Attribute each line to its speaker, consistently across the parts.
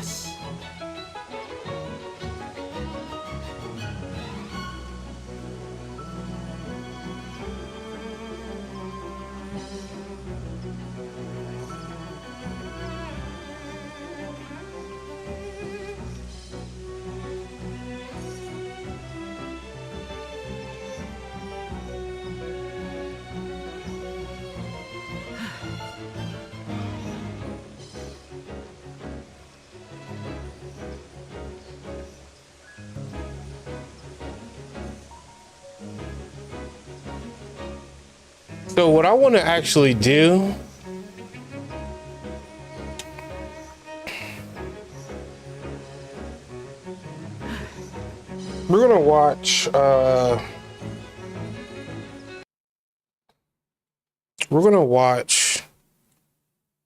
Speaker 1: Yes.
Speaker 2: So what I want to actually do, we're gonna watch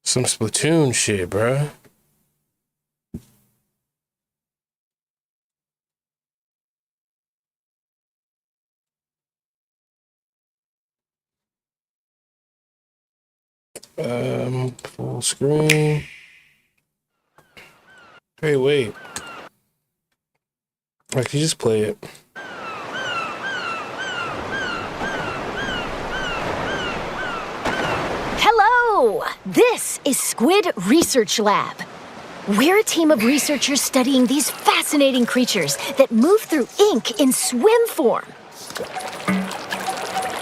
Speaker 2: some Splatoon shit, bruh. Full screen. Hey, wait. I can just play it.
Speaker 3: Hello! This is Squid Research Lab. We're a team of researchers studying these fascinating creatures that move through ink in swim form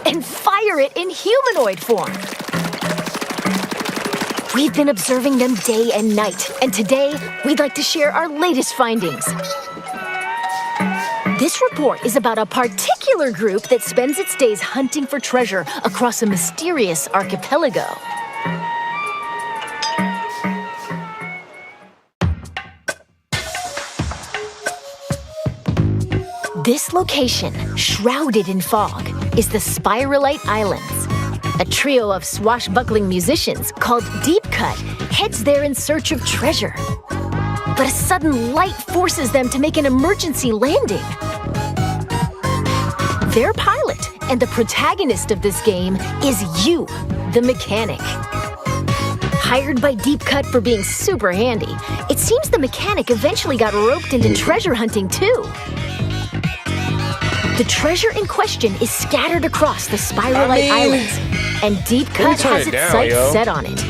Speaker 3: and fire it in humanoid form. We've been observing them day and night, and today we'd like to share our latest findings. This report is about a particular group that spends its days hunting for treasure across a mysterious archipelago. This location, shrouded in fog, is the Spiralite Islands. A trio of swashbuckling musicians called Deep Cut heads there in search of treasure. But a sudden light forces them to make an emergency landing. Their pilot and the protagonist of this game is you, the mechanic. Hired by Deep Cut for being super handy, it seems the mechanic eventually got roped into treasure hunting too. The treasure in question is scattered across the Spiralite Islands, and Deep Cut has its sights set on it.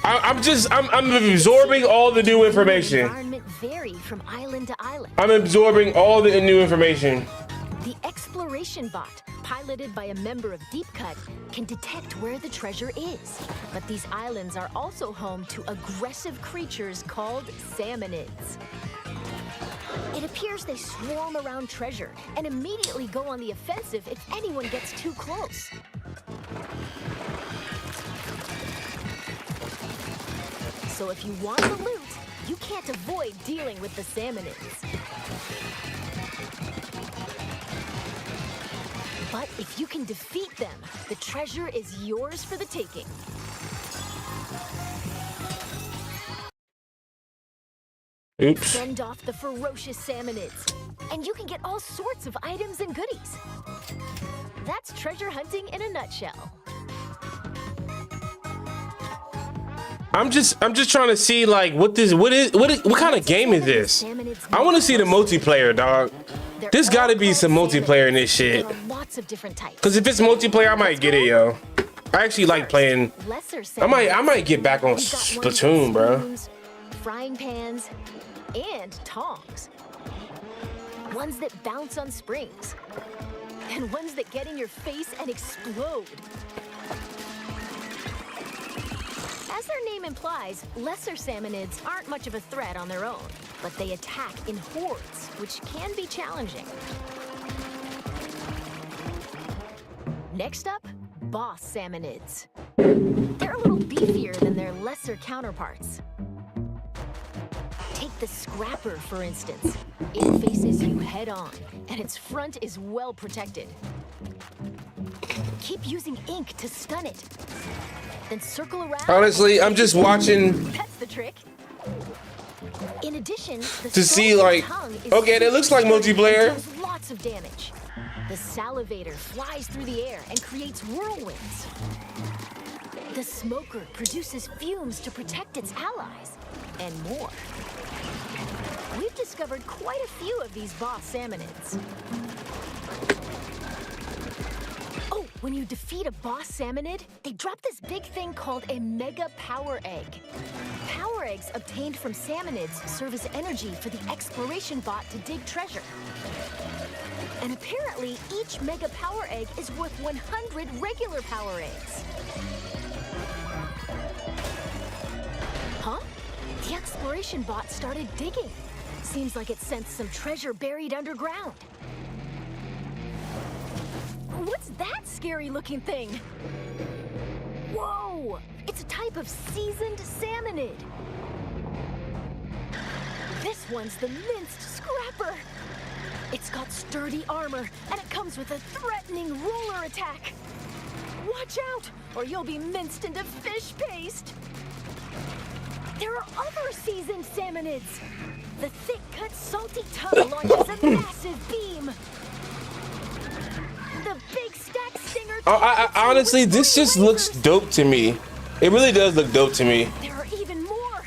Speaker 2: I'm absorbing all the new information.
Speaker 3: Environment vary from island to island.
Speaker 2: I'm absorbing all the new information.
Speaker 3: The exploration bot, piloted by a member of Deep Cut, can detect where the treasure is. But these islands are also home to aggressive creatures called salmonids. It appears they swarm around treasure and immediately go on the offensive if anyone gets too close. So if you want the loot, you can't avoid dealing with the salmonids. But if you can defeat them, the treasure is yours for the taking.
Speaker 2: Oops.
Speaker 3: Fend off the ferocious salmonids, and you can get all sorts of items and goodies. That's treasure hunting in a nutshell.
Speaker 2: I'm just trying to see like what kind of game is this? I want to see the multiplayer, dog. There's got to be some multiplayer in this shit. Cause if it's multiplayer, I might get it, yo. I actually like playing. I might get back on Splatoon, bro.
Speaker 3: Frying pans and tongs. Ones that bounce on springs. And ones that get in your face and explode. As their name implies, lesser salmonids aren't much of a threat on their own, but they attack in hordes, which can be challenging. Next up, boss salmonids. They're a little beefier than their lesser counterparts. Take the Scrapper, for instance. It faces you head on, and its front is well protected. Keep using ink to stun it. Then circle around.
Speaker 2: Honestly, I'm just watching.
Speaker 3: That's the trick. In addition,
Speaker 2: to see like, okay, that looks like multiplayer.
Speaker 3: Does lots of damage. The salivator flies through the air and creates whirlwinds. The smoker produces fumes to protect its allies, and more. We've discovered quite a few of these boss salmonids. Oh, when you defeat a boss salmonid, they drop this big thing called a mega power egg. Power eggs obtained from salmonids serve as energy for the exploration bot to dig treasure. And apparently, each mega power egg is worth 100 regular power eggs. Huh? The exploration bot started digging. Seems like it sensed some treasure buried underground. What's that scary-looking thing? Whoa! It's a type of seasoned salmonid. This one's the minced scrapper. It's got sturdy armor, and it comes with a threatening roller attack. Watch out, or you'll be minced into fish paste. There are other seasoned salmonids. The thick-cut salty tongue launches a massive beam. The big stack stinger.
Speaker 2: Honestly, this just looks dope to me. It really does look dope to me.
Speaker 3: There are even more.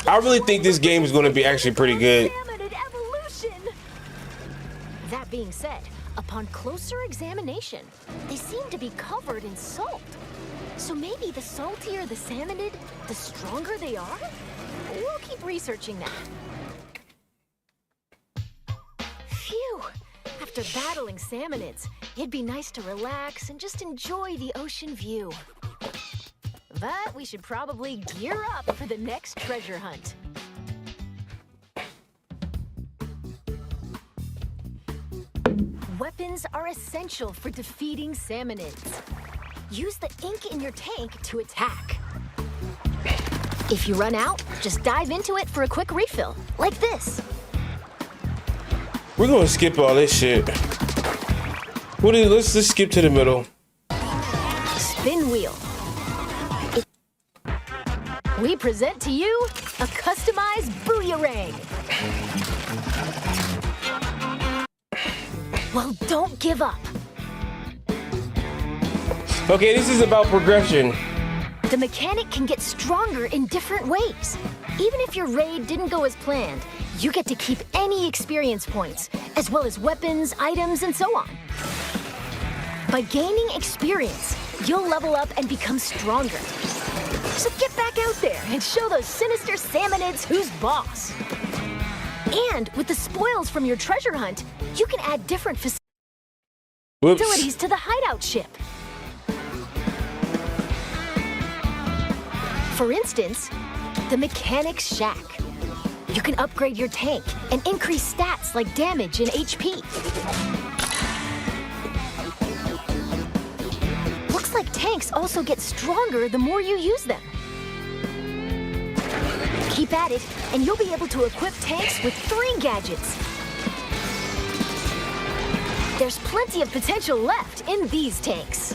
Speaker 2: I really think this game is going to be actually pretty good.
Speaker 3: Salmonid evolution. That being said, upon closer examination, they seem to be covered in salt. So maybe the saltier the salmonid, the stronger they are? We'll keep researching that. Phew! After battling salmonids, it'd be nice to relax and just enjoy the ocean view. But we should probably gear up for the next treasure hunt. Weapons are essential for defeating salmonids. Use the ink in your tank to attack. If you run out, just dive into it for a quick refill, like this.
Speaker 2: We're gonna skip all this shit. Let's just skip to the middle.
Speaker 3: Spin wheel. We present to you a customized booyarang. Well, don't give up.
Speaker 2: Okay, this is about progression.
Speaker 3: The mechanic can get stronger in different ways. Even if your raid didn't go as planned, you get to keep any experience points, as well as weapons, items, and so on. By gaining experience, you'll level up and become stronger. So get back out there and show those sinister salmonids who's boss. And with the spoils from your treasure hunt, you can add different facilities to the hideout ship. For instance, the Mechanic's Shack. You can upgrade your tank and increase stats like damage and HP. Looks like tanks also get stronger the more you use them. Keep at it, and you'll be able to equip tanks with 3 gadgets. There's plenty of potential left in these tanks.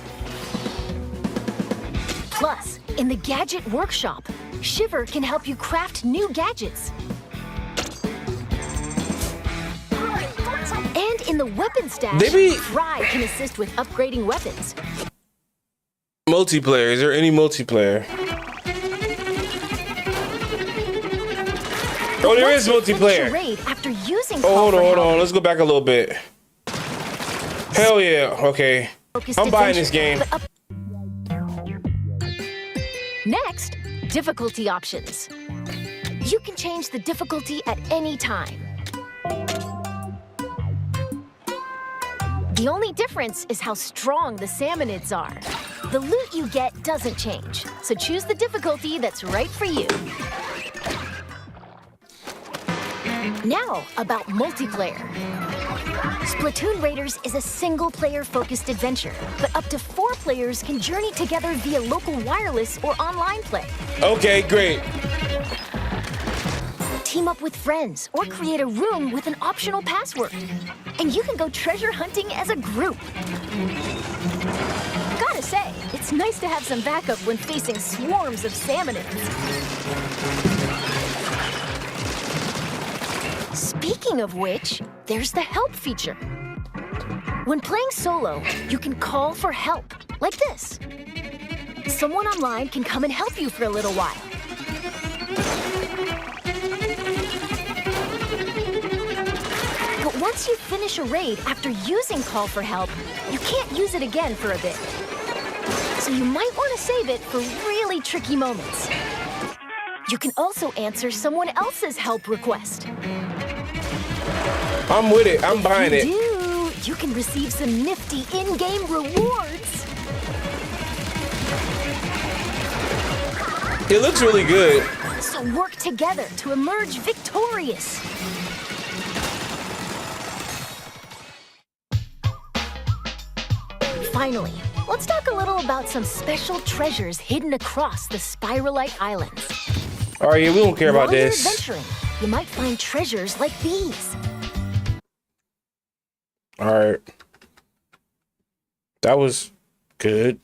Speaker 3: Plus, in the Gadget Workshop, Shiver can help you craft new gadgets. And in the Weapon Stash, Fry can assist with upgrading weapons.
Speaker 2: Multiplayer. Is there any multiplayer? Oh, there is multiplayer.
Speaker 3: Raid after using
Speaker 2: hold on. Let's go back a little bit. Hell yeah. Okay. I'm buying this game.
Speaker 3: Next, difficulty options. You can change the difficulty at any time. The only difference is how strong the salmonids are. The loot you get doesn't change, so choose the difficulty that's right for you. Now, about multiplayer. Splatoon Raiders is a single-player focused adventure, but up to 4 players can journey together via local wireless or online play.
Speaker 2: Okay, great.
Speaker 3: Team up with friends or create a room with an optional password. And you can go treasure hunting as a group. Gotta say, it's nice to have some backup when facing swarms of salmonids. Speaking of which, there's the help feature. When playing solo, you can call for help, like this. Someone online can come and help you for a little while. But once you finish a raid after using Call for Help, you can't use it again for a bit. So you might want to save it for really tricky moments. You can also answer someone else's help request.
Speaker 2: I'm with it. I'm buying it.
Speaker 3: You can receive some nifty in-game rewards.
Speaker 2: It looks really good.
Speaker 3: So work together to emerge victorious. Finally, let's talk a little about some special treasures hidden across the Spiralite Islands.
Speaker 2: All right, yeah, we don't care about
Speaker 3: While you're
Speaker 2: this.
Speaker 3: adventuring, you might find treasures like these.
Speaker 2: All right. That was good.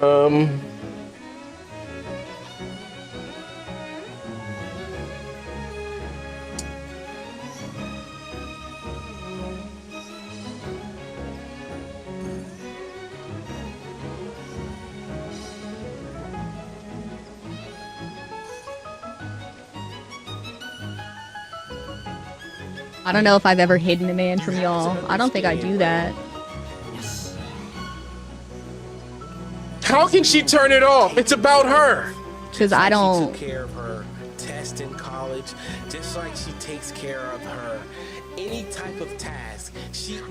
Speaker 2: Um.
Speaker 1: I don't know if I've ever hidden a man from y'all. I don't think I do that.
Speaker 2: How can she turn it off? It's about her.
Speaker 1: Because I don't...
Speaker 4: She took care of her test in college, just like she takes care of her any type of task.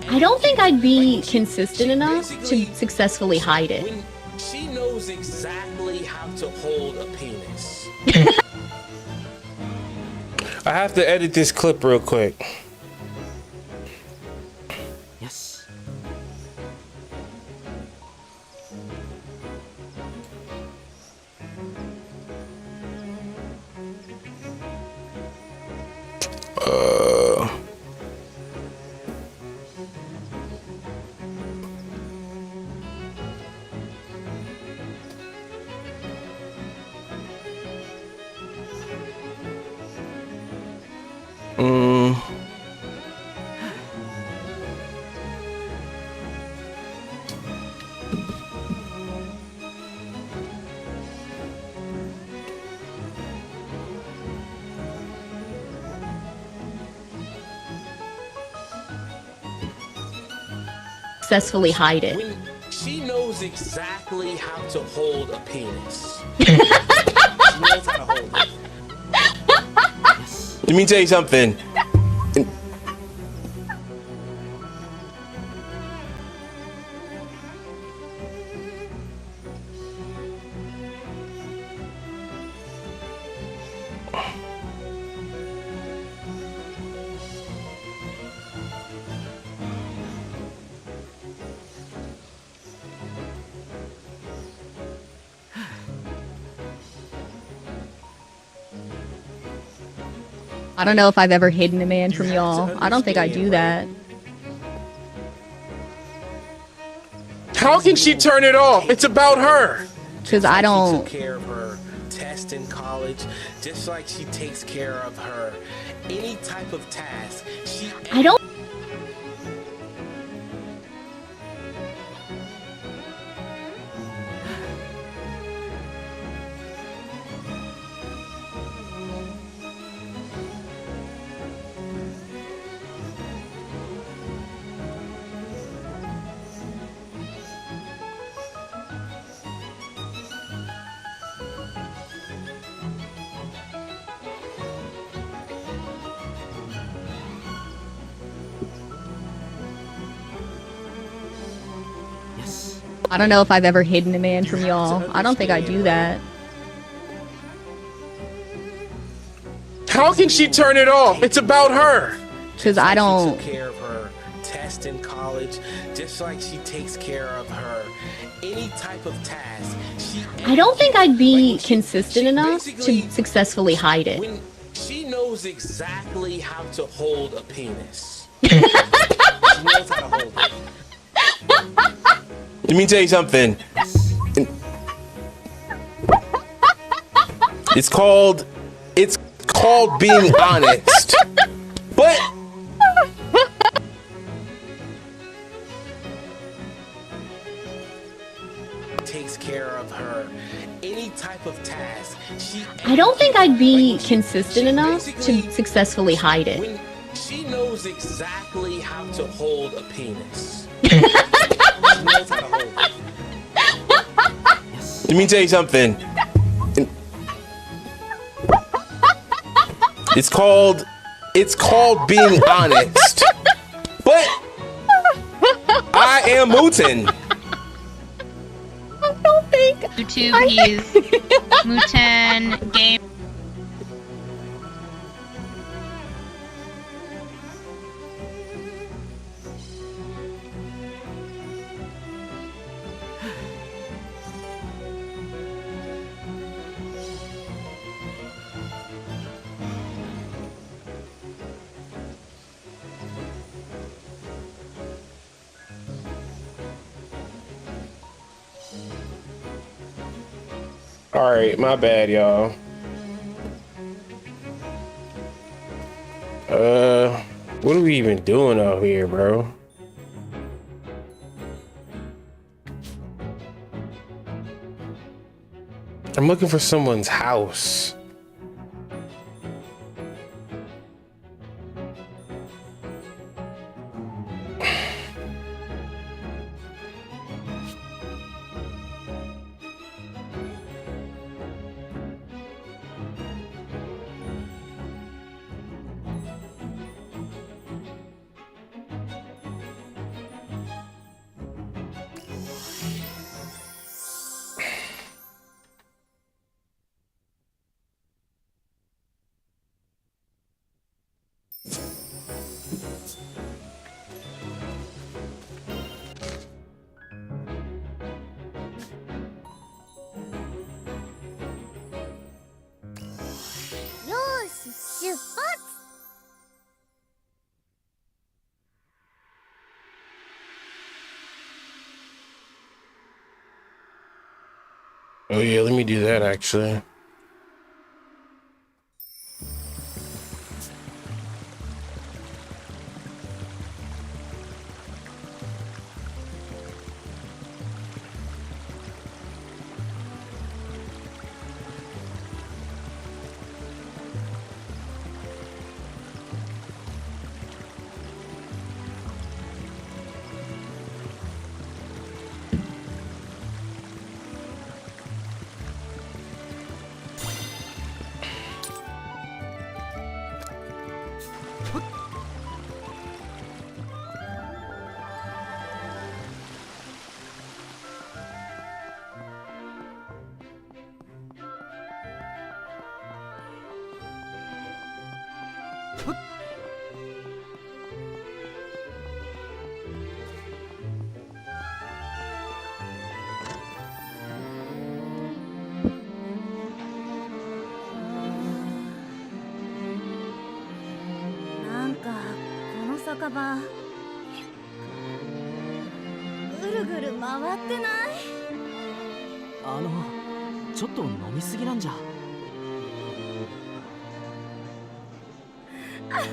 Speaker 1: I don't think I'd be consistent enough to successfully hide it.
Speaker 4: She knows exactly how to hold a penis.
Speaker 2: I have to edit this clip real quick.
Speaker 4: Yes.
Speaker 1: Successfully hide it.
Speaker 4: She knows exactly how to hold a penis. She knows how to hold it.
Speaker 2: Let me tell you something.
Speaker 1: I don't know if I've ever hidden a man from y'all. I don't think I do that.
Speaker 2: How can she turn it off? It's about her.
Speaker 1: Because I don't...
Speaker 4: She took care of her test in college, just like she takes care of her any type of task.
Speaker 1: I don't... I don't know if I've ever hidden a man from y'all. I don't think I do that.
Speaker 2: How can she turn it off? It's about her.
Speaker 1: Because I don't.
Speaker 4: Take care of her test in college, just like she takes care of her any type of task.
Speaker 1: I don't think I'd be consistent enough to successfully hide it.
Speaker 4: When she knows exactly how to hold a penis. She knows how to hold it.
Speaker 2: Let me tell you something. It's called being honest. But
Speaker 4: takes care of her any type of task.
Speaker 1: I don't think I'd be consistent enough to successfully hide it.
Speaker 4: When she knows exactly how to hold a penis. She knows how to hold it.
Speaker 2: let me tell you something. It's called being honest. But I am Muten.
Speaker 1: I don't think.
Speaker 5: YouTube, he's Muten game.
Speaker 2: All right, my bad, y'all. What are we even doing out here, bro? I'm looking for someone's house. Oh yeah, let me do that actually.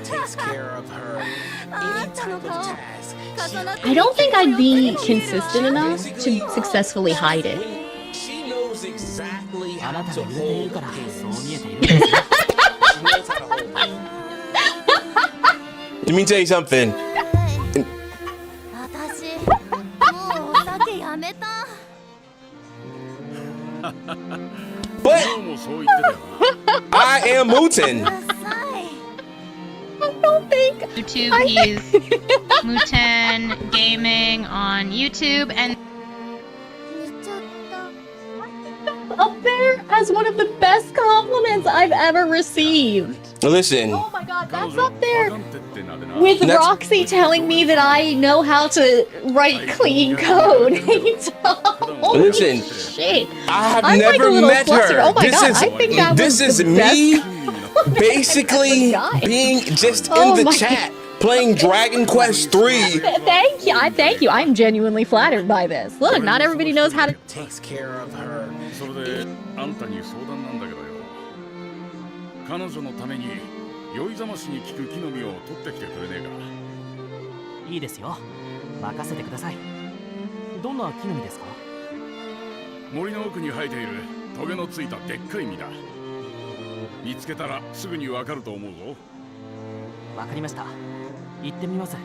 Speaker 4: Takes care of her any type of task.
Speaker 1: I don't think I'd be consistent enough to successfully hide it.
Speaker 4: She knows exactly how to hold a penis. She knows how to hold it.
Speaker 2: Let me tell you something. But I am Muten.
Speaker 5: YouTube, he's Muten gaming on YouTube, and
Speaker 1: Up there as one of the best compliments I've ever received.
Speaker 2: Listen,
Speaker 1: Oh my god, that's up there with Roxy telling me that I know how to write clean code. Holy
Speaker 2: Listen,
Speaker 1: shit.
Speaker 2: I have
Speaker 1: I'm like
Speaker 2: never
Speaker 1: a little
Speaker 2: met
Speaker 1: flustered.
Speaker 2: her.
Speaker 1: Oh my
Speaker 2: This
Speaker 1: god,
Speaker 2: is
Speaker 1: I think that
Speaker 2: this
Speaker 1: was
Speaker 2: is
Speaker 1: the
Speaker 2: me
Speaker 1: best
Speaker 2: basically being just
Speaker 1: Oh
Speaker 2: in the
Speaker 1: my
Speaker 2: chat playing Dragon Quest 3.
Speaker 1: Thank you. Thank you. I'm genuinely flattered by this. Look, not everybody knows how to.
Speaker 4: Takes care of her.
Speaker 6: それであんたに相談なんだけどよ。彼女のために酔いざましに効く木の実を取ってきてくれねえか。
Speaker 7: いいですよ。任せてください。どんな木の実ですか？
Speaker 6: 森の奥に生えているトゲのついたでっかい実だ。見つけたらすぐにわかると思うぞ。
Speaker 7: わかりました。行ってみます。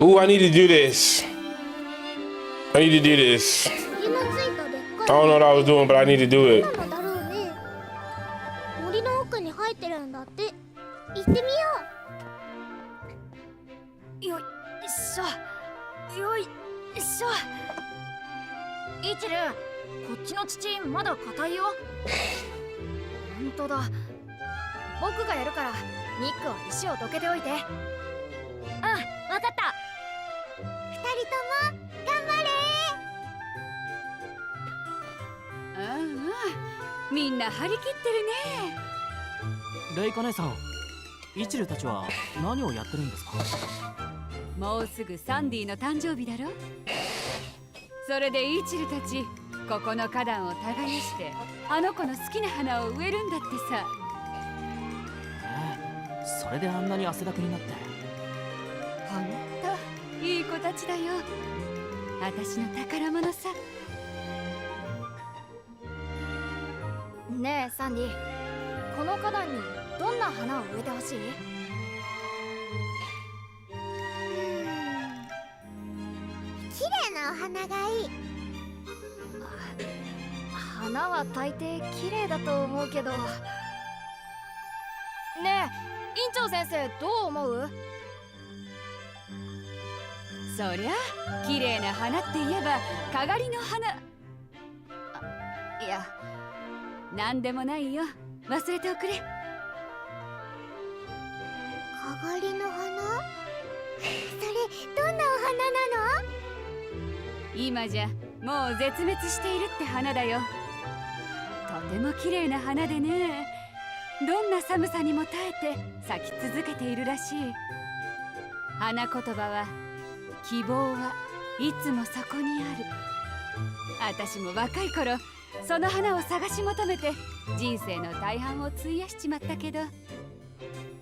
Speaker 2: Ooh, I need to do this. I need to do this. I don't know what I was doing, but I need to do it.
Speaker 8: だろうね。森の奥に生えてるんだって。行ってみよう。よいしょ。よいしょ。イチル、こっちの土まだ硬いよ。本当だ。僕がやるから、ニックは石をどけておいて。うん、わかった。二人とも頑張れ。
Speaker 9: みんな張り切ってるね。
Speaker 7: レイカ姉さん、イチルたちは何をやってるんですか？
Speaker 9: もうすぐサンディの誕生日だろ。それでイチルたちここの花壇を耕してあの子の好きな花を植えるんだってさ。
Speaker 7: それであんなに汗だくになって。
Speaker 9: ほんといい子たちだよ。私の宝物さ。
Speaker 8: ねえサンディ、この花壇にどんな花を植えてほしい？綺麗なお花がいい。花は大抵綺麗だと思うけど。ねえ、院長先生どう思う？
Speaker 9: そりゃ綺麗な花って言えばかがりの花。いや、なんでもないよ。忘れておくれ。
Speaker 8: かがりの花？それどんなお花なの？
Speaker 9: 今じゃもう絶滅しているって花だよ。とても綺麗な花でね、どんな寒さにも耐えて咲き続けているらしい。花言葉は希望はいつもそこにある。私も若い頃その花を探し求めて人生の大半を費やしちまったけど、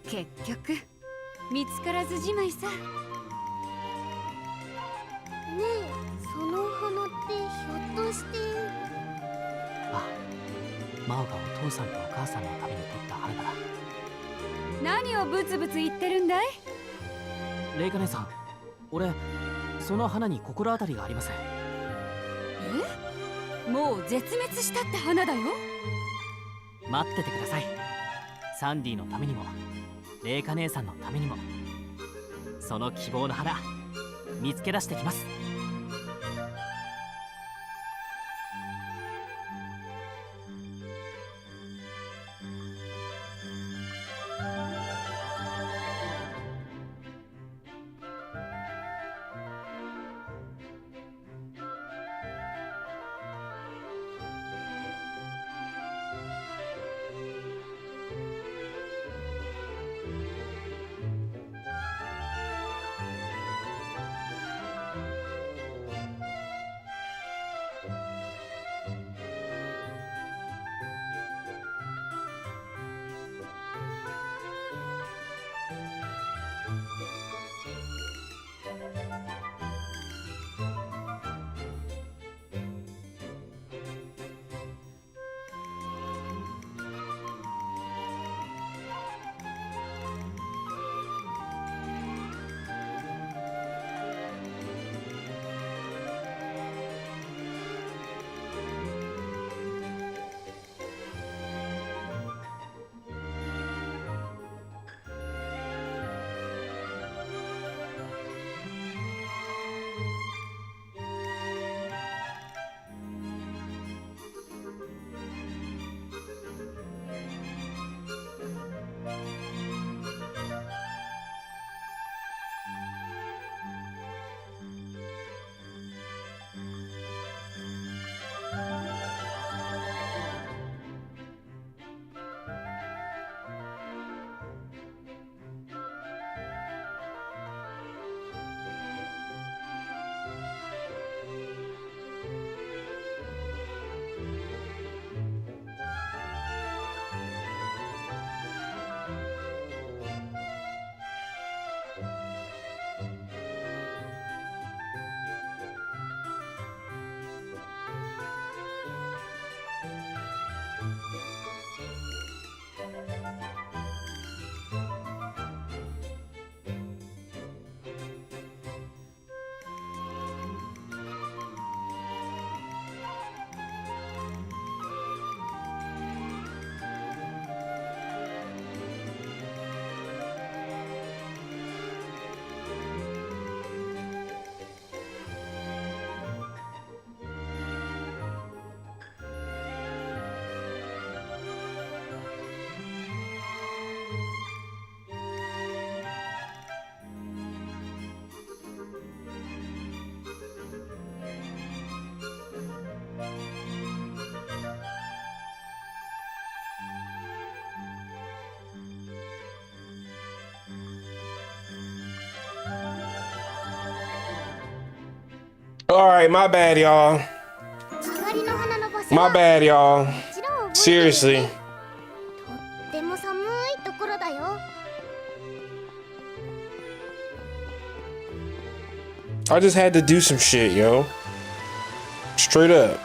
Speaker 9: 結局見つからずじまいさ。
Speaker 8: ねえ、そのお花ってひょっとして。
Speaker 7: あ、マオがお父さんとお母さんのために取った花だ。
Speaker 9: 何をブツブツ言ってるんだい？
Speaker 7: レイカ姉さん、俺その花に心当たりがありません。
Speaker 9: え？もう絶滅したって花だよ。
Speaker 7: 待っててください。サンディのためにもレイカ姉さんのためにも、その希望の花見つけ出してきます。
Speaker 2: All right, my bad, y'all. My bad, y'all. Seriously.
Speaker 8: とっても寒いところだよ。
Speaker 2: I just had to do some shit, yo. Straight up.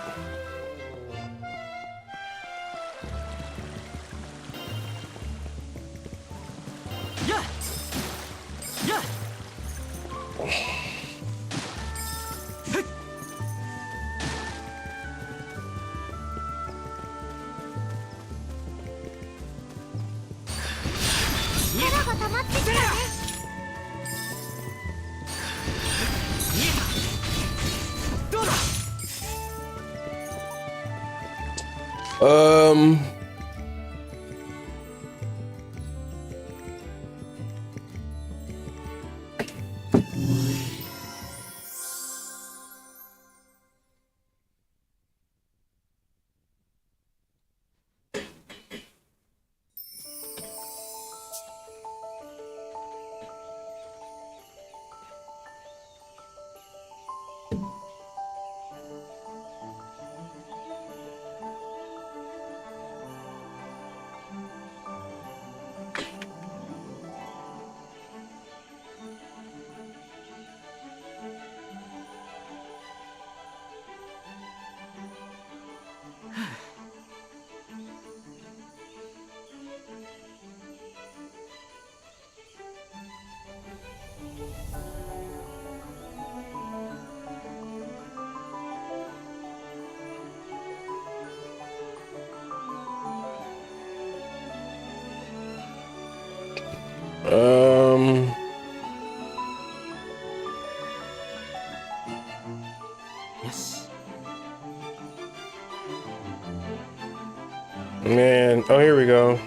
Speaker 2: Man, oh, here we go.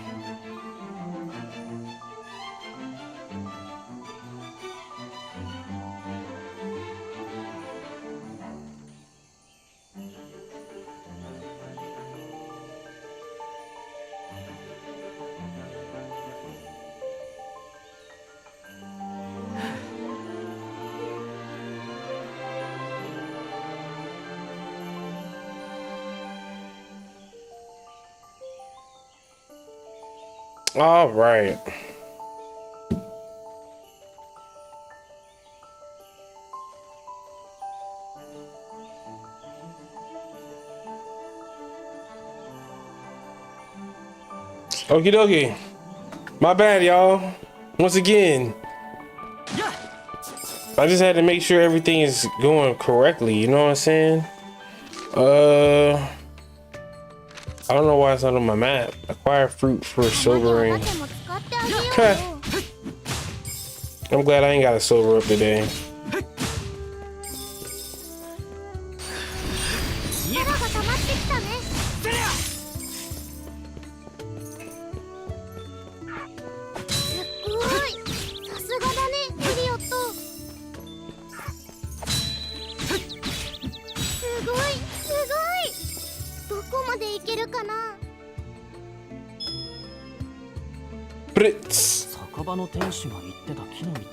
Speaker 2: All right. Okie dokie. My bad, y'all. Once again. I just had to make sure everything is going correctly, you know what I'm saying? I don't know why it's not on my map. Acquire fruit for sobering. I'm glad I ain't got a sober up today. Brits.
Speaker 7: 酒場の店主が言ってた木の実って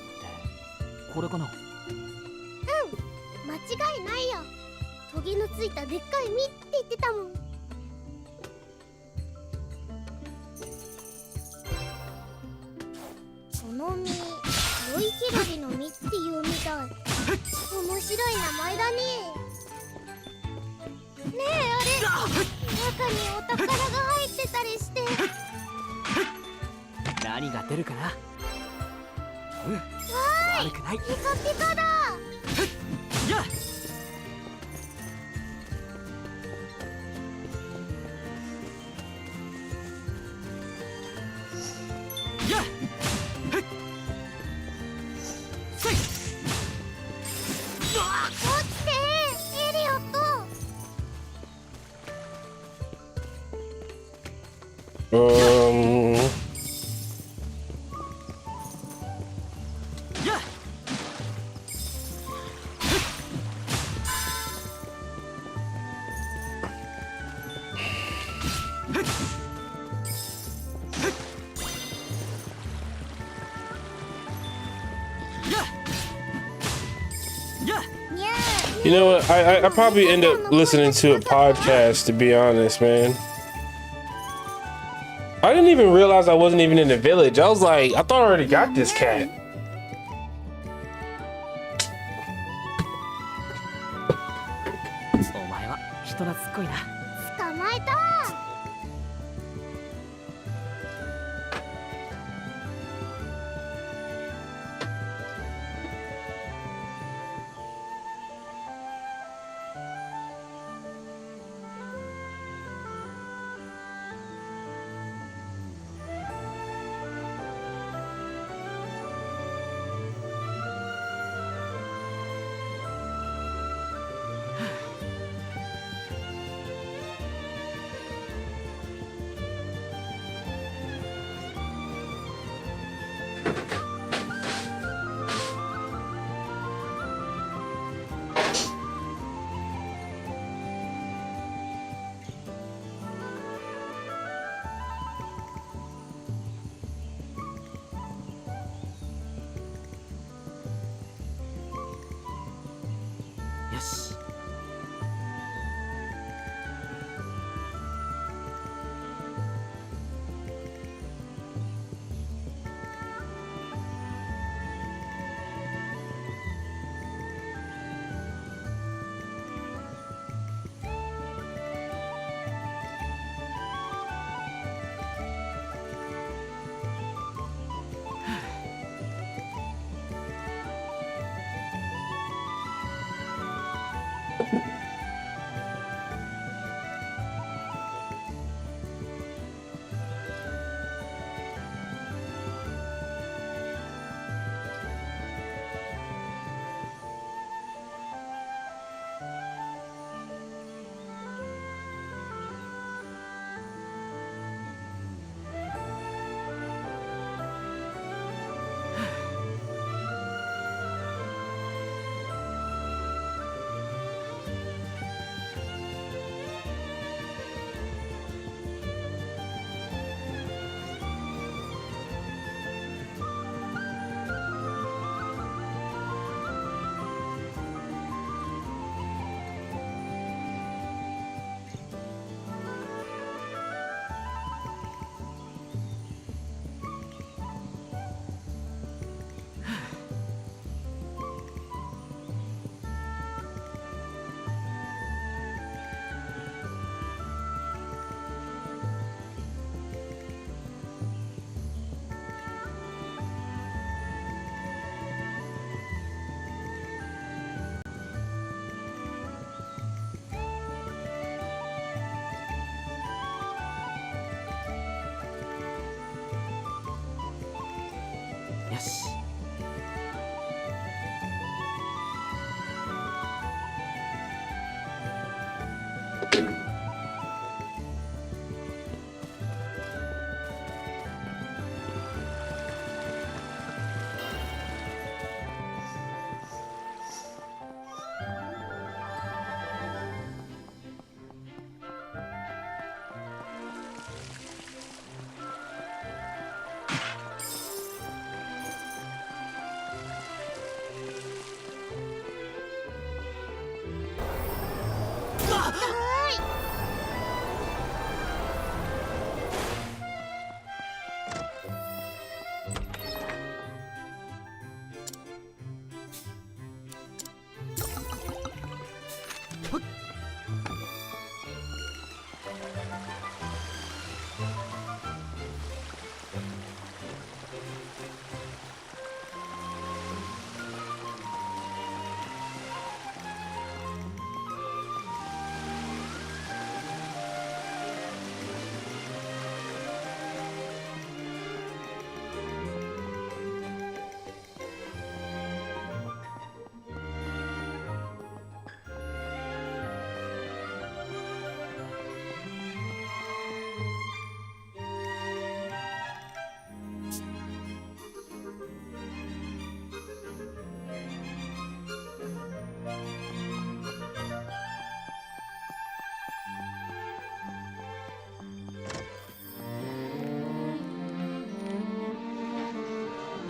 Speaker 7: これかな。
Speaker 8: 間違いないよ。トゲのついたでっかい実って言ってたもん。この実、ロイキラリの実っていうみたい。面白い名前だね。ねえあれ、中にお宝が入ってたりして。
Speaker 7: 何が出るかな。悪くない。
Speaker 8: ピカピカだ。
Speaker 7: やっ。やっ。
Speaker 8: 落ちて、エリオット。にゃーにゃ
Speaker 2: You know what? I probably end up listening to a podcast, to be honest, man. I didn't even realize I wasn't even in the village. I was like, I thought I already got this cat.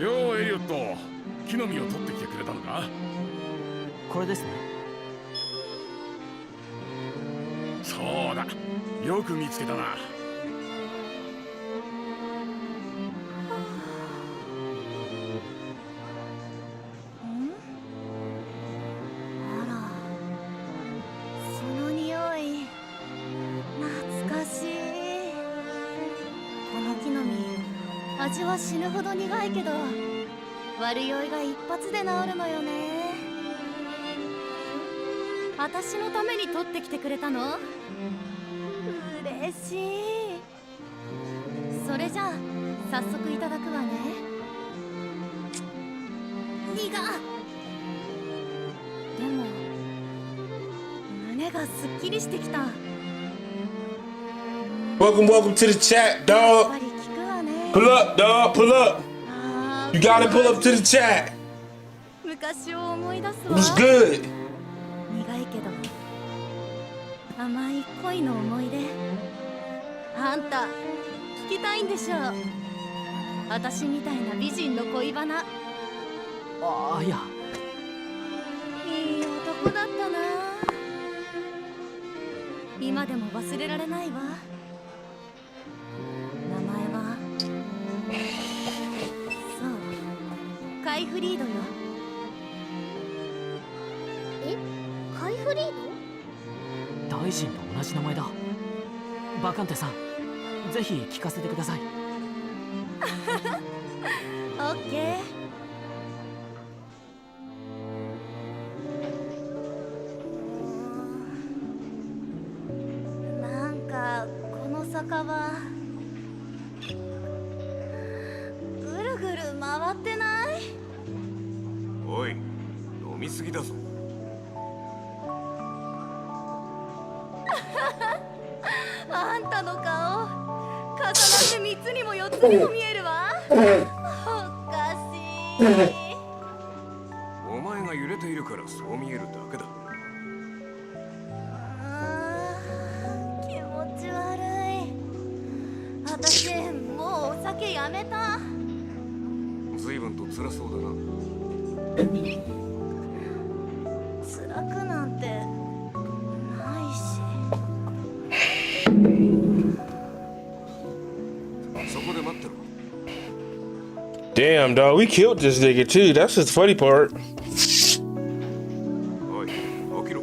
Speaker 6: ようエリオット、木の実を取ってきてくれたのか？
Speaker 7: これですね。。
Speaker 6: よく見つけたな。
Speaker 8: 味は死ぬほど苦いけど悪酔いが一発で治るのよね。私のために取ってきてくれたの？嬉しい。それじゃあ早速いただくわね。苦っ。でも胸がすっきりしてきた。
Speaker 2: Welcome to the chat, dog. Pull up, dog. Pull up. You gotta pull up to the chat.
Speaker 8: 昔を思い出すわ。
Speaker 2: It was good.
Speaker 8: 苦いけど甘い恋の思い出。あんた聞きたいんでしょ。私みたいな美人の恋バナ。
Speaker 7: ああ、いや。
Speaker 8: いい男だったな。今でも忘れられないわ。名前はそうカイフリードよ。
Speaker 10: え、カイフリード？
Speaker 7: 大臣と同じ名前だ。バカンテさん、ぜひ聞かせてください。
Speaker 8: オッケー。なんかこの酒場ぐるぐる回ってない？
Speaker 6: おい、飲みすぎだぞ。
Speaker 8: あんたの顔重なって3つにも4つにも見えるわ。おかしい。
Speaker 6: お前が揺れているからそう見えるだけだ。
Speaker 8: 気持ち悪い。私もうお酒やめた。
Speaker 6: 随分と辛そうだな。
Speaker 8: 辛くなんてないし。
Speaker 6: そこで待ってろ。
Speaker 2: Damn, dog. We killed this nigga too. That's the funny part.
Speaker 6: おい、起きろ。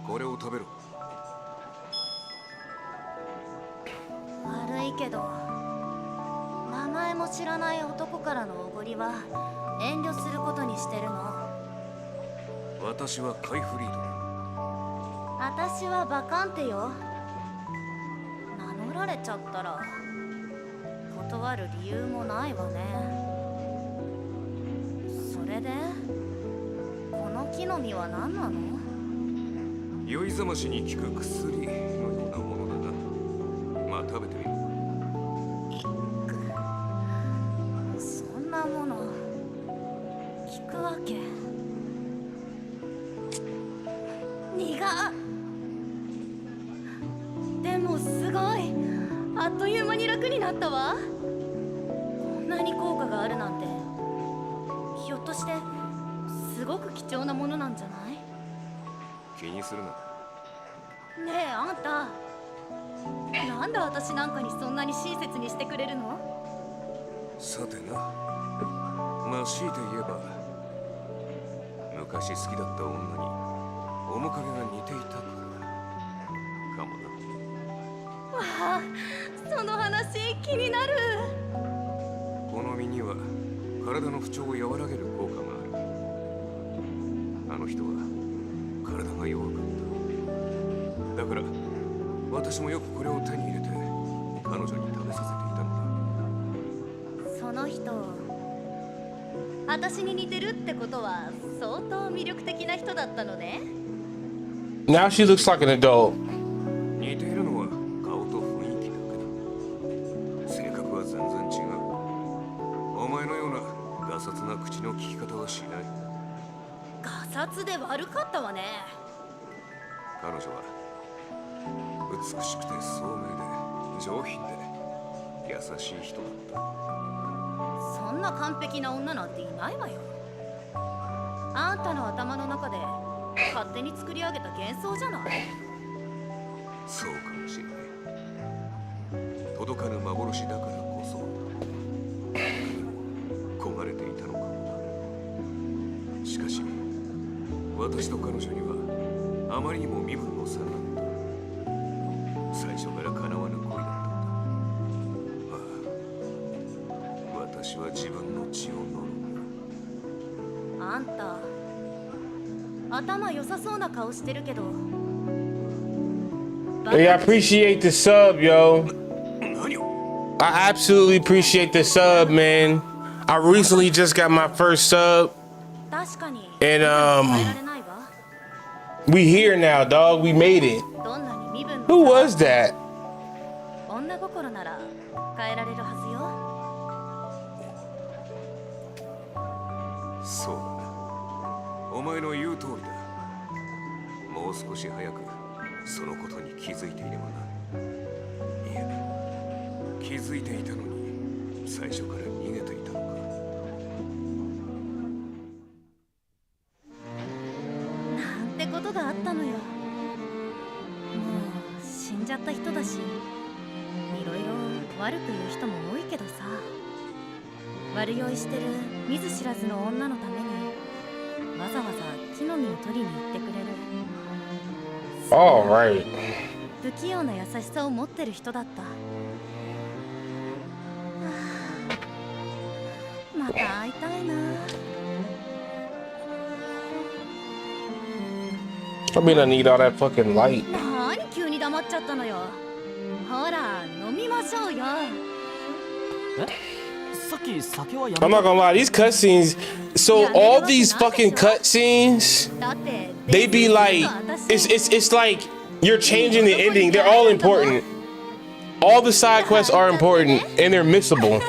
Speaker 6: これを食べろ。
Speaker 8: 悪いけど名前も知らない男からのおごりは遠慮することにしてるの。
Speaker 6: 私はカイフリードだ。
Speaker 8: 私はバカンテよ。名乗られちゃったら断る理由もないわね。それでこの木の実は何なの？
Speaker 6: 酔いざましに効く薬のようなものだな。まあ食べてみろ。
Speaker 8: そんなもの効くわけ？苦っ。でもすごい、あっという間に楽になったわ。こんなに効果があるなんて、ひょっとしてすごく貴重なものなんじゃない？
Speaker 6: 気にするな。
Speaker 8: ねえあんた、なんで私なんかにそんなに親切にしてくれるの？
Speaker 6: さてな、まあ強いて言えば昔好きだった女に面影が似ていたからかもな。
Speaker 8: わあ、その話気になる。
Speaker 6: この実には体の不調を和らげる効果がある。あの人は体が弱かった。だから私もよくこれを手に入れて彼女に食べさせていたのだ。
Speaker 8: その人、私に似てるってことは相当魅力的な人だったのね。
Speaker 2: Now she looks like an adult.
Speaker 6: 似ているのは顔と雰囲気だけだ。性格は全然違う。お前のようなガサツな口の利き方はしない。
Speaker 8: ガサツで悪かったわね。
Speaker 6: 彼女は美しくて聡明で上品で優しい人だった。
Speaker 8: そんな完璧な女なんていないわよ。あんたの頭の中で勝手に作り上げた幻想じゃない。
Speaker 6: そうかもしれない。届かぬ幻だからこそ焦がれていたのかもな。しかし私と彼女にはあまりにも身分の差があった。最初から叶わぬ恋だったんだ。ああ、私は自分の血を飲む。
Speaker 8: あんた頭良さそうな顔してるけど。
Speaker 2: Hey, I appreciate the sub, yo. I absolutely appreciate the sub, man. I recently just got my first sub. And we here now, dog. We made it. Who was that?
Speaker 8: 女心なら変えられるはずよ。
Speaker 6: そうだな。お前の言う通りだ。もう少し早くそのことに気づいていればな。いや、気づいていたのに最初から逃げていたのか。
Speaker 8: なんてことがあったのよ。もう死んじゃった人だし、いろいろ悪く言う人も多いけどさ、悪酔いしてる見ず知らずの女のためにわざわざ木の実を取りに行ってくれる。
Speaker 2: All right.
Speaker 8: 不器用な優しさを持ってる人だった。また会いたいな。
Speaker 2: I mean, I need all that fucking light.
Speaker 8: 何急に黙っちゃったのよ。ほら、飲みましょうよ。
Speaker 2: I'm not gonna lie, these cutscenes. So all these fucking cutscenes, they be like, it's like you're changing the ending. They're all important. All the side quests are important and they're missable.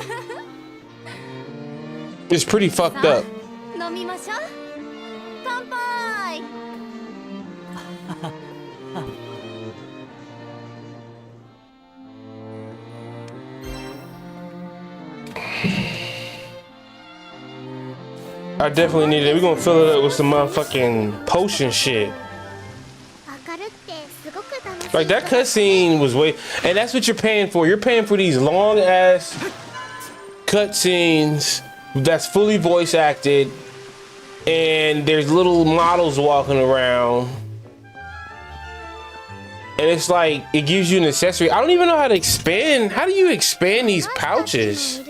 Speaker 2: It's pretty fucked up.
Speaker 8: 飲みましょう。乾杯。
Speaker 2: I definitely need it. We're gonna fill it up with some motherfucking potion shit. Like that cutscene was way, and that's what you're paying for. You're paying for these long ass cutscenes that's fully voice acted, and there's little models walking around, and it's like it gives you an accessory. I don't even know how to expand. How do you expand these pouches?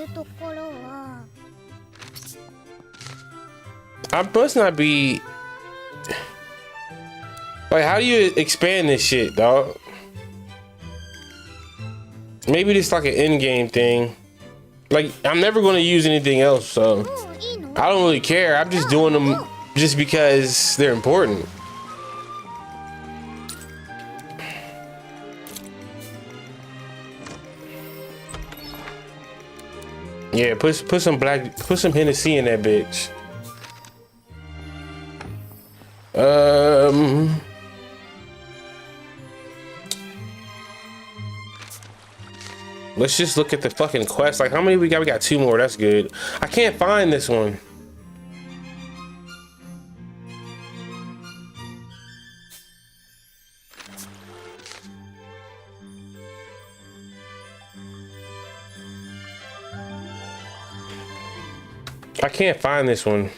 Speaker 2: I must not be. Like, how do you expand this shit, dog? Maybe this like an in-game thing. Like, I'm never gonna use anything else, so I don't really care. I'm just doing them just because they're important. Yeah, put some Hennessy in that bitch. Let's just look at the fucking quest. Like, how many we got? We got 2 more. That's good. I can't find this one. I can't find this one.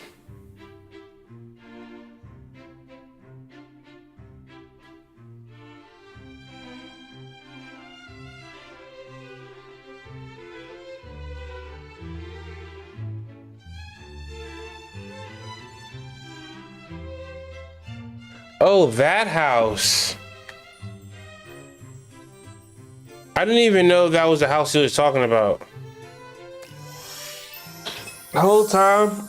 Speaker 2: Oh, that house. I didn't even know that was the house he was talking about. The whole time,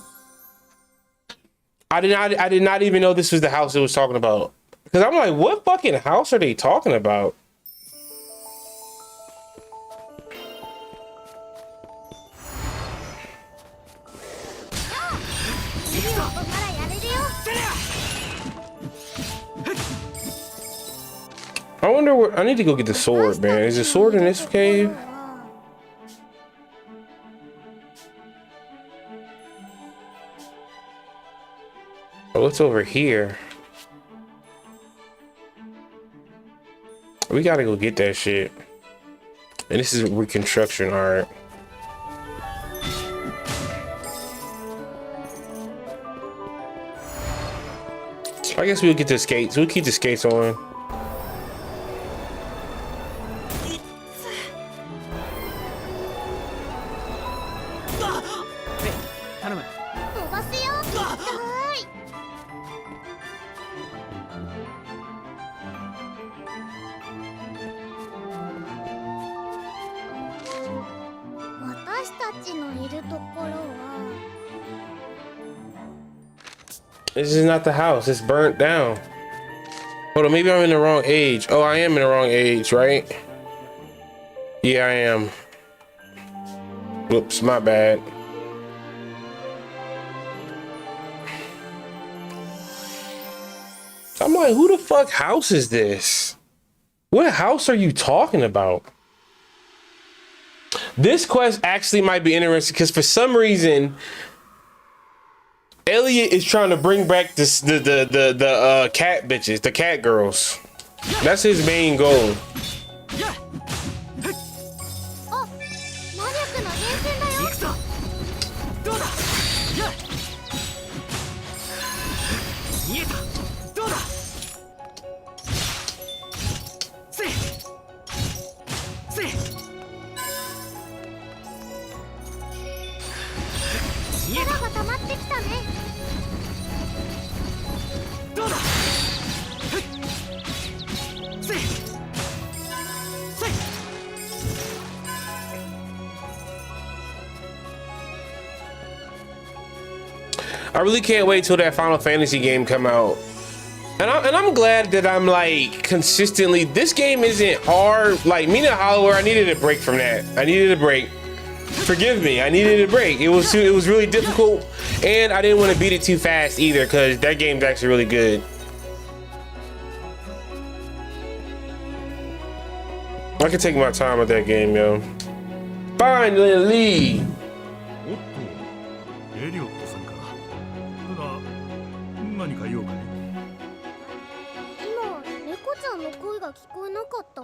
Speaker 2: I did not even know this was the house it was talking about. Because I'm like, what fucking house are they talking about? I wonder where I need to go get the sword, man. Is the sword in this cave? Oh, what's over here? We gotta go get that shit. And this is reconstruction art. I guess we'll get the skates. We'll keep the skates on.
Speaker 7: Hey, 頼む。
Speaker 10: 飛ばすよ。はーい。私たちのいるところは。
Speaker 2: This is not the house. It's burnt down. Hold on, maybe I'm in the wrong age. Oh, I am in the wrong age, right? Yeah, I am. Whoops, my bad. I'm like, who the fuck house is this? What house are you talking about? This quest actually might be interesting because for some reason, Elliot is trying to bring back this the cat bitches, the cat girls. That's his main goal.
Speaker 10: あ、魔力の源泉だよ。
Speaker 7: 行くぞ。どうだ。やっ。見えた。どうだ。せい。せい。見えた。
Speaker 10: 力が溜まってきたね。
Speaker 7: どうだ。せい。せい。
Speaker 2: I really can't wait till that Final Fantasy game come out. And I'm glad that I'm like consistently, this game isn't hard. Like Mina Hollower, I needed a break from that. I needed a break. Forgive me, I needed a break. It was really difficult and I didn't want to beat it too fast either because that game's actually really good. I can take my time with that game, yo. Finally!
Speaker 6: エリオットさんか。何か用かね。
Speaker 10: 今、猫ちゃんの声が聞こえなかった？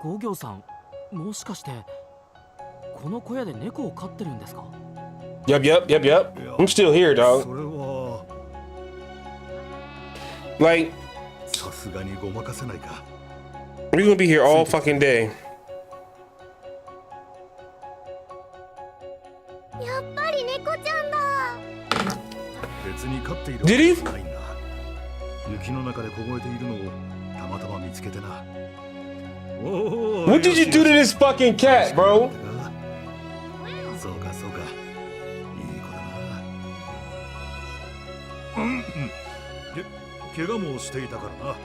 Speaker 7: 五行さん、もしかしてこの小屋で猫を飼ってるんですか？
Speaker 2: Yep. I'm still here, dog.
Speaker 6: それは。
Speaker 2: Like,
Speaker 6: さすがにごまかせないか。
Speaker 2: we're gonna be here all fucking day.
Speaker 10: やっぱり猫ちゃんだ。
Speaker 6: 別に飼っているわ
Speaker 2: Did
Speaker 6: け
Speaker 2: he?
Speaker 6: じゃないんだ。雪の中で凍えているのをたまたま見つけてな。おお。
Speaker 2: What did you do to this fucking cat, bro?
Speaker 6: そうかそうか。いい子だな。うん。怪我もしていたからな。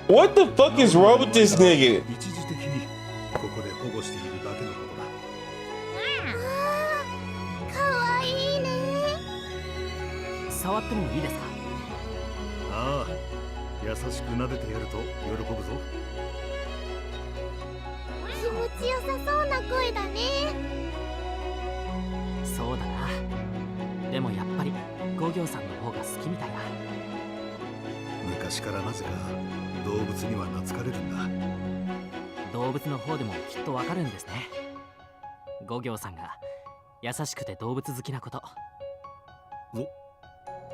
Speaker 2: What the fuck is wrong with this nigga?
Speaker 6: 一時的にここで保護しているだけのことだ。
Speaker 10: かわいいね。
Speaker 7: 触ってもいいですか？
Speaker 6: ああ、優しく撫でてやると喜ぶぞ。
Speaker 10: 気持ちよさそうな声だね。
Speaker 7: そうだな。でもやっぱり五行さんの方が好きみたいだ。
Speaker 6: 昔からなぜか動物には懐かれるんだ。
Speaker 7: 動物の方でもきっとわかるんですね。五行さんが優しくて動物好きなこと。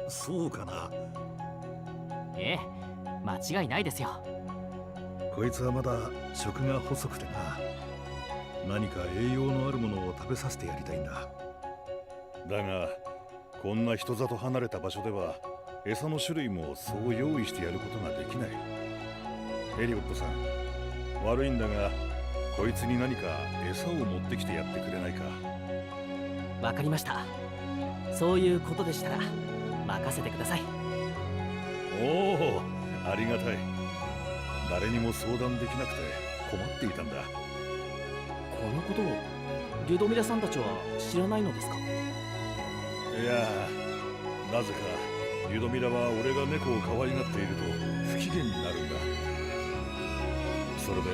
Speaker 6: そうかな。
Speaker 7: ええ、間違いないですよ。
Speaker 6: こいつはまだ食が細くてな。何か栄養のあるものを食べさせてやりたいんだ。だがこんな人里離れた場所では餌の種類もそう用意してやることができない。エリオットさん、悪いんだがこいつに何か餌を持ってきてやってくれないか。
Speaker 7: わかりました。そういうことでしたら任せてください。
Speaker 6: おお、ありがたい。誰にも相談できなくて困っていたんだ。
Speaker 7: このことをリュドミラさんたちは知らないのですか？
Speaker 6: いやー、なぜかリュドミラは俺が猫を可愛がっていると不機嫌になるんだ。それで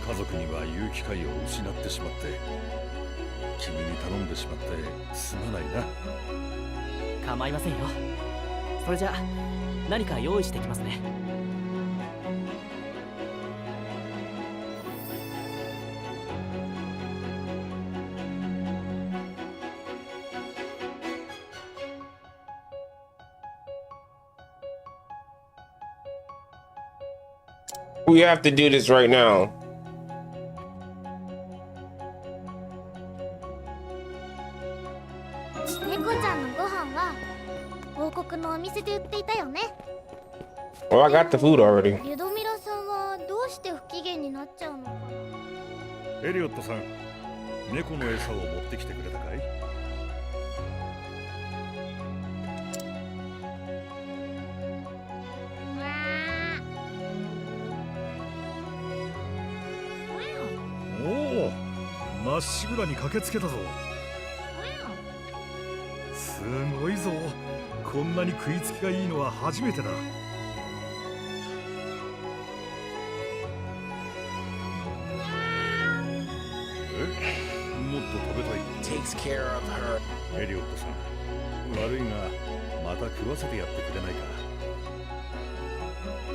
Speaker 6: 家族には言う機会を失ってしまって。
Speaker 11: 君に頼んでしまってすまないな。
Speaker 7: 構いませんよ。それじゃあ何か用意してきますね。
Speaker 2: We have to do this right now.
Speaker 10: 猫ちゃんのご飯は王国のお店で売っていたよね。
Speaker 2: Well, I got the food already.
Speaker 10: リュドミラさんはどうして不機嫌になっちゃうのかな。
Speaker 11: エリオットさん、猫の餌を持ってきてくれたかい？おお、まっしぐらに駆けつけたぞ。すごいぞ。こんなに食いつきがいいのは初めてだ。もっと食べたい。
Speaker 4: Takes care of her.
Speaker 11: エリオットさん、悪いがまた食わせてやってくれないか。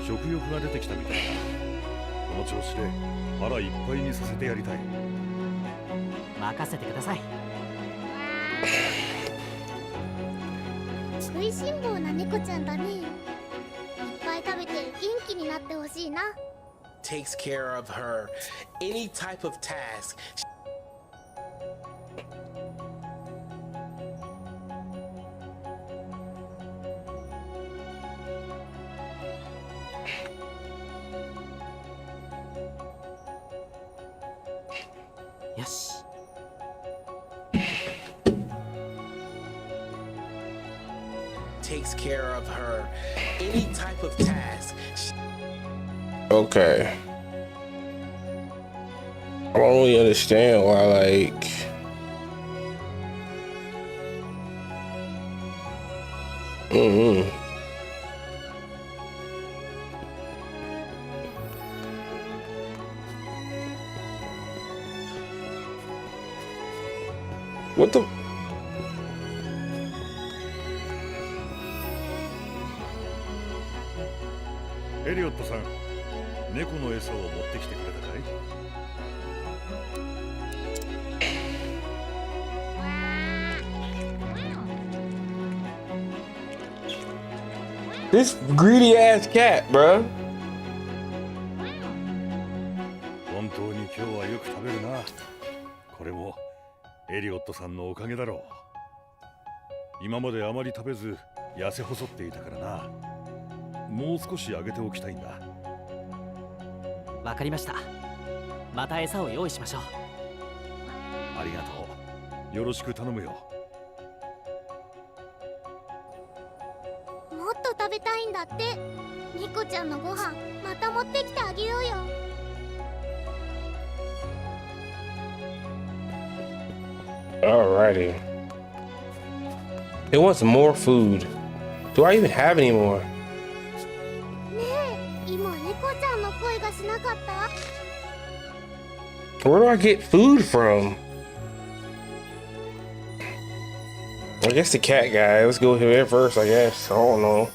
Speaker 11: 食欲が出てきたみたいだ。この調子で腹いっぱいにさせてやりたい。
Speaker 7: 任せてください。
Speaker 10: 食いしん坊な猫ちゃんだね。いっぱい食べて元気になってほしいな。
Speaker 4: Takes care of her. Any type of task.
Speaker 7: Yes.
Speaker 4: Takes care of her. Any type of task.
Speaker 2: Okay. I don't really understand why, like. What the?
Speaker 11: エリオットさん、猫の餌を持ってきてくれたかい？
Speaker 2: This greedy ass cat, bruh.
Speaker 11: 本当に今日はよく食べるな。これもエリオットさんのおかげだろう。今まであまり食べず痩せ細っていたからな。もう少しあげておきたいんだ。
Speaker 7: わかりました。また餌を用意しましょう。
Speaker 11: ありがとう。よろしく頼むよ。
Speaker 10: もっと食べたいんだって。猫ちゃんのご飯また持ってきてあげようよ。
Speaker 2: Alrighty. It wants more food. Do I even have any more?
Speaker 10: ねえ、今猫ちゃんの声がしなかった？
Speaker 2: Where do I get food from? I guess the cat guy. Let's go here first, I guess. I don't know.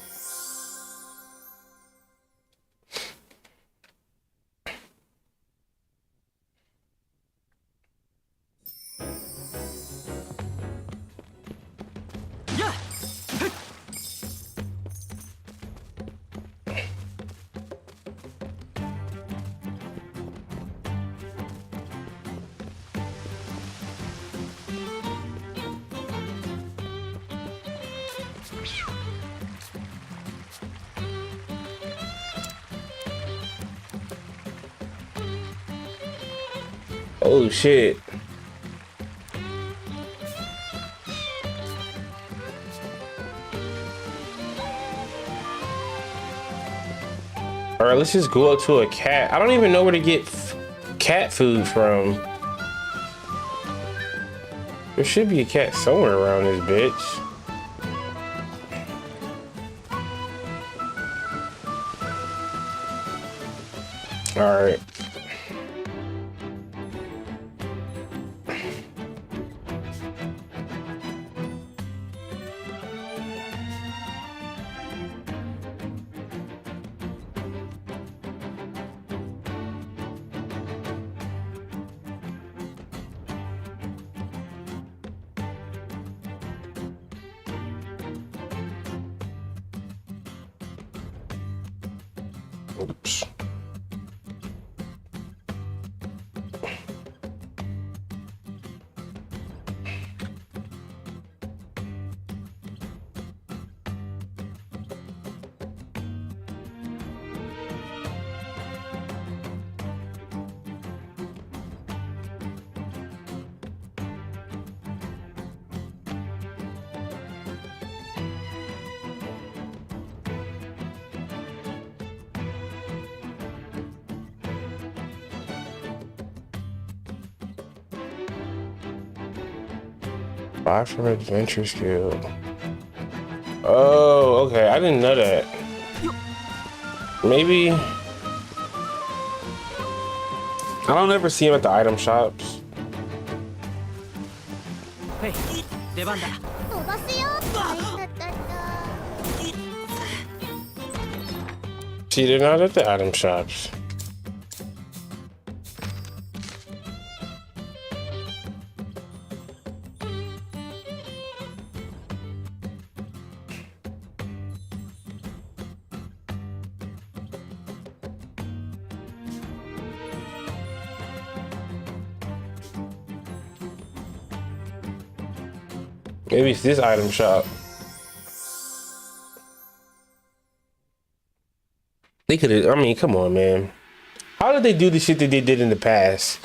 Speaker 2: Oh shit. All right, let's just go up to a cat. I don't even know where to get cat food from. There should be a cat somewhere around this bitch. All right. Oops. Buy from Adventures Guild. Oh, okay. I didn't know that. Maybe. I don't ever see him at the item shops.
Speaker 7: Hey, 出番だ。
Speaker 10: 飛ばすよ。
Speaker 2: See, they're not at the item shops. Maybe it's this item shop. They could have, I mean, come on, man. How did they do the shit that they did in the past?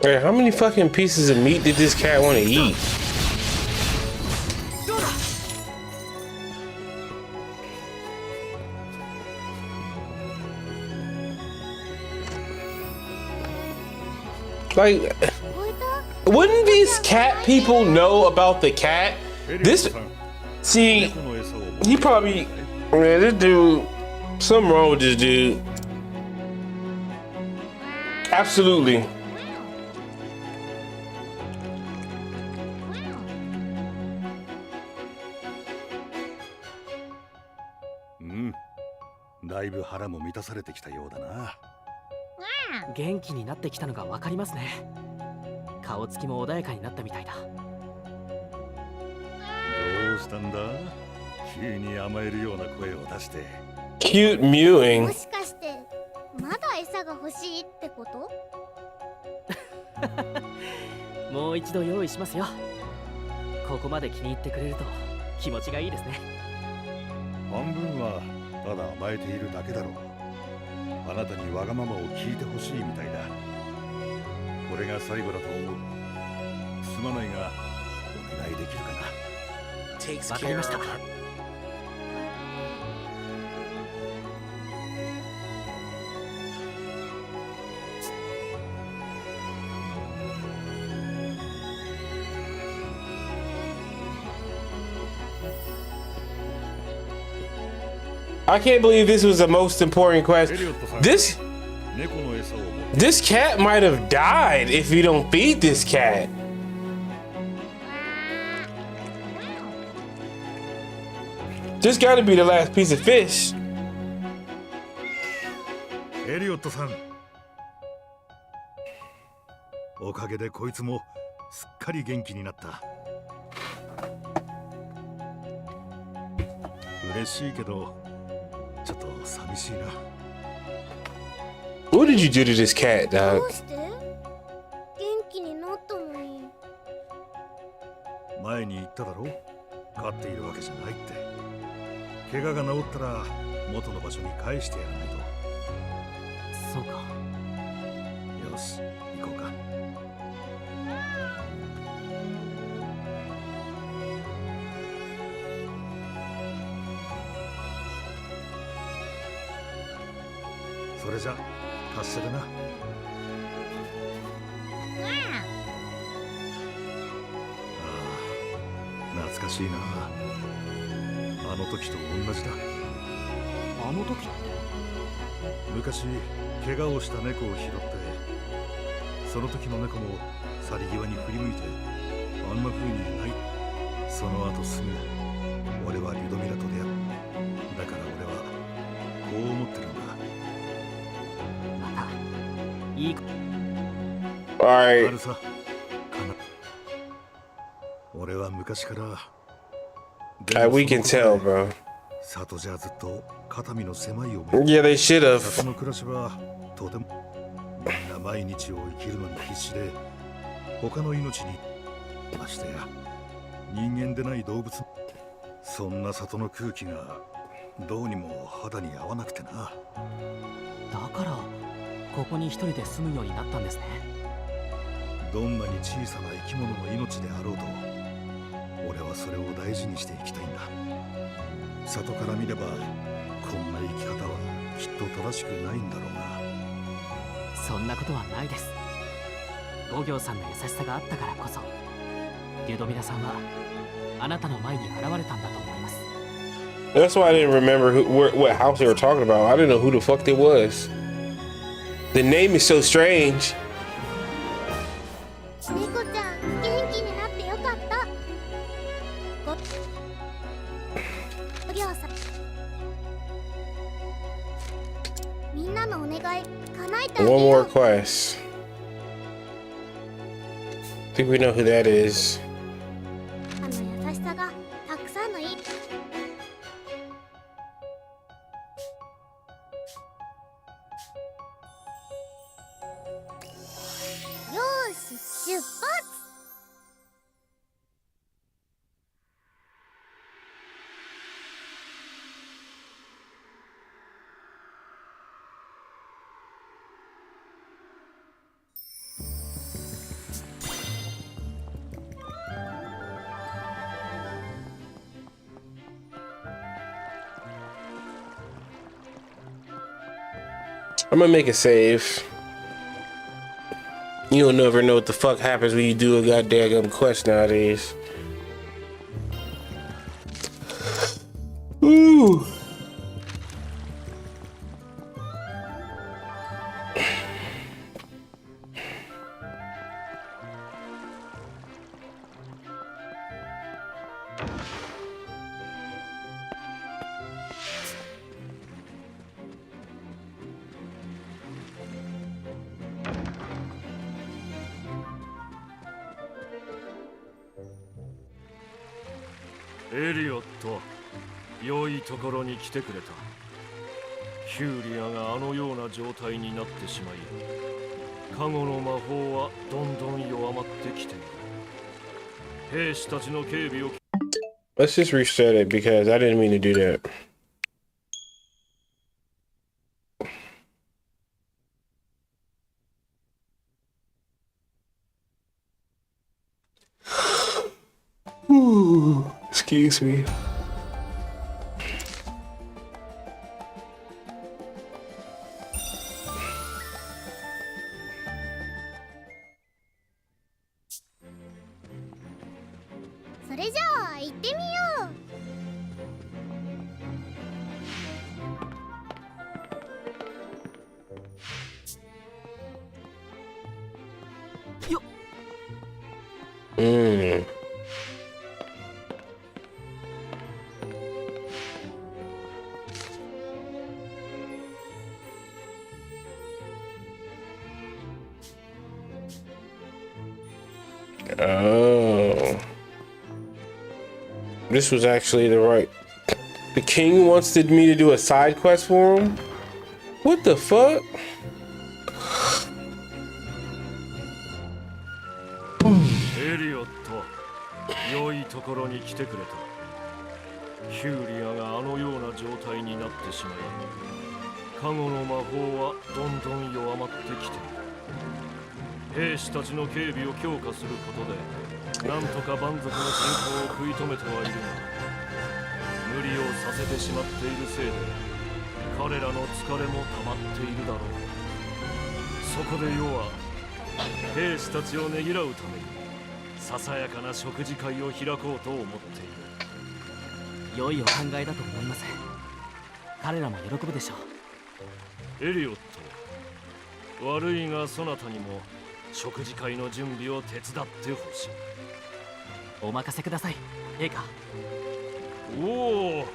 Speaker 2: Hey, how many fucking pieces of meat did this cat want to eat? Like, wouldn't these cat people know about the cat? This, see, he probably, man, this dude, something wrong with this dude. Absolutely.
Speaker 11: Mm. だいぶ腹も満たされてきたようだな。
Speaker 7: 元気になってきたのがわかりますね。顔つきも穏やかになったみたいだ。
Speaker 11: どうしたんだ？急に甘えるような声を出して。
Speaker 2: Cute mewing.
Speaker 10: もしかしてまだ餌が欲しいってこと？
Speaker 7: もう一度用意しますよ。ここまで気に入ってくれると気持ちがいいですね。
Speaker 11: 半分はただ甘えているだけだろう。あなたにわがままを聞いてほしいみたいだ。これが最後だと思う。すまないがお願いできるかな。
Speaker 7: わかりました。
Speaker 2: I can't believe this was the most important quest. This cat might have died if you don't feed this cat. This got to be the last piece of fish.
Speaker 11: エリオットさん、おかげでこいつもすっかり元気になった。嬉しいけどちょっと寂しいな。
Speaker 2: What did you do to this cat, dog?
Speaker 10: どうして？元気になったのに。
Speaker 11: 前に言っただろ、飼っているわけじゃないって。怪我が治ったら元の場所に返してやらないと。
Speaker 7: そうか。
Speaker 11: よし、行こうか。それじゃ達者でな。ああ、懐かしいな。あの時と同じだ。
Speaker 7: あの時って？
Speaker 11: 昔怪我をした猫を拾って、その時の猫も去り際に振り向いてあんな風に泣い。その後すぐ俺はリュドミラと出会った。だから俺はこう思ってるんだ。
Speaker 7: またいい子。
Speaker 2: Alright.
Speaker 11: あるさ、俺は昔から。
Speaker 2: We can tell, bro.
Speaker 11: 里じゃずっと肩身の狭い思い。
Speaker 2: Yeah, they should have.
Speaker 11: 里の暮らしはとてもみんな毎日を生きるのに必死で、他の命にましてや人間でない動物。そんな里の空気がどうにも肌に合わなくてな。
Speaker 7: だからここに一人で住むようになったんですね。
Speaker 11: どんなに小さな生き物の命であろうと、俺はそれを大事にして生きたいんだ。里から見ればこんな生き方はきっと正しくないんだろうが。
Speaker 7: そんなことはないです。五行さんの優しさがあったからこそ、リュドミラさんはあなたの前に現れたんだと思います。
Speaker 2: That's why I didn't remember what house they were talking about. I didn't know who the fuck they was. The name is so strange.
Speaker 10: 猫ちゃん、元気になってよかった。おりょうさん、みんなのお願い叶えてあげ
Speaker 2: One
Speaker 10: よ
Speaker 2: more
Speaker 10: う。
Speaker 2: quest. I think we know who that is.
Speaker 10: あの優しさがたくさんのいい。よーし、出発。
Speaker 2: I'm gonna make a save. You'll never know what the fuck happens when you do a goddamn quest nowadays. Ooh.
Speaker 11: エリオット、良いところに来てくれた。ヒューリアがあのような状態になってしまい、加護の魔法はどんどん弱まってきている。兵士たちの警備を。
Speaker 2: Let's just reset it because I didn't mean to do that. Ooh, excuse me. Oh. This was actually the right... The king wanted me to do a side quest for him? What the fuck?
Speaker 11: Elliot, 良いところに来てくれた。ヒューリアがあのような状態になってしまい、加護の魔法はどんどん弱まってきている。兵士たちの警備を強化することで、なんとか蛮族の進行を食い止めてはいるが、無理をさせてしまっているせいで、彼らの疲れも溜まっているだろう。そこで世は兵士たちをねぎらうために、ささやかな食事会を開こうと思っている。
Speaker 7: 良いお考えだと思います。彼らも喜ぶでしょ
Speaker 11: う。エリオット、悪いがそなたにも食事会の準備を手伝ってほしい。
Speaker 7: お任せください、陛下。
Speaker 11: おお、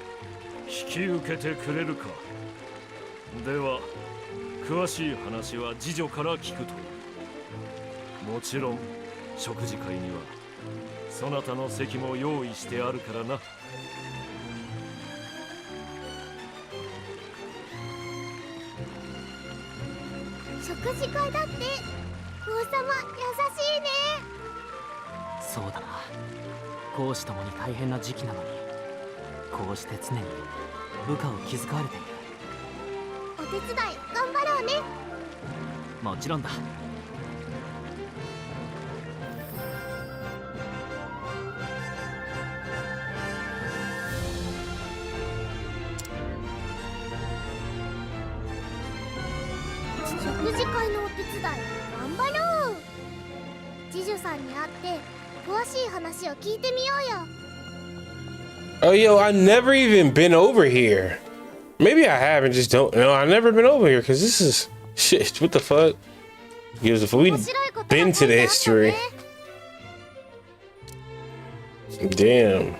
Speaker 11: 引き受けてくれるか。では詳しい話は次女から聞くといい。もちろん食事会にはそなたの席も用意してあるからな。
Speaker 10: 食事会だって王様優しいね。
Speaker 7: そうだな。公私ともに大変な時期なのに、こうして常に部下を気遣われている。
Speaker 10: お手伝い頑張ろうね。
Speaker 7: もちろんだ。
Speaker 10: 食事会のお手伝い頑張ろう。次女さんに会って詳しい話を聞いてみようよ。
Speaker 2: Oh, yo, I never even been over here. Maybe I have and just don't know. I've never been over here because this is shit. What the fuck? Because if we'd been to the history. Damn.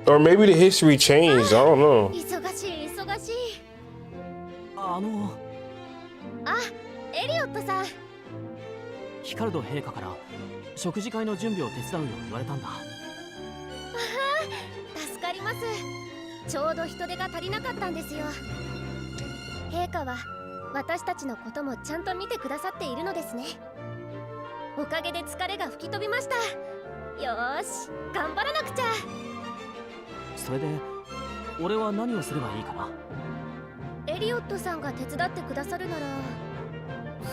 Speaker 2: Or maybe the history changed. I don't know.
Speaker 8: 忙しい忙しい。
Speaker 7: あ、
Speaker 8: エリオットさん。
Speaker 7: ヒカルド陛下から食事会の準備を手伝うよう言われたんだ。
Speaker 8: 助かります。ちょうど人手が足りなかったんですよ。陛下は私たちのこともちゃんと見てくださっているのですね。おかげで疲れが吹き飛びました。よーし、頑張らなくちゃ。
Speaker 7: それで俺は何をすればいいかな。
Speaker 8: エリオットさんが手伝ってくださるなら、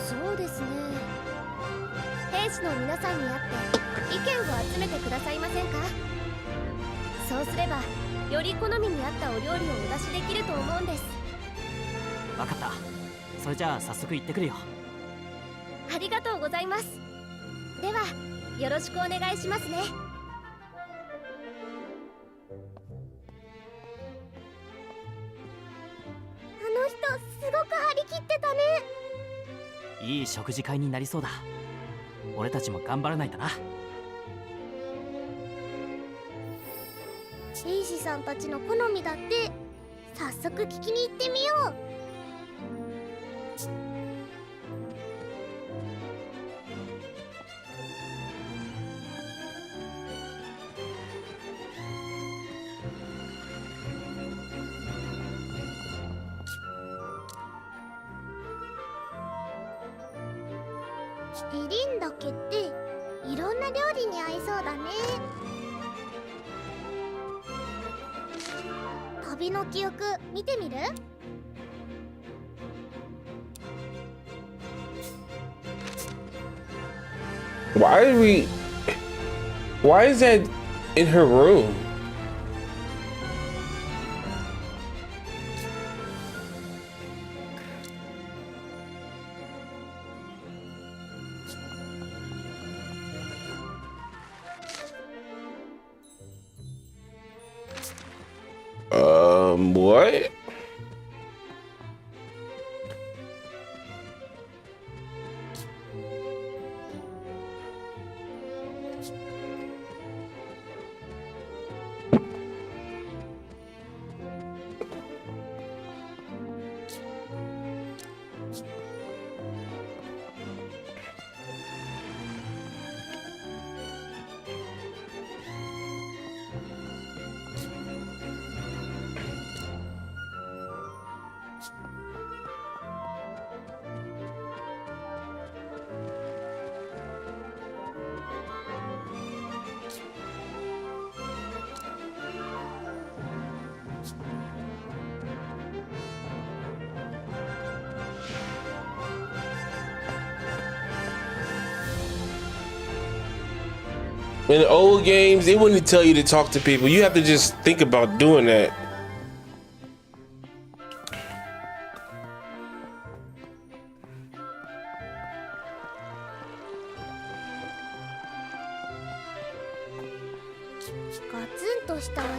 Speaker 8: そうですね、兵士の皆さんに会って意見を集めてくださいませんか。そうすればより好みに合ったお料理をお出しできると思うんです。
Speaker 7: 分かった。それじゃあ早速行ってくるよ。
Speaker 8: ありがとうございます。ではよろしくお願いしますね。
Speaker 10: あの人すごく張り切ってたね。
Speaker 7: いい食事会になりそうだ。俺たちも頑張らないとな。
Speaker 10: 兵士さんたちの好みだって。早速聞きに行ってみよう。エリンだけっていろんな料理に合いそうだね。旅の記憶見てみる？Why
Speaker 2: is that in her room? What? In the old games, they wouldn't tell you to talk to people. You have to just think about doing that.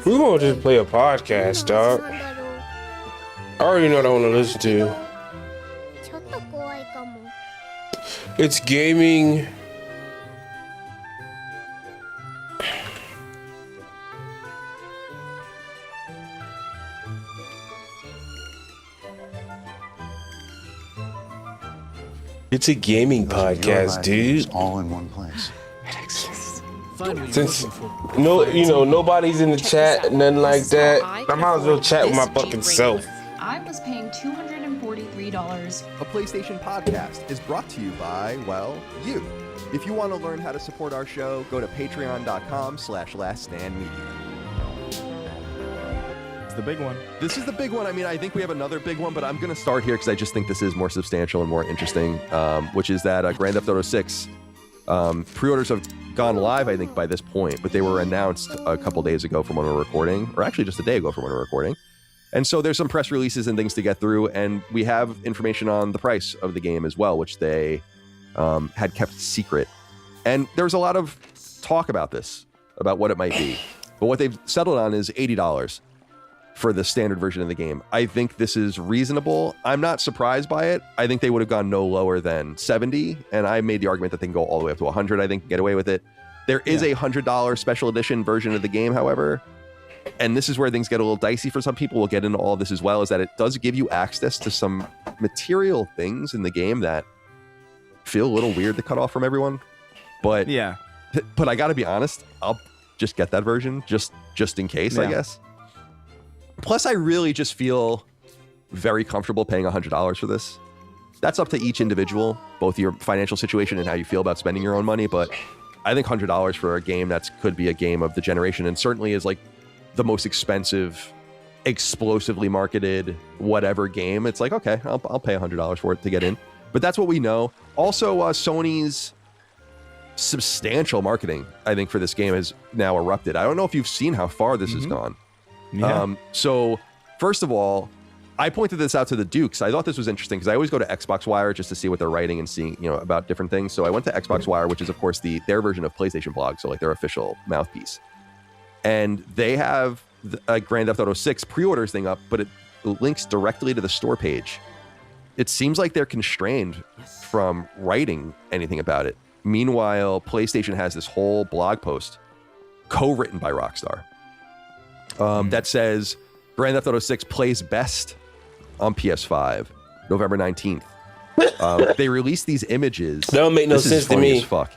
Speaker 2: We won't just play a podcast, dog. I already know what I want to listen to. It's gaming. It's a gaming podcast, dude.
Speaker 12: All in one place.
Speaker 2: Since nobody's in the chat, nothing like that, I might as well chat with my fucking self.
Speaker 13: I was paying $243.
Speaker 14: A PlayStation podcast is brought to you by, well, you. If you want to learn how to support our show, go to patreon.com/laststandmedia.
Speaker 15: It's the big one.
Speaker 14: This is the big one. I mean, I think we have another big one, but I'm going to start here because I just think this is more substantial and more interesting, which is that Grand Theft Auto 6 pre-orders have gone live, I think, by this point, but they were announced a couple days ago from when we're recording, or actually just a day ago from when we're recording. And so there's some press releases and things to get through, and we have information on the price of the game as well, which they had kept secret. And there was a lot of talk about this, about what it might be. But what they've settled on is $80 for the standard version of the game. I think this is reasonable. I'm not surprised by it. I think they would have gone no lower than 70, and I made the argument that they can go all the way up to 100, I think, get away with it. There is a $100 special edition version of the game, however, and this is where things get a little dicey for some people. We'll get into all of this as well, is that it does give you access to some material things in the game that feel a little weird to cut off from everyone. But
Speaker 15: yeah,
Speaker 14: but I gotta be honest, I'll just get that version just in case, I guess. Plus, I really just feel very comfortable paying $100 for this. That's up to each individual, both your financial situation and how you feel about spending your own money. But I think $100 for a game that could be a game of the generation, and certainly is like the most expensive, explosively marketed whatever game. It's like, okay, I'll pay $100 for it to get in. But that's what we know. Also, Sony's substantial marketing, I think, for this game has now erupted. I don't know if you've seen how far this has gone.
Speaker 15: Yeah.
Speaker 14: So first of all, I pointed this out to the Dukes. I thought this was interesting because I always go to Xbox Wire just to see what they're writing and seeing, about different things. So I went to Xbox Wire, which is of course their version of PlayStation Blog, so like their official mouthpiece. And they have a Grand Theft Auto 6 pre-orders thing up, but it links directly to the store page. It seems like they're constrained from writing anything about it. Meanwhile, PlayStation has this whole blog post co-written by Rockstar that says Grand Theft Auto 6 plays best on PS5, November 19th. They released these images.
Speaker 2: That don't make no sense to me.
Speaker 14: As fuck.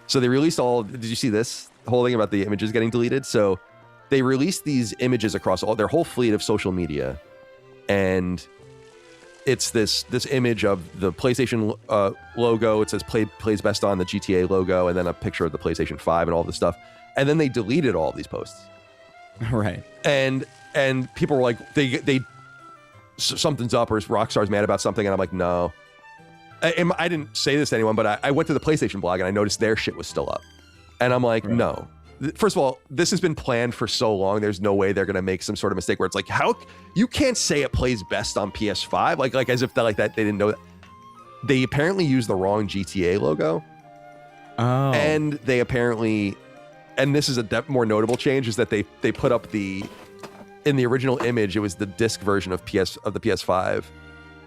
Speaker 14: So they released did you see this? The whole thing about the images getting deleted? So they released these images across their whole fleet of social media. And it's this image of the PlayStation logo. It says plays best on the GTA logo, and then a picture of the PlayStation 5 and all this stuff. And then they deleted all of these posts.
Speaker 15: Right.
Speaker 14: And people were like, they something's up, or Rockstar's mad about something, and I'm like, no. I didn't say this to anyone, but I went to the PlayStation blog and I noticed their shit was still up. And I'm like, no. First of all, this has been planned for so long. There's no way they're gonna make some sort of mistake where it's like, how you can't say it plays best on PS5, like as if that they didn't know that. They apparently used the wrong GTA logo.
Speaker 15: Oh.
Speaker 14: And they apparently, and this is a more notable change, is that they put up in the original image, it was the disc version of the PS5,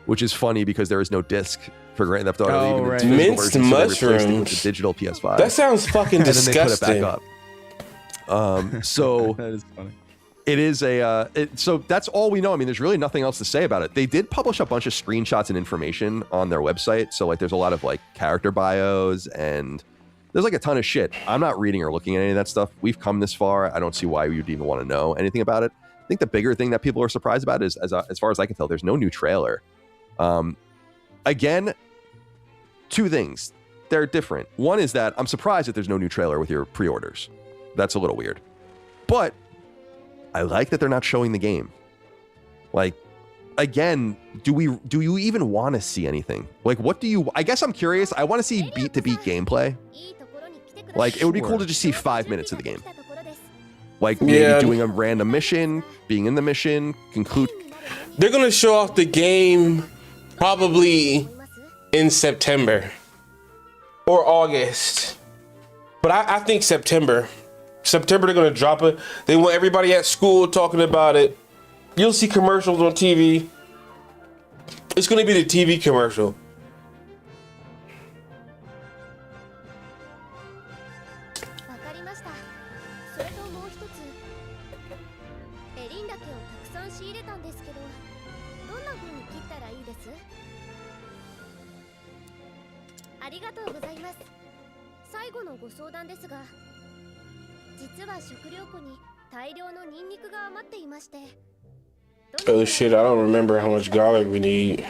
Speaker 14: which is funny because there is no disc for Grand Theft Auto.
Speaker 2: Oh, right. Minced mushrooms.
Speaker 14: With the digital PS5.
Speaker 2: That sounds fucking disgusting.
Speaker 14: And then they put it back up. So
Speaker 15: that is funny.
Speaker 14: It is so that's all we know. I mean, there's really nothing else to say about it. They did publish a bunch of screenshots and information on their website. So like, there's a lot of like character bios, and there's like a ton of shit. I'm not reading or looking at any of that stuff. We've come this far. I don't see why you'd even want to know anything about it. I think the bigger thing that people are surprised about is, as far as I can tell, there's no new trailer. Again, two things. They're different. One is that I'm surprised that there's no new trailer with your pre-orders. That's a little weird. But I like that they're not showing the game. Like, again, do you even want to see anything? Like, what do you... I guess I'm curious. I want to see beat-to-beat gameplay. Like, it would be cool to just see 5 minutes of the game. Like,
Speaker 2: Yeah.
Speaker 14: maybe doing a random mission, being in the mission, conclude.
Speaker 2: They're gonna show off the game probably in September or August, but I think September. September they're gonna drop it. They want everybody at school talking about it. You'll see commercials on TV. It's gonna be the TV commercial.
Speaker 10: わかりました。それともう一つ、エリンダケをたくさん仕入れたんですけど、どんな風に切ったらいいです？ありがとうございます。最後のご相談ですが、実は食料庫に大量のニンニクが余っていまして。
Speaker 2: Oh shit, I don't remember how much garlic we need.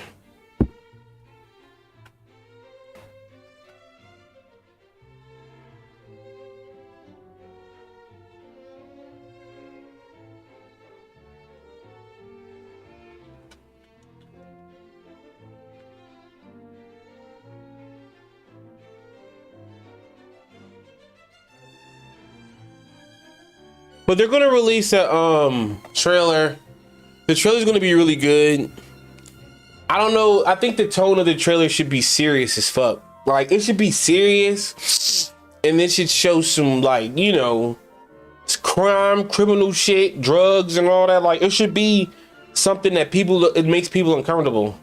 Speaker 2: But they're gonna release a trailer. The trailer's gonna be really good. I don't know. I think the tone of the trailer should be serious as fuck. Like, it should be serious, and it should show some, like, you know, crime, criminal shit, drugs, and all that. Like, it should be something that it makes people uncomfortable.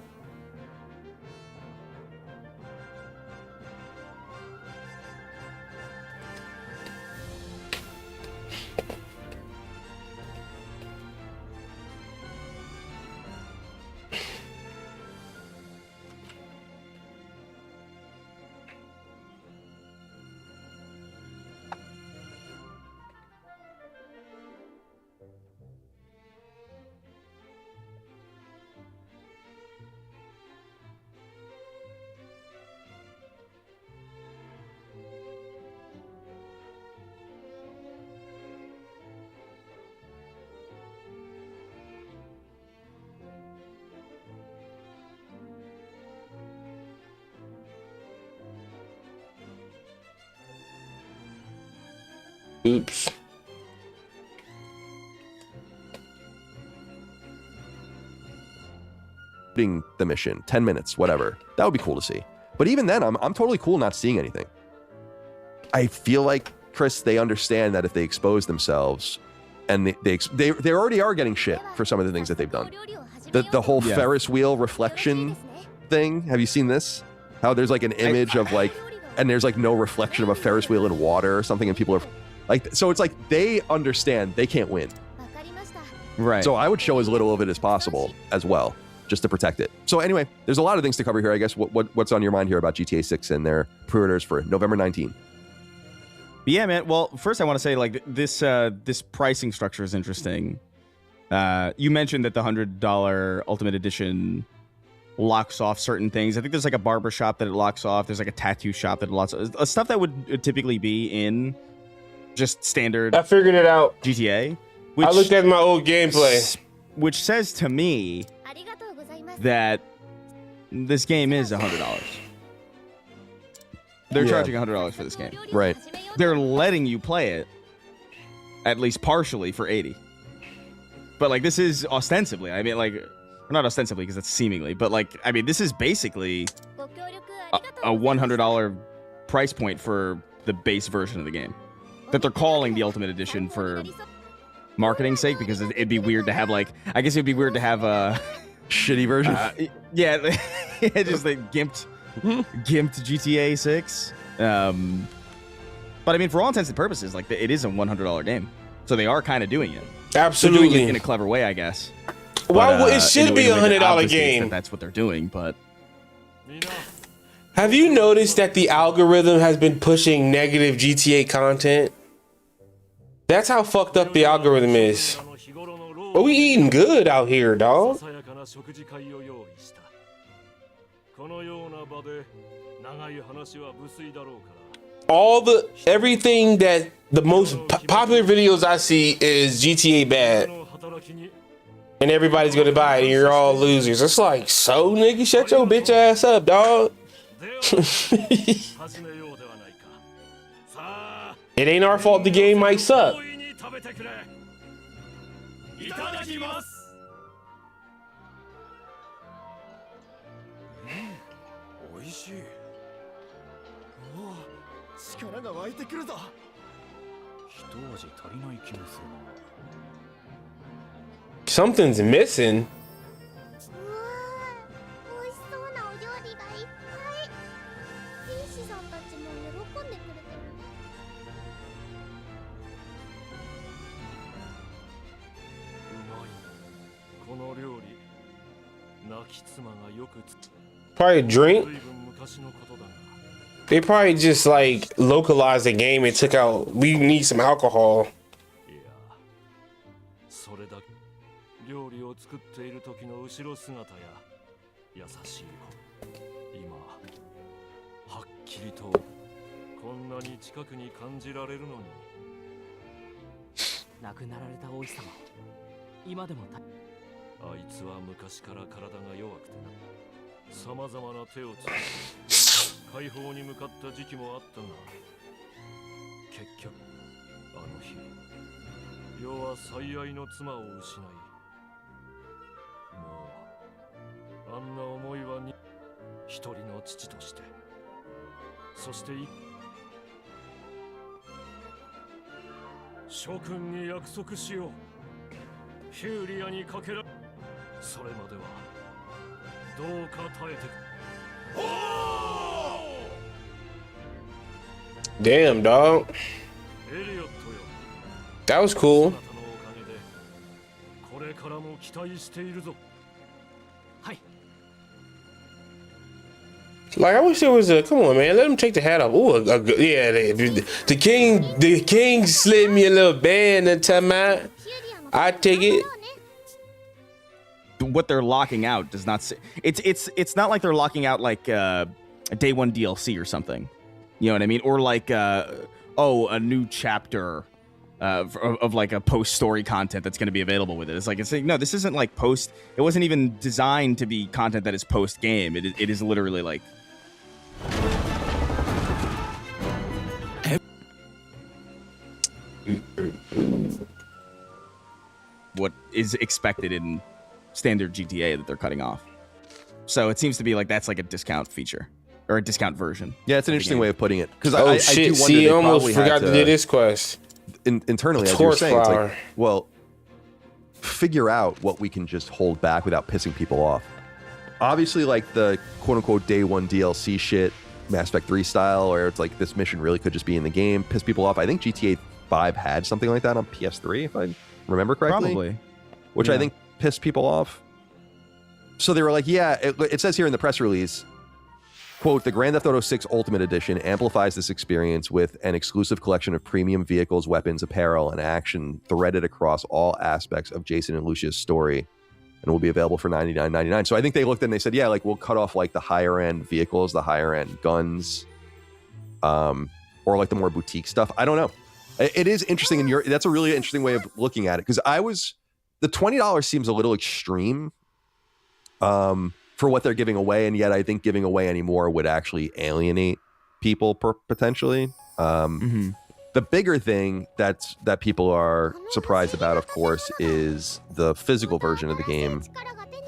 Speaker 2: Oops.
Speaker 14: Being the mission, 10 minutes, whatever. That would be cool to see. But even then, I'm totally cool not seeing anything. I feel like, Chris, they understand that if they expose themselves, and they already are getting shit for some of the things that they've done. The whole Ferris wheel reflection thing. Have you seen this? How there's like an image of like, and there's like no reflection of a Ferris wheel in water or something, and people are like, so it's like they understand they can't win.
Speaker 15: Right.
Speaker 14: So I would show as little of it as possible as well, just to protect it. So anyway, there's a lot of things to cover here, I guess. What's on your mind here about GTA 6 and their pre-orders for November 19?
Speaker 15: Yeah, man. Well, first I want to say, like, this pricing structure is interesting. You mentioned that the $100 Ultimate Edition locks off certain things. I think there's like a barber shop that it locks off. There's like a tattoo shop that it locks off. Stuff that would typically be in just standard.
Speaker 2: I figured it out.
Speaker 15: GTA.
Speaker 2: I looked at my old gameplay.
Speaker 15: Which says to me that this game is $100. They're charging $100 for this game.
Speaker 14: Right.
Speaker 15: They're letting you play it, at least partially, for $80. But like, this is ostensibly, I mean, like, not ostensibly because that's seemingly, but like, I mean, this is basically a $100 price point for the base version of the game that they're calling the Ultimate Edition for marketing's sake, because it'd be weird to have, like, I guess it'd be weird to have a
Speaker 14: shitty version.
Speaker 15: Yeah, just like gimped GTA 6. But I mean, for all intents and purposes, like, it is a $100 game, so they are kind of doing it.
Speaker 2: Absolutely.
Speaker 15: They're doing it in a clever way, I guess.
Speaker 2: Well,
Speaker 15: But,
Speaker 2: it should be a $100 game.
Speaker 15: That's what they're doing, but
Speaker 2: have you noticed that the algorithm has been pushing negative GTA content? That's how fucked up the algorithm is. But we eating good out here, dog. Everything that the most popular videos I see is GTA bad, and everybody's gonna buy it, and you're all losers. It's like, so nigga, shut your bitch ass up, dog. It ain't our fault the game might suck.
Speaker 11: いただきます。美味しい。おお、力が湧いてくるぞ。一味足りない気もする。
Speaker 2: Something's missing.
Speaker 10: 美味しそうなお料理がいっぱい。天使さんたちも喜んでくれてるね。
Speaker 11: うまい。この料理、亡き妻がよくつ。
Speaker 2: Probably a drink.
Speaker 11: 随分昔のことだが。
Speaker 2: They probably just like localized the game and took out. We need some alcohol.
Speaker 11: いや、それだけ。料理を作っている時の後ろ姿や優しい子。今はっきりとこんなに近くに感じられるのに。
Speaker 7: 亡くなられた王子様。今でも
Speaker 11: あいつは昔から体が弱くてな。さまざまな手を使って解放に向かった時期もあったが、結局あの日世は最愛の妻を失い、もうあんな思いはに一人の父として、そして諸君に約束しよう。ヒューリアにかけら、それまではどうか耐えて。
Speaker 2: Damn, dog. That was cool.
Speaker 11: これからも期待しているぞ。
Speaker 2: Like I wish there was a. Come on, man. Let him take the hat off. Ooh, yeah. The king slid me a little band and time out. I take it.
Speaker 15: What they're locking out does not say. It's not like they're locking out like a day one DLC or something. You know what I mean? Or like a new chapter of like a post story content that's going to be available with it. It's like no, this isn't like post. It wasn't even designed to be content that is post game. It is literally like. What is expected in standard GTA that they're cutting off. So it seems to be like that's like a discount feature or a discount version.
Speaker 14: Yeah, it's an interesting way of putting it. Because
Speaker 2: I
Speaker 14: do wonder,
Speaker 2: see,
Speaker 14: they
Speaker 2: almost
Speaker 14: probably
Speaker 2: forgot
Speaker 14: had
Speaker 2: to do this quest.
Speaker 14: Internally, as you were saying, it's like, well, figure out what we can just hold back without pissing people off. Obviously, like the quote-unquote day one DLC shit, Mass Effect 3 style, where it's like this mission really could just be in the game, piss people off. I think GTA 5 had something like that on PS3, if I remember correctly.
Speaker 15: Probably.
Speaker 14: Which I think pissed people off. So they were like, yeah, it says here in the press release, quote, the Grand Theft Auto 6 Ultimate Edition amplifies this experience with an exclusive collection of premium vehicles, weapons, apparel, and action threaded across all aspects of Jason and Lucia's story, and will be available for $99.99. So I think they looked and they said, yeah, like we'll cut off like the higher end vehicles, the higher end guns, or like the more boutique stuff. I don't know. It is interesting, and that's a really interesting way of looking at it, because the $20 seems a little extreme for what they're giving away, and yet I think giving away any more would actually alienate people potentially. The bigger thing that people are surprised about, of course, is the physical version of the game.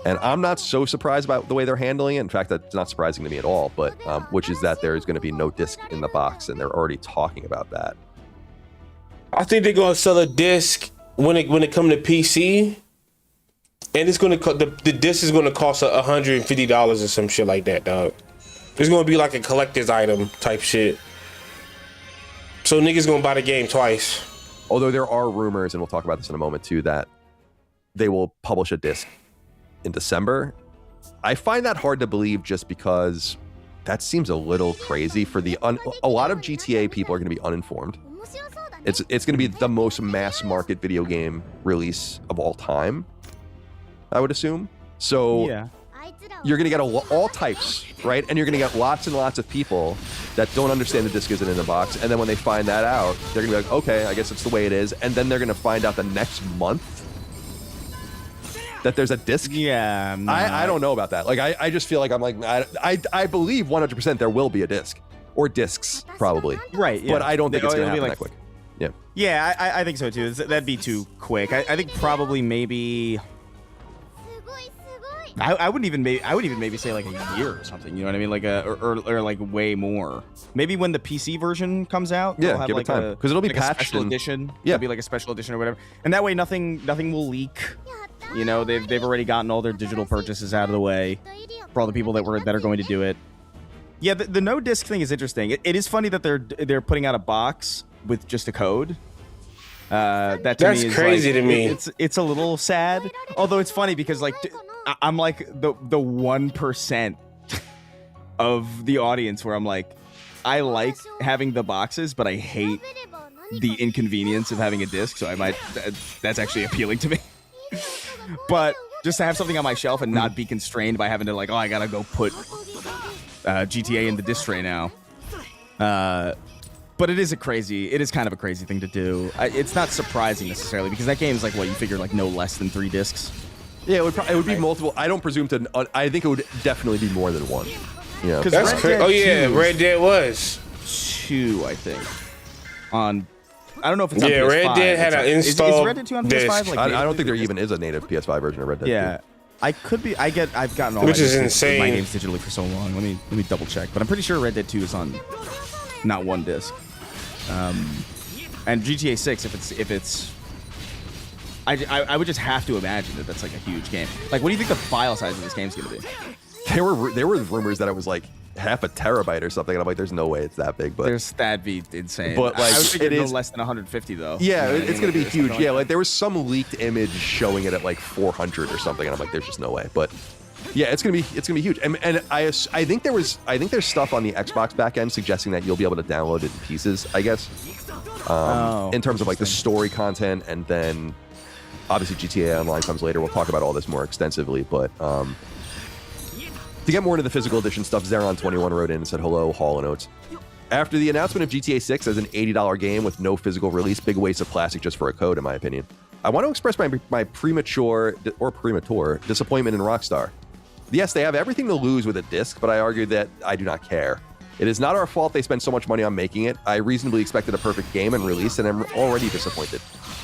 Speaker 14: And I'm not so surprised about the way they're handling it. In fact, that's not surprising to me at all, but which is that there's going to be no disc in the box, and they're already talking about that.
Speaker 2: I think they're gonna sell a disc when it come to PC, and it's gonna the disc is gonna cost $150 or some shit like that, dog. It's gonna be like a collector's item type shit. So niggas gonna buy the game twice.
Speaker 14: Although there are rumors, and we'll talk about this in a moment too, that they will publish a disc in December. I find that hard to believe, just because that seems a little crazy for a lot of GTA people are going to be uninformed. It's going to be the most mass market video game release of all time, I would assume. So you're going to get all types, right? And you're going to get lots and lots of people that don't understand the disc isn't in the box. And then when they find that out, they're going to be like, okay, I guess it's the way it is. And then they're going to find out the next month that there's a disc.
Speaker 15: Yeah. No,
Speaker 14: I don't know about that. Like, I just feel like I'm like, I believe 100% there will be a disc. Or discs, probably.
Speaker 15: Right, yeah.
Speaker 14: But I don't think it's going to happen
Speaker 15: like
Speaker 14: that quick.
Speaker 15: Yeah, I think so too. That'd be too quick. I think probably maybe. I wouldn't even maybe say like a year or something. You know what I mean? Like or like way more. Maybe when the PC version comes out.
Speaker 14: Yeah,
Speaker 15: have
Speaker 14: give
Speaker 15: like
Speaker 14: it time because it'll be
Speaker 15: like
Speaker 14: patched.
Speaker 15: A special edition.
Speaker 14: Yeah,
Speaker 15: it'll be like a special edition or whatever. And that way nothing will leak. You know, they've already gotten all their digital purchases out of the way for all the people that are going to do it. Yeah, the no disc thing is interesting. It is funny that they're putting out a box with just a code. That's
Speaker 2: is crazy to me.
Speaker 15: It's a little sad. Although it's funny because like I'm like the 1% of the audience where I'm like, I like having the boxes, but I hate the inconvenience of having a disc. So that's actually appealing to me. But just to have something on my shelf and not be constrained by having to like, oh, I gotta go put GTA in the disc tray now. But it is kind of a crazy thing to do. It's not surprising necessarily because that game is like what you figure like no less than 3 discs.
Speaker 14: Yeah, it would be multiple. I don't presume to. I think it would definitely be more than 1. Yeah,
Speaker 2: that's crazy. Oh yeah, Red Dead was
Speaker 15: 2, I think. I don't know if it's on PS5.
Speaker 2: Red Dead had an install.
Speaker 15: Is Red Dead 2 on PS5? Like,
Speaker 14: I don't think there even is a native PS5 version of Red Dead 2.
Speaker 15: Yeah. I could be. I've gotten all
Speaker 2: which is insane.
Speaker 15: My games digitally for so long. Let me double check. But I'm pretty sure Red Dead 2 is on not 1 disc. And GTA 6, if it's, I would just have to imagine that that's like a huge game. Like, what do you think the file size of this game's gonna be?
Speaker 14: There were rumors that it was like half a terabyte or something, and I'm like, there's no way it's that big. But
Speaker 15: that'd be insane.
Speaker 14: But like,
Speaker 15: I would think it
Speaker 14: is
Speaker 15: no less than 150 though.
Speaker 14: Yeah, it's gonna be huge. Yeah, like there was some leaked image showing it at like 400 or something, and I'm like, there's just no way. But yeah, it's gonna be huge. And I think there's stuff on the Xbox backend suggesting that you'll be able to download it in pieces, I guess. In terms of like the story content, and then obviously GTA Online comes later. We'll talk about all this more extensively, but to get more into the physical edition stuff, Zeron21 wrote in and said, hello, Hall & Oates. After the announcement of GTA 6 as an $80 game with no physical release, big waste of plastic just for a code, in my opinion. I want to express my premature disappointment in Rockstar. Yes, they have everything to lose with a disc, but I argue that I do not care. It is not our fault they spend so much money on making it. I reasonably expected a perfect game and release, and I'm already disappointed.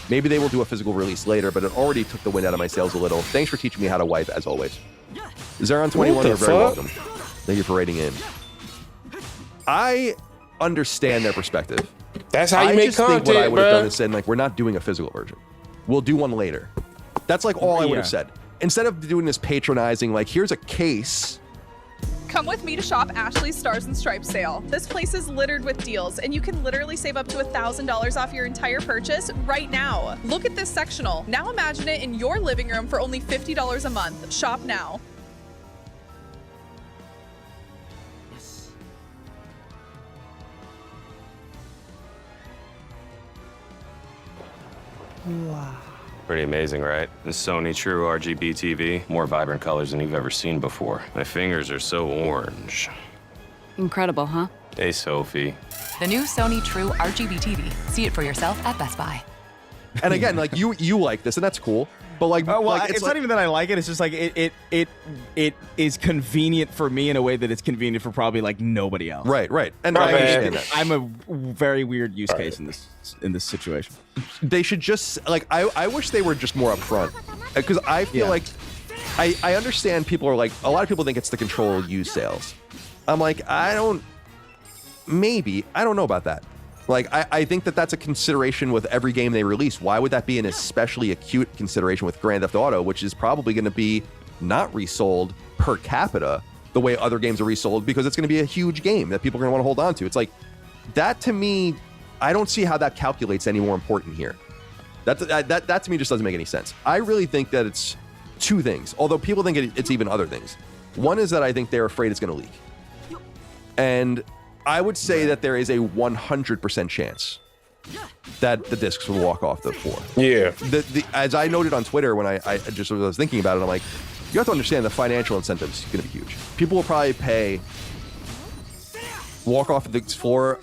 Speaker 14: Maybe they will do a physical release later, but it already took the wind out of my sails a little. Thanks for teaching me how to wipe, as always. Zeron21, you're very welcome. Thank you for writing in. I understand their perspective.
Speaker 2: That's how you make content,
Speaker 14: think what I would have
Speaker 2: bro.
Speaker 14: done is said, like, we're not doing a physical version. We'll do one later. That's like all I would have said. Instead of doing this patronizing, like, here's a case.
Speaker 12: Come with me to shop Ashley's Stars and Stripes sale. This place is littered with deals, and you can literally save up to $1,000 off your entire purchase right now. Look at this sectional. Now imagine it in your living room for only $50 a month. Shop now.
Speaker 16: Wow. Pretty amazing, right? The Sony True RGB TV, more vibrant colors than you've ever seen before. My fingers are so orange.
Speaker 17: Incredible, huh?
Speaker 16: Hey, Sophie.
Speaker 17: The new Sony True RGB TV. See it for yourself at Best Buy.
Speaker 14: And again, like you like this, and that's cool. But like,
Speaker 15: it's not even that I like it. It's just like it is convenient for me in a way that it's convenient for probably like nobody else.
Speaker 14: Right. And I understand that.
Speaker 15: I'm a very weird use case in this situation.
Speaker 14: They should just like I wish they were just more upfront, because I feel like I understand people are like, a lot of people think it's to control used sales. I'm like, I don't know about that. Like, I think that that's a consideration with every game they release. Why would that be an especially acute consideration with Grand Theft Auto, which is probably going to be not resold per capita the way other games are resold, because it's going to be a huge game that people are going to want to hold on to. It's like, that to me, I don't see how that calculates any more important here. That to me just doesn't make any sense. I really think that it's two things, although people think it's even other things. One is that I think they're afraid it's going to leak. And I would say that there is a 100% chance that the discs will walk off the floor.
Speaker 2: Yeah.
Speaker 14: As I noted on Twitter when I just was thinking about it, I'm like, you have to understand the financial incentives going to be huge. People will probably walk off the floor.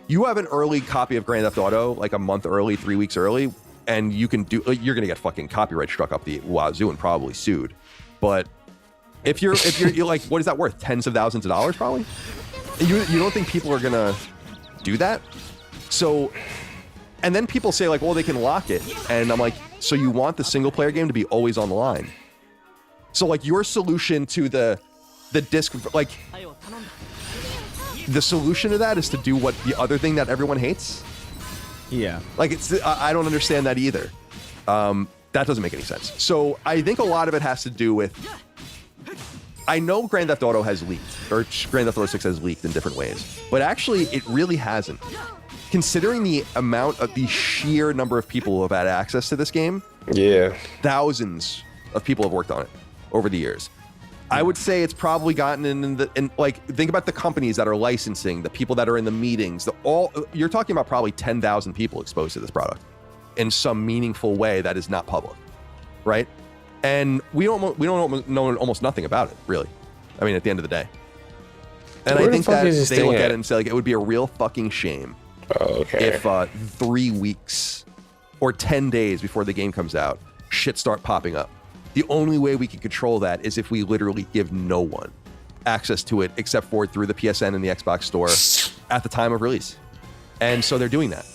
Speaker 14: You have an early copy of Grand Theft Auto, like a month early, 3 weeks early, and you're going to get fucking copyright struck up the wazoo and probably sued. But if you're like, what is that worth? Tens of thousands of dollars probably? You don't think people are gonna do that? So And then people say like, well, they can lock it. And I'm like, so you want the single player game to be always online? So like your solution to the disc, like the solution to that is to do what the other thing that everyone hates?
Speaker 15: Yeah.
Speaker 14: Like I don't understand that either. That doesn't make any sense. So I think a lot of it has to do with, I know Grand Theft Auto has leaked, or Grand Theft Auto 6 has leaked in different ways, but actually it really hasn't. Considering the amount of the sheer number of people who have had access to this game,
Speaker 2: yeah,
Speaker 14: thousands of people have worked on it over the years. I would say it's probably gotten in like, think about the companies that are licensing, the people that are in the meetings, you're talking about probably 10,000 people exposed to this product in some meaningful way that is not public, right? And we don't know almost nothing about it, really. I mean, at the end of the day. And I think that they look at it and say, like, it would be a real fucking shame if 3 weeks or 10 days before the game comes out, shit start popping up. The only way we can control that is if we literally give no one access to it except for through the PSN and the Xbox Store at the time of release. And so they're doing that.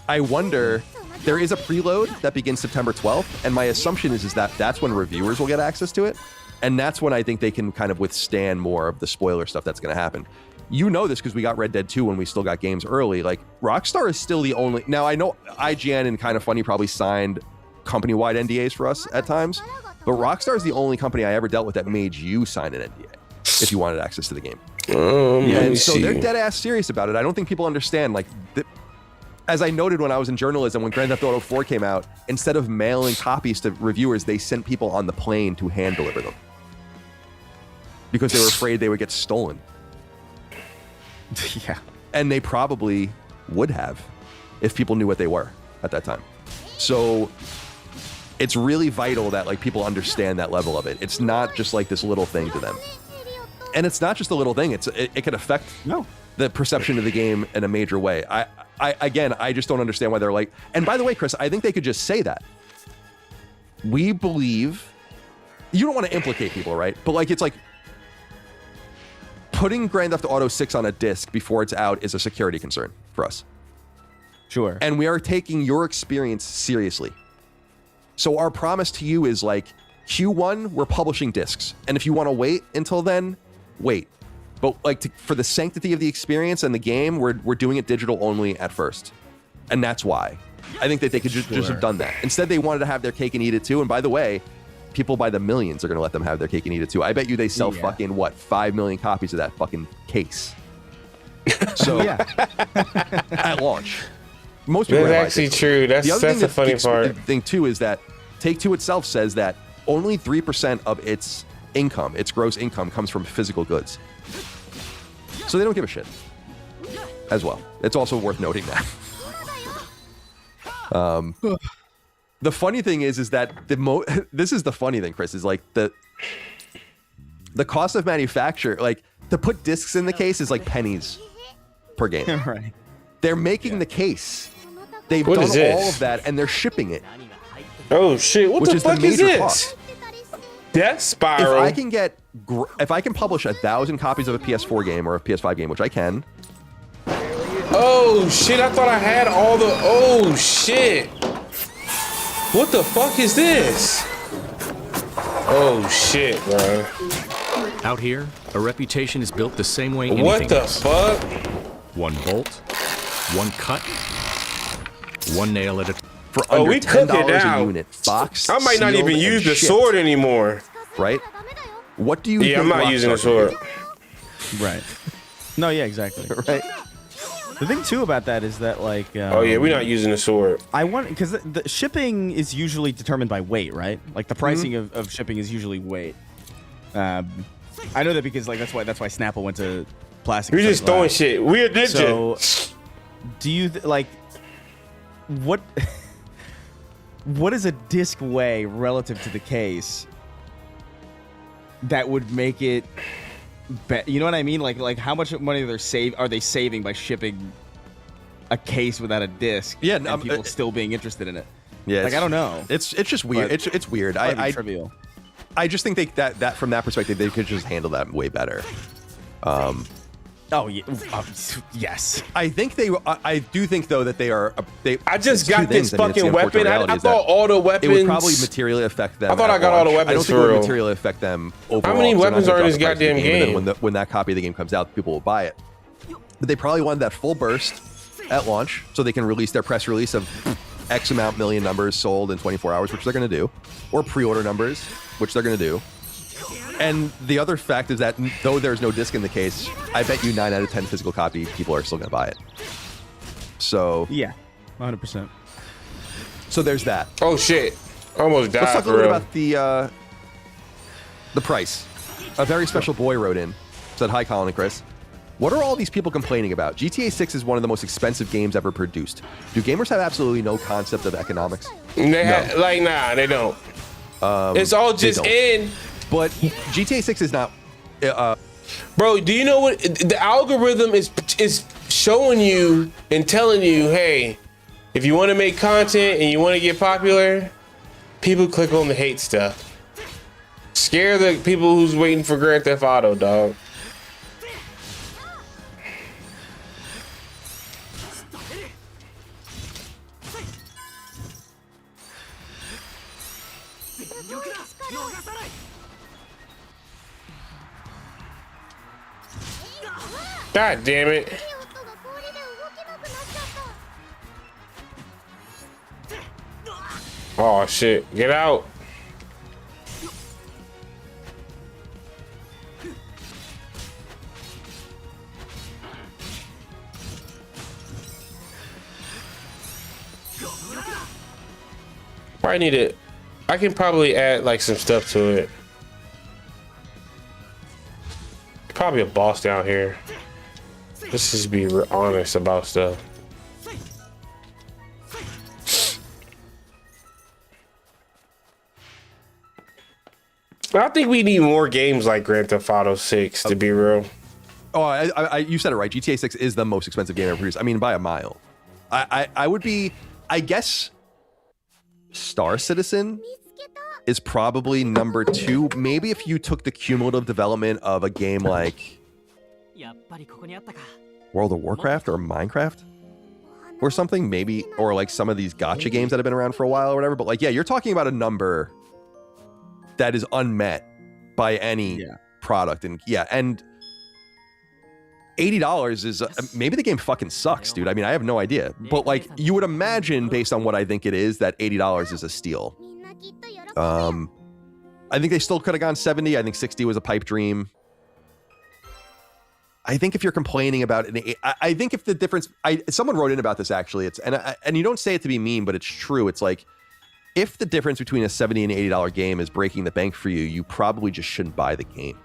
Speaker 14: I wonder, there is a preload that begins September 12th, and my assumption is that that's when reviewers will get access to it, and that's when I think they can kind of withstand more of the spoiler stuff that's going to happen. You know this because we got Red Dead 2 when we still got games early. Like, Rockstar is still the only... Now, I know IGN and Kind of Funny probably signed company-wide NDAs for us at times, but Rockstar is the only company I ever dealt with that made you sign an NDA if you wanted access to the game. And so they're dead-ass serious about it. I don't think people understand, like... As I noted when I was in journalism, when Grand Theft Auto 4 came out, instead of mailing copies to reviewers, they sent people on the plane to hand deliver them. Because they were afraid they would get stolen.
Speaker 15: Yeah.
Speaker 14: And they probably would have if people knew what they were at that time. So it's really vital that like people understand that level of it. It's not just like this little thing to them. And it's not just a little thing. It could affect the perception of the game in a major way. I just don't understand why they're like... And by the way, Chris, I think they could just say that. We believe... You don't want to implicate people, right? But like, it's like... Putting Grand Theft Auto 6 on a disc before it's out is a security concern for us.
Speaker 15: Sure.
Speaker 14: And we are taking your experience seriously. So our promise to you is like, Q1, we're publishing discs. And if you want to wait until then, wait. But like for the sanctity of the experience and the game, we're doing it digital only at first. And that's why. I think that they could just have done that. Instead, they wanted to have their cake and eat it too. And by the way, people by the millions are going to let them have their cake and eat it too. I bet you they sell fucking, 5 million copies of that fucking case. So, at launch. Most people
Speaker 2: That's actually true. That's the funny part.
Speaker 14: The thing too is that Take-Two itself says that only 3% of its income, its gross income, comes from physical goods. So they don't give a shit as well. It's also worth noting that. The funny thing is that this is the funny thing, Chris, is like the cost of manufacture, like to put discs in the case is like pennies per game.
Speaker 15: Right.
Speaker 14: They're making the case. They've
Speaker 2: What
Speaker 14: done
Speaker 2: is this?
Speaker 14: all of that and they're shipping it.
Speaker 2: Oh shit! What
Speaker 14: which
Speaker 2: the
Speaker 14: is
Speaker 2: fuck
Speaker 14: the
Speaker 2: is
Speaker 14: major
Speaker 2: this?
Speaker 14: cost.
Speaker 2: Death Spiral.
Speaker 14: If I can publish 1,000 copies of a PS4 game or a PS5 game, which I can.
Speaker 2: Oh shit! I thought I had all the. Oh shit! What the fuck is this? Oh shit, bro!
Speaker 18: Out here, a reputation is built the same way anything
Speaker 2: What the
Speaker 18: is.
Speaker 2: fuck?
Speaker 18: One bolt, one cut, one nail at a time.
Speaker 14: For under $10 a unit, box.
Speaker 2: I might not even use the sword anymore.
Speaker 14: Right? What do you?
Speaker 2: Yeah, I'm not using the sword.
Speaker 15: Right. No, yeah, exactly.
Speaker 14: Right.
Speaker 15: The thing too about that is that like.
Speaker 2: Oh yeah, we're not using the sword.
Speaker 15: I want because the shipping is usually determined by weight, right? Like the pricing of shipping is usually weight. I know that because like that's why Snapple went to plastic.
Speaker 2: We're just throwing shit. We're ninja.
Speaker 15: So, do you like what? What is a disc weigh relative to the case that would make it? You know what I mean? Like how much money are they saving by shipping a case without a disc?
Speaker 14: Yeah,
Speaker 15: and people still being interested in it.
Speaker 14: Yeah,
Speaker 15: like I don't know.
Speaker 14: It's just weird. It's weird.
Speaker 15: Trivial.
Speaker 14: I just think that from that perspective they could just handle that way better.
Speaker 15: Oh yeah, yes.
Speaker 14: I think I do think though that they are.
Speaker 2: I just got this fucking weapon. I thought all the weapons.
Speaker 14: It would probably materially affect them.
Speaker 2: I thought I got all the weapons.
Speaker 14: I don't think it would materially affect them overall.
Speaker 2: How many weapons are in this goddamn game?
Speaker 14: When that copy of the game comes out, people will buy it. But they probably wanted that full burst at launch, so they can release their press release of X amount million numbers sold in 24 hours, which they're going to do, or pre-order numbers, which they're going to do. And the other fact is that though there's no disc in the case, I bet you 9 out of 10 physical copy people are still going to buy it. So
Speaker 15: yeah, 100%.
Speaker 14: So there's that.
Speaker 2: Oh shit! Almost died.
Speaker 14: Let's talk a little bit about the price. A very special boy wrote in, said, "Hi, Colin and Chris. What are all these people complaining about? GTA 6 is one of the most expensive games ever produced. Do gamers have absolutely no concept of economics?"
Speaker 2: Nah, they don't. It's all just in.
Speaker 14: But GTA 6 is not.
Speaker 2: Bro, do you know what the algorithm is showing you and telling you? Hey, if you want to make content and you want to get popular, people click on the hate stuff. Scare the people who's waiting for Grand Theft Auto, dog. God damn it. Oh shit, get out. I need it. I can probably add like some stuff to it. Probably a boss down here. Let's just be honest about stuff. I think we need more games like Grand Theft Auto 6 to be real.
Speaker 14: Oh, you said it right. GTA 6 is the most expensive game ever produced. I mean, by a mile. I would be, I guess, Star Citizen is probably number 2. Maybe if you took the cumulative development of a game like World of Warcraft or Minecraft or something, maybe, or like some of these gacha games that have been around for a while or whatever. But like, yeah, you're talking about a number that is unmet by any product. And yeah, and $80 is maybe the game fucking sucks, dude. I mean, I have no idea, but like you would imagine based on what I think it is that $80 is a steal. I think they still could have gone 70. I think 60 was a pipe dream. I think if you're complaining about it, I think if the difference, someone wrote in about this actually. It's and you don't say it to be mean, but it's true. It's like if the difference between a $70 and $80 game is breaking the bank for you, you probably just shouldn't buy the game.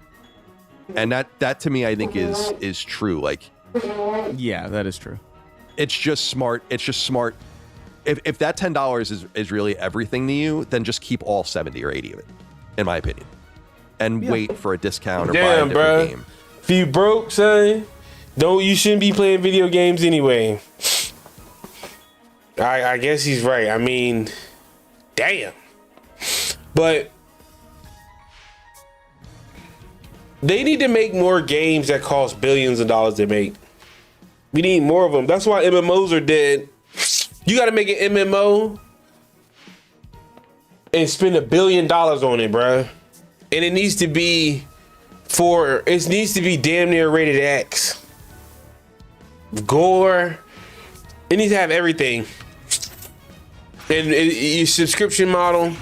Speaker 14: And that to me, I think is true. Like,
Speaker 15: yeah, that is true.
Speaker 14: It's just smart. It's just smart. If that $10 is really everything to you, then just keep all 70 or 80 of it, in my opinion, and wait for a discount or buy a different game.
Speaker 2: If you broke, son, you shouldn't be playing video games anyway. I guess he's right. I mean, damn. But they need to make more games that cost billions of dollars to make. We need more of them. That's why MMOs are dead. You got to make an MMO and spend $1 billion on it, bruh. And it needs to be damn near rated X. Gore. It needs to have everything. And your subscription model,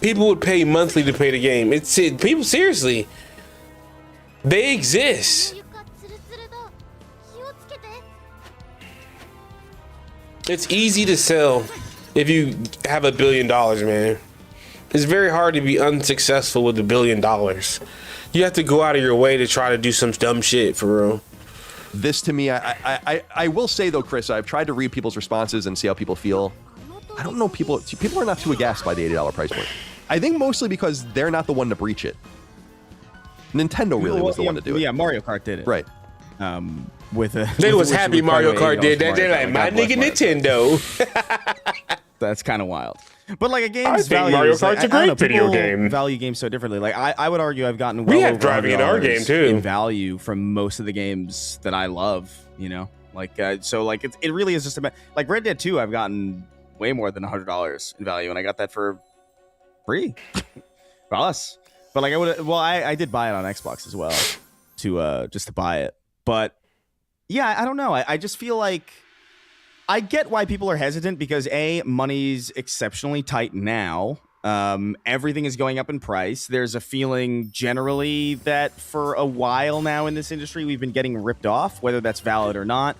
Speaker 2: people would pay monthly to play the game. People, seriously, they exist. It's easy to sell if you have $1 billion, man. It's very hard to be unsuccessful with $1 billion. You have to go out of your way to try to do some dumb shit for real.
Speaker 14: This to me, I will say though, Chris, I've tried to read people's responses and see how people feel. I don't know, people are not too aghast by the $80 price point. I think mostly because they're not the one to breach it. Nintendo really was the one to do it.
Speaker 15: Yeah, Mario Kart did it.
Speaker 14: Right.
Speaker 2: They was happy Mario Kart did that. They're like, my nigga Nintendo.
Speaker 15: That's kind of wild. But like a game's
Speaker 2: I think
Speaker 15: value
Speaker 2: Mario
Speaker 15: is, like,
Speaker 2: Kart's a
Speaker 15: I don't know,
Speaker 2: great video
Speaker 15: people
Speaker 2: game.
Speaker 15: Value games so differently. Like I would argue I've gotten
Speaker 2: We
Speaker 15: well
Speaker 2: have
Speaker 15: over
Speaker 2: driving in our game,
Speaker 15: $100
Speaker 2: too.
Speaker 15: in value from most of the games that I love. You know, like so like it really is just about like Red Dead 2. I've gotten way more than $100 in value, and I got that for free for us. But like I did buy it on Xbox as well to just to buy it. But yeah, I don't know. I just feel like I get why people are hesitant because A, money's exceptionally tight now. Everything is going up in price. There's a feeling generally that for a while now in this industry, we've been getting ripped off, whether that's valid or not.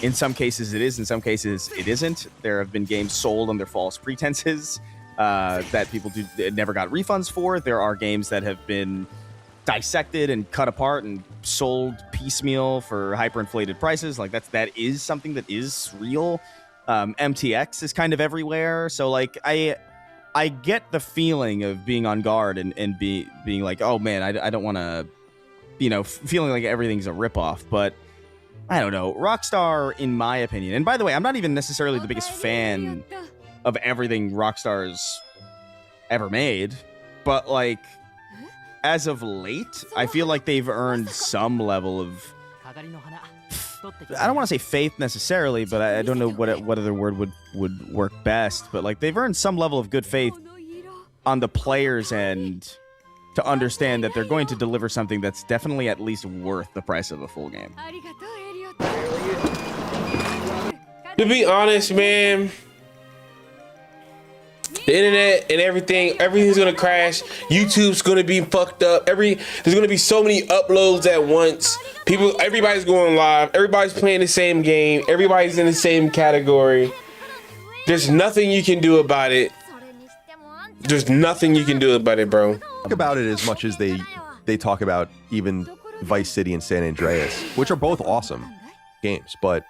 Speaker 15: In some cases it is, in some cases it isn't. There have been games sold under false pretenses that people never got refunds for. There are games that have been dissected and cut apart and sold piecemeal for hyperinflated prices. Like that is something that is real. MTX is kind of everywhere. So like I get the feeling of being on guard and being like, oh man, I don't want to, feeling like everything's a ripoff. But I don't know. Rockstar, in my opinion, and by the way, I'm not even necessarily the biggest fan of everything Rockstar's ever made, but like as of late, I feel like they've earned some level of, I don't want to say faith necessarily, but I don't know what other word would work best. But like they've earned some level of good faith on the players' end to understand that they're going to deliver something that's definitely at least worth the price of a full game.
Speaker 2: To be honest, man, the internet and everything's gonna crash. YouTube's gonna be fucked up. There's gonna be so many uploads at once. Everybody's going live. Everybody's playing the same game. Everybody's in the same category. There's nothing you can do about it. There's nothing you can do about it, bro.
Speaker 14: Talk about it as much as they talk about even Vice City and San Andreas, which are both awesome games, but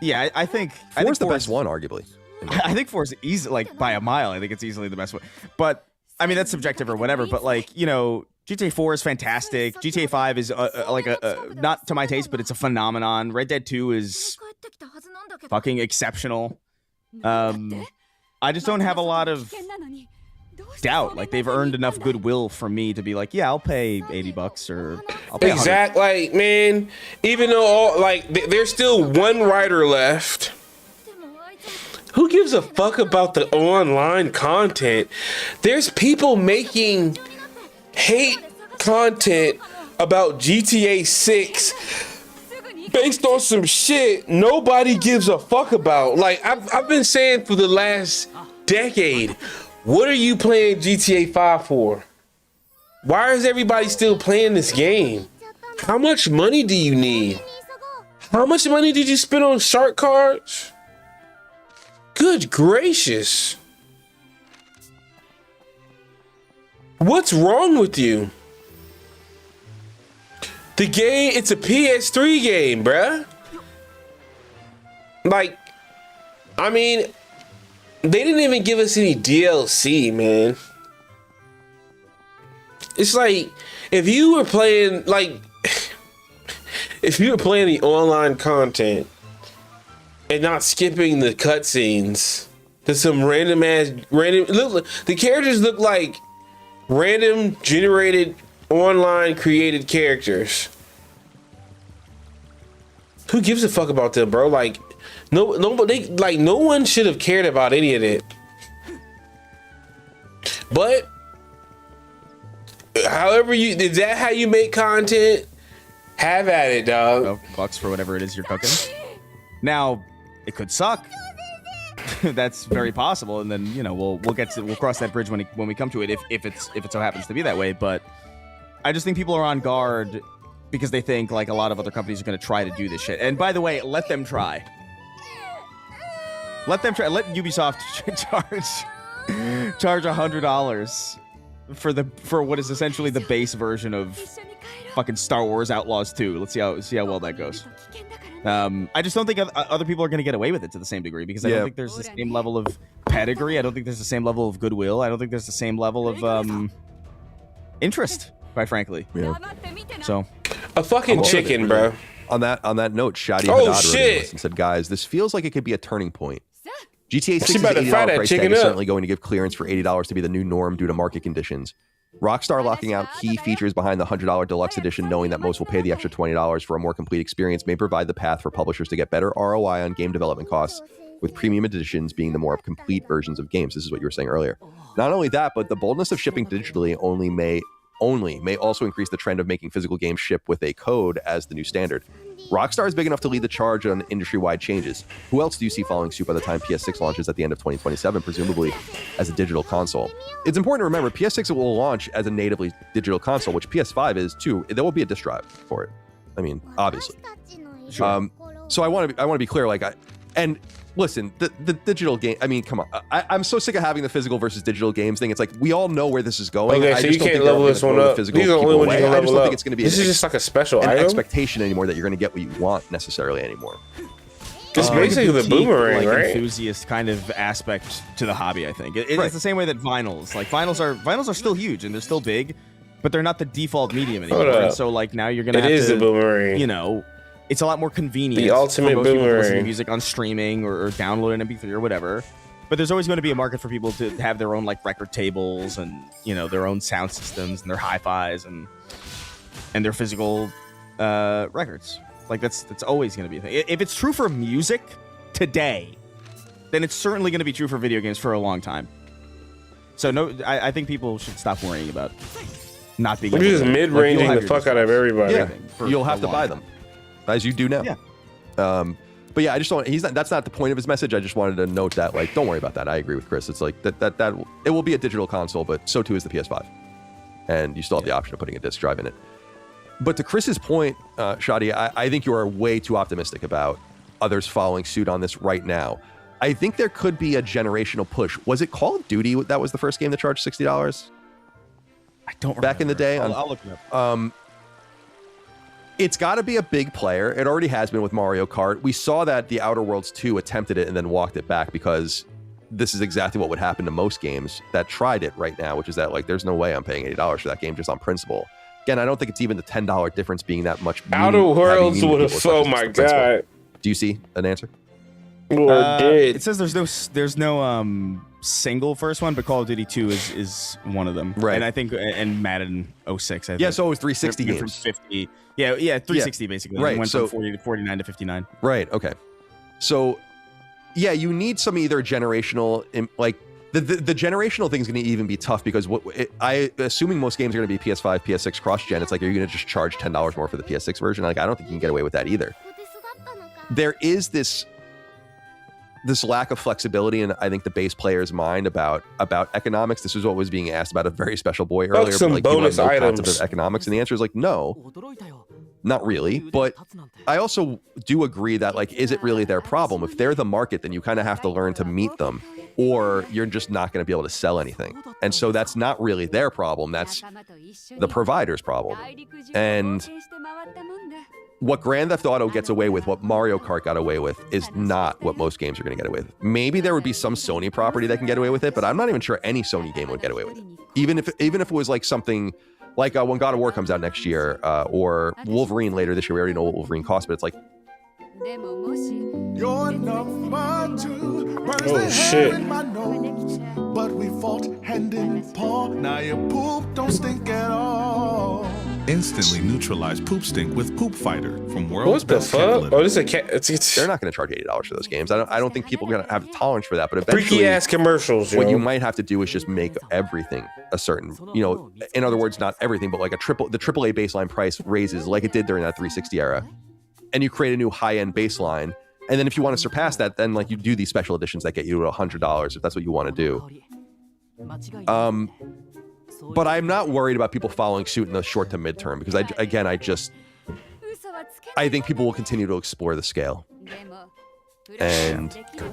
Speaker 15: yeah, I think
Speaker 14: Four's the best one, arguably.
Speaker 15: I think 4 is easy, like by a mile. I think it's easily the best one. But I mean, that's subjective or whatever. But like, GTA 4 is fantastic. GTA 5 is like not to my taste, but it's a phenomenon. Red Dead 2 is fucking exceptional. I just don't have a lot of doubt. Like they've earned enough goodwill from me to be like, yeah, I'll pay $80 or I'll pay
Speaker 2: exactly. Like, man, even though there's still one writer left. Who gives a fuck about the online content? There's people making hate content about GTA 6 based on some shit nobody gives a fuck about. Like I've been saying for the last decade, what are you playing GTA 5 for? Why is everybody still playing this game? How much money do you need? How much money did you spend on shark cards? Good gracious. What's wrong with you? The game, it's a PS3 game, bruh. Like, I mean, they didn't even give us any DLC, man. It's like, if you were playing the online content and not skipping the cutscenes to some random the characters look like random generated online created characters. Who gives a fuck about them, bro? Like nobody, like no one should have cared about any of it. But however is that how you make content? Have at it, dog.
Speaker 15: $12 for whatever it is you're cooking. Now, it could suck. That's very possible, and then we'll cross that bridge when we come to it if it so happens to be that way. But I just think people are on guard because they think like a lot of other companies are going to try to do this shit. And by the way, let them try. Let them try. Let Ubisoft charge $100 for what is essentially the base version of fucking Star Wars Outlaws 2. Let's see how well that goes. I just don't think other people are going to get away with it to the same degree because I don't think there's the same level of pedigree. I don't think there's the same level of goodwill. I don't think there's the same level of interest, quite frankly.
Speaker 14: Yeah.
Speaker 15: So,
Speaker 2: a fucking chicken, bro.
Speaker 14: On that note, Shadi
Speaker 2: Oh,
Speaker 14: Haddad wrote
Speaker 2: shit.
Speaker 14: in and said, guys, this feels like it could be a turning point. GTA 6's $80 price tag is certainly going to give clearance for $80 to be the new norm due to market conditions. Rockstar locking out key features behind the $100 deluxe edition, knowing that most will pay the extra $20 for a more complete experience, may provide the path for publishers to get better ROI on game development costs, with premium editions being the more complete versions of games. This is what you were saying earlier. Not only that, but the boldness of shipping digitally may also increase the trend of making physical games ship with a code as the new standard. Rockstar is big enough to lead the charge on industry-wide changes. Who else do you see following suit by the time PS6 launches at the end of 2027, presumably as a digital console? It's important to remember, PS6 will launch as a natively digital console, which PS5 is too. There will be a disc drive for it. I mean, obviously.
Speaker 15: Sure.
Speaker 14: So I want to be clear, and listen, the digital game, I mean, come on. I'm so sick of having the physical versus digital games thing. It's like, we all know where this is going.
Speaker 2: Okay,
Speaker 14: I
Speaker 2: so
Speaker 14: just
Speaker 2: you
Speaker 14: don't
Speaker 2: can't
Speaker 14: think
Speaker 2: level this one up. These are the only ones you can
Speaker 14: I just
Speaker 2: level
Speaker 14: don't
Speaker 2: up.
Speaker 14: think it's going to be
Speaker 2: This is just like a special
Speaker 14: an
Speaker 2: item?
Speaker 14: expectation anymore that you're going to get what you want necessarily anymore.
Speaker 2: It's basically the boomerang, right?
Speaker 15: Enthusiast kind of aspect to the hobby, I think. It's the same way that vinyls. Like, vinyls are still huge and they're still big, but they're not the default medium anymore. And so, like, now you're going to have to...
Speaker 2: It is the boomerang.
Speaker 15: You know, it's a lot more convenient.
Speaker 2: The ultimate
Speaker 15: for most people to listen to
Speaker 2: boomerang.
Speaker 15: music on streaming or download an MP3 or whatever. But there's always going to be a market for people to have their own, like, record tables and, you know, their own sound systems and their hi-fis and their physical records. Like, that's always going to be a thing. If it's true for music today, then it's certainly going to be true for video games for a long time. So I think people should stop worrying about not being.
Speaker 2: We're just mid-ranging the fuck out of everybody.
Speaker 14: Yeah, you'll have to buy them, as you do now. Yeah. But yeah, I just don't. That's not the point of his message. I just wanted to note that, like, don't worry about that. I agree with Chris. It's like that it will be a digital console, but so too is the PS5, and you still have the option of putting a disc drive in it. But to Chris's point, Shadi, I think you are way too optimistic about others following suit on this right now. I think there could be a generational push. Was it Call of Duty that was the first game that charged $60?
Speaker 15: I don't remember.
Speaker 14: Back in the day.
Speaker 15: I'll look it up.
Speaker 14: It's got to be a big player. It already has been with Mario Kart. We saw that the Outer Worlds 2 attempted it and then walked it back because this is exactly what would happen to most games that tried it right now, which is that, like, there's no way I'm paying $80 for that game just on principle. Again, I don't think it's even the $10 difference being that much.
Speaker 2: Outer Worlds would have. Oh my god!
Speaker 14: Do you see an answer?
Speaker 15: It says there's no single first one, but Call of Duty 2 is one of them.
Speaker 14: Right.
Speaker 15: And I think and Madden 06. I think.
Speaker 14: Yeah, so it was 360
Speaker 15: Went
Speaker 14: games.
Speaker 15: From 50. Yeah, 360 basically.
Speaker 14: Right.
Speaker 15: It went
Speaker 14: So
Speaker 15: from 40 to 49 to 59.
Speaker 14: Right. Okay. So, yeah, you need some either generational, like the generational thing is going to even be tough because assuming most games are going to be PS5, PS6 cross-gen, it's like, are you going to just charge $10 more for the PS6 version? Like, I don't think you can get away with that either. There is this lack of flexibility in, I think, the base player's mind about economics. This is what was being asked about a very special boy earlier.
Speaker 2: Some
Speaker 14: but, like,
Speaker 2: bonus
Speaker 14: you have no
Speaker 2: items.
Speaker 14: concept of economics, and the answer is like, no, not really. But I also do agree that, like, is it really their problem? If they're the market, then you kind of have to learn to meet them, or you're just not going to be able to sell anything. And so that's not really their problem. That's the provider's problem. And what Grand Theft Auto gets away with, what Mario Kart got away with, is not what most games are going to get away with. Maybe there would be some Sony property that can get away with it, but I'm not even sure any Sony game would get away with it. Even if it was like something like when God of War comes out next year, or Wolverine later this year. We already know what Wolverine costs, but it's like,
Speaker 2: oh shit.
Speaker 19: But we fought hand in paw. Now your poop don't stink at all. Instantly neutralize poop stink with Poop Fighter from World's
Speaker 2: What the
Speaker 19: Best Cat
Speaker 2: fuck?
Speaker 19: Litter.
Speaker 2: Oh, this is a cat. It's
Speaker 14: they're not going to charge $80 for those games. I don't think people are going to have the tolerance for that. But eventually,
Speaker 2: freaky ass commercials.
Speaker 14: What
Speaker 2: yo.
Speaker 14: you might have to do is just make everything a certain, in other words, not everything, but like the AAA baseline price raises like it did during that 360 era, and you create a new high-end baseline. And then if you want to surpass that, then like you do these special editions that get you to $100 if that's what you want to do. But I'm not worried about people following suit in the short to midterm because I think people will continue to explore the scale. And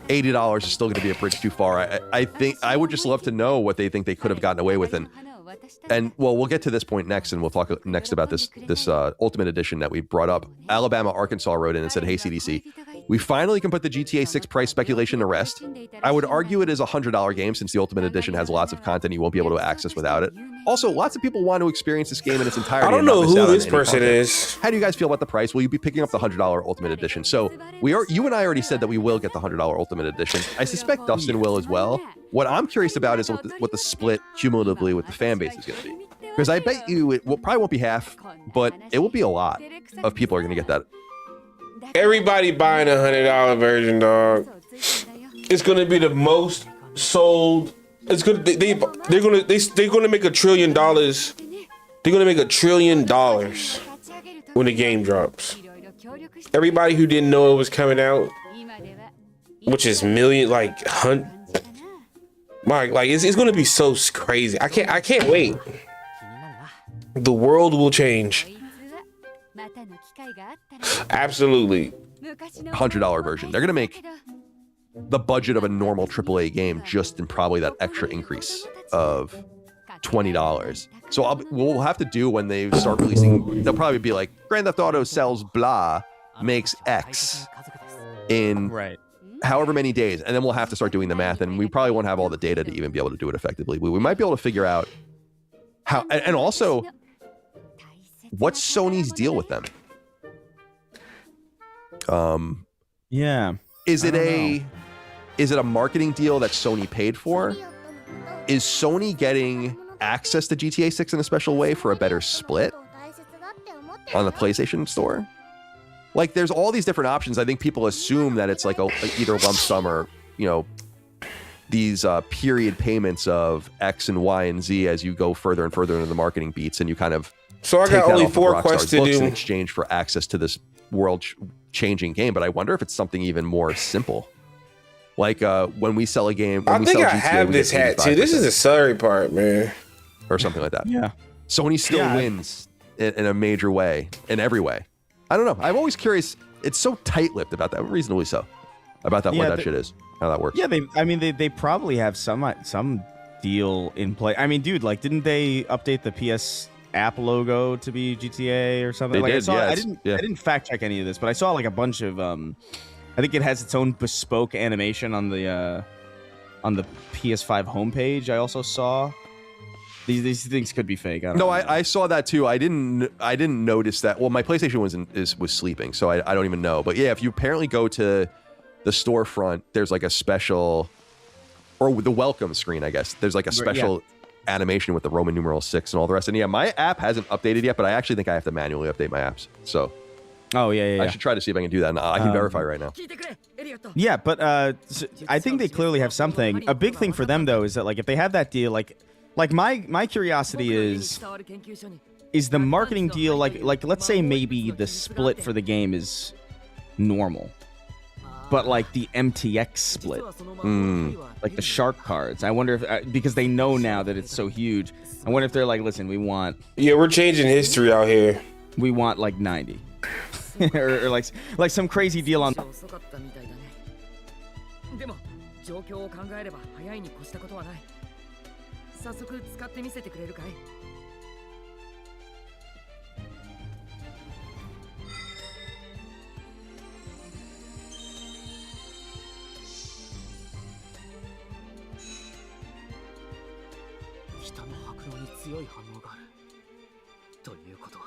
Speaker 14: $80 is still going to be a bridge too far. I think I would just love to know what they think they could have gotten away with. And well, we'll get to this point next, and we'll talk next about this Ultimate Edition that we brought up. Alabama, Arkansas wrote in and said, "Hey CDC, We finally can put the GTA 6 price speculation to rest. I would argue it is a $100 game since the Ultimate Edition has lots of content you won't be able to access without it. Also, lots of people want to experience this game in its entirety.
Speaker 2: I don't
Speaker 14: and not
Speaker 2: know
Speaker 14: miss
Speaker 2: who
Speaker 14: out on
Speaker 2: this
Speaker 14: any
Speaker 2: person
Speaker 14: content.
Speaker 2: is.
Speaker 14: How do you guys feel about the price? Will you be picking up the $100 Ultimate Edition? So you and I already said that we will get the $100 Ultimate Edition. I suspect Dustin will as well. What I'm curious about is what the split cumulatively with the fan base is going to be. Because I bet you it probably won't be half, but it will be a lot of people are going to get that.
Speaker 2: Everybody buying a $100 version, dog. It's gonna be the most sold. It's gonna they're gonna make $1 trillion. They're gonna make $1 trillion when the game drops. Everybody who didn't know it was coming out, which is it's gonna be so crazy. I can't wait. The world will change. Absolutely.
Speaker 14: $100 version. They're gonna make the budget of a normal AAA game just in probably that extra increase of $20. So what we'll have to do when they start releasing, they'll probably be like, Grand Theft Auto sells blah, makes X in however many days, and then we'll have to start doing the math, and we probably won't have all the data to even be able to do it effectively. We might be able to figure out how, and also, what's Sony's deal with them?
Speaker 15: Yeah.
Speaker 14: Is it a marketing deal that Sony paid for? Is Sony getting access to GTA 6 in a special way for a better split on the PlayStation Store? Like, there's all these different options. I think people assume that it's like either lump sum or, these period payments of X and Y and Z as you go further and further into the marketing beats, and you kind of
Speaker 2: so I got only 4 quests to do
Speaker 14: in exchange for access to this world-changing game. But I wonder if it's something even more simple. Like when we sell a game,
Speaker 2: I think I have this hat too. This is the sorry part, man,
Speaker 14: or something like that.
Speaker 15: Yeah,
Speaker 14: Sony still wins in a major way, in every way. I don't know. I'm always curious. It's so tight-lipped about that, reasonably so, about that what that shit is, how that works.
Speaker 15: Yeah, they probably have some deal in play. I mean, dude, like, didn't they update the PS app logo to be GTA or something?
Speaker 14: They
Speaker 15: like,
Speaker 14: did.
Speaker 15: I didn't fact check any of this, but I saw like a bunch of I think it has its own bespoke animation on the PS5 homepage. I also saw these things could be fake.
Speaker 14: I saw that too. I didn't notice that. Well, my PlayStation was sleeping, so I don't even know. But yeah, if you apparently go to the storefront, there's like a special, or the welcome screen, I guess. There's like a special animation with the Roman numeral 6 and all the rest. And yeah, my app hasn't updated yet, but I actually think I have to manually update my apps. So.
Speaker 15: Oh yeah.
Speaker 14: I should try to see if I can do that. And I can verify right now.
Speaker 15: Yeah, but I think they clearly have something. A big thing for them though is that like if they have that deal, like my curiosity is the marketing deal like let's say maybe the split for the game is normal, but like the MTX split, like the shark cards. I wonder if because they know now that it's so huge. I wonder if they're like, listen, we want.
Speaker 2: Yeah, we're changing history out here.
Speaker 15: We want like 90. or like some crazy deal on.
Speaker 20: でも状況を考えれば早いに越したことはない。早速使ってみせてくれるかい？
Speaker 7: 北の白狼に強い反応がある。ということは、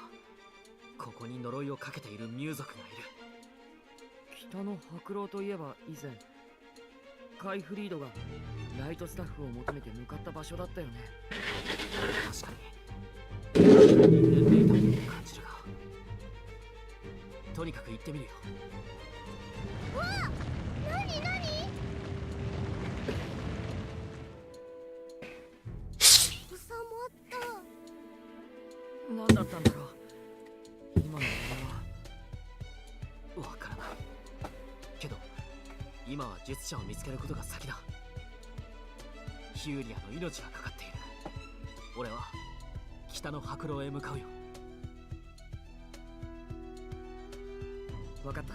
Speaker 7: ここに呪いをかけているミュー族がいる。
Speaker 20: 北の白狼といえば以前カイフリードがライトスタッフを求めて向かった場所だったよね。
Speaker 7: 確かに運命だと感じるが、とにかく行ってみるよ。
Speaker 10: わあ、なに収まった。
Speaker 20: 何だったんだろう。今の俺は
Speaker 7: わからないけど、今は術者を見つけることが先だ。ヒューリアの命がかかっている。俺は北の白狼へ向かうよ。
Speaker 20: 分かった。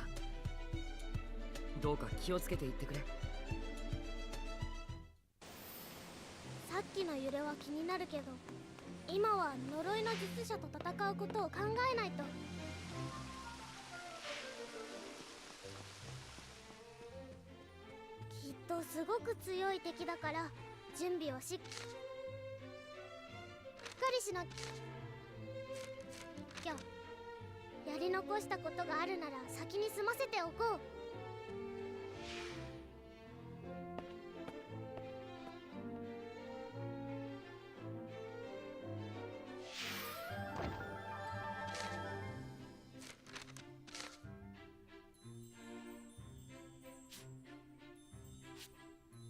Speaker 20: どうか気をつけていってくれ。
Speaker 10: さっきの揺れは気になるけど、今は呪いの術者と戦うことを考えないと。すごく強い敵だから準備をしっかりしなきゃ。やり残したことがあるなら先に済ませておこう。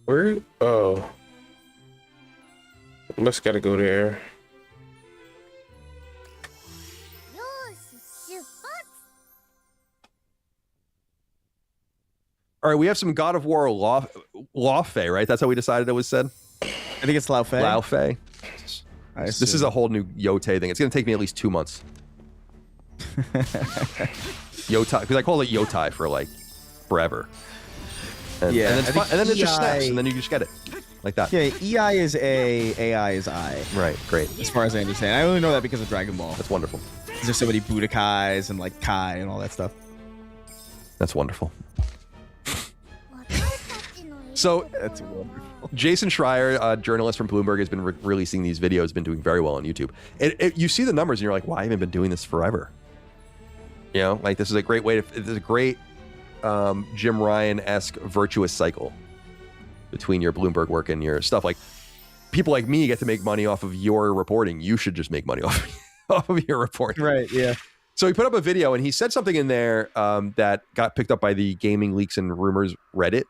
Speaker 2: Where? Oh. Let's gotta go there.
Speaker 14: All right, we have some God of War Lawfey, right? That's how we decided it was said?
Speaker 15: I think it's Laufey.
Speaker 14: Laufey. This is a whole new Yotei thing. It's going to take me at least 2 months. Yotai, because I call it Yotai for like forever. And,
Speaker 15: Yeah,
Speaker 14: and then it just snaps, and then you just get it like that.
Speaker 15: Yeah, EI is A, AI is I.
Speaker 14: Right, great.
Speaker 15: As far as I understand, I only know that because of Dragon Ball.
Speaker 14: That's wonderful.
Speaker 15: There's so many Budokais and like Kai and all that stuff.
Speaker 14: That's wonderful. So,
Speaker 15: that's wonderful.
Speaker 14: Jason Schreier, a journalist from Bloomberg, has been releasing these videos, been doing very well on YouTube. You see the numbers, and you're like, "Why haven't I been doing this forever?" You know, like this is a great way to. This is a great Jim Ryan-esque virtuous cycle between your Bloomberg work and your stuff. Like people like me get to make money off of your reporting. You should just make money off of your reporting.
Speaker 15: Right? Yeah.
Speaker 14: So he put up a video and he said something in there that got picked up by the Gaming Leaks and Rumors Reddit.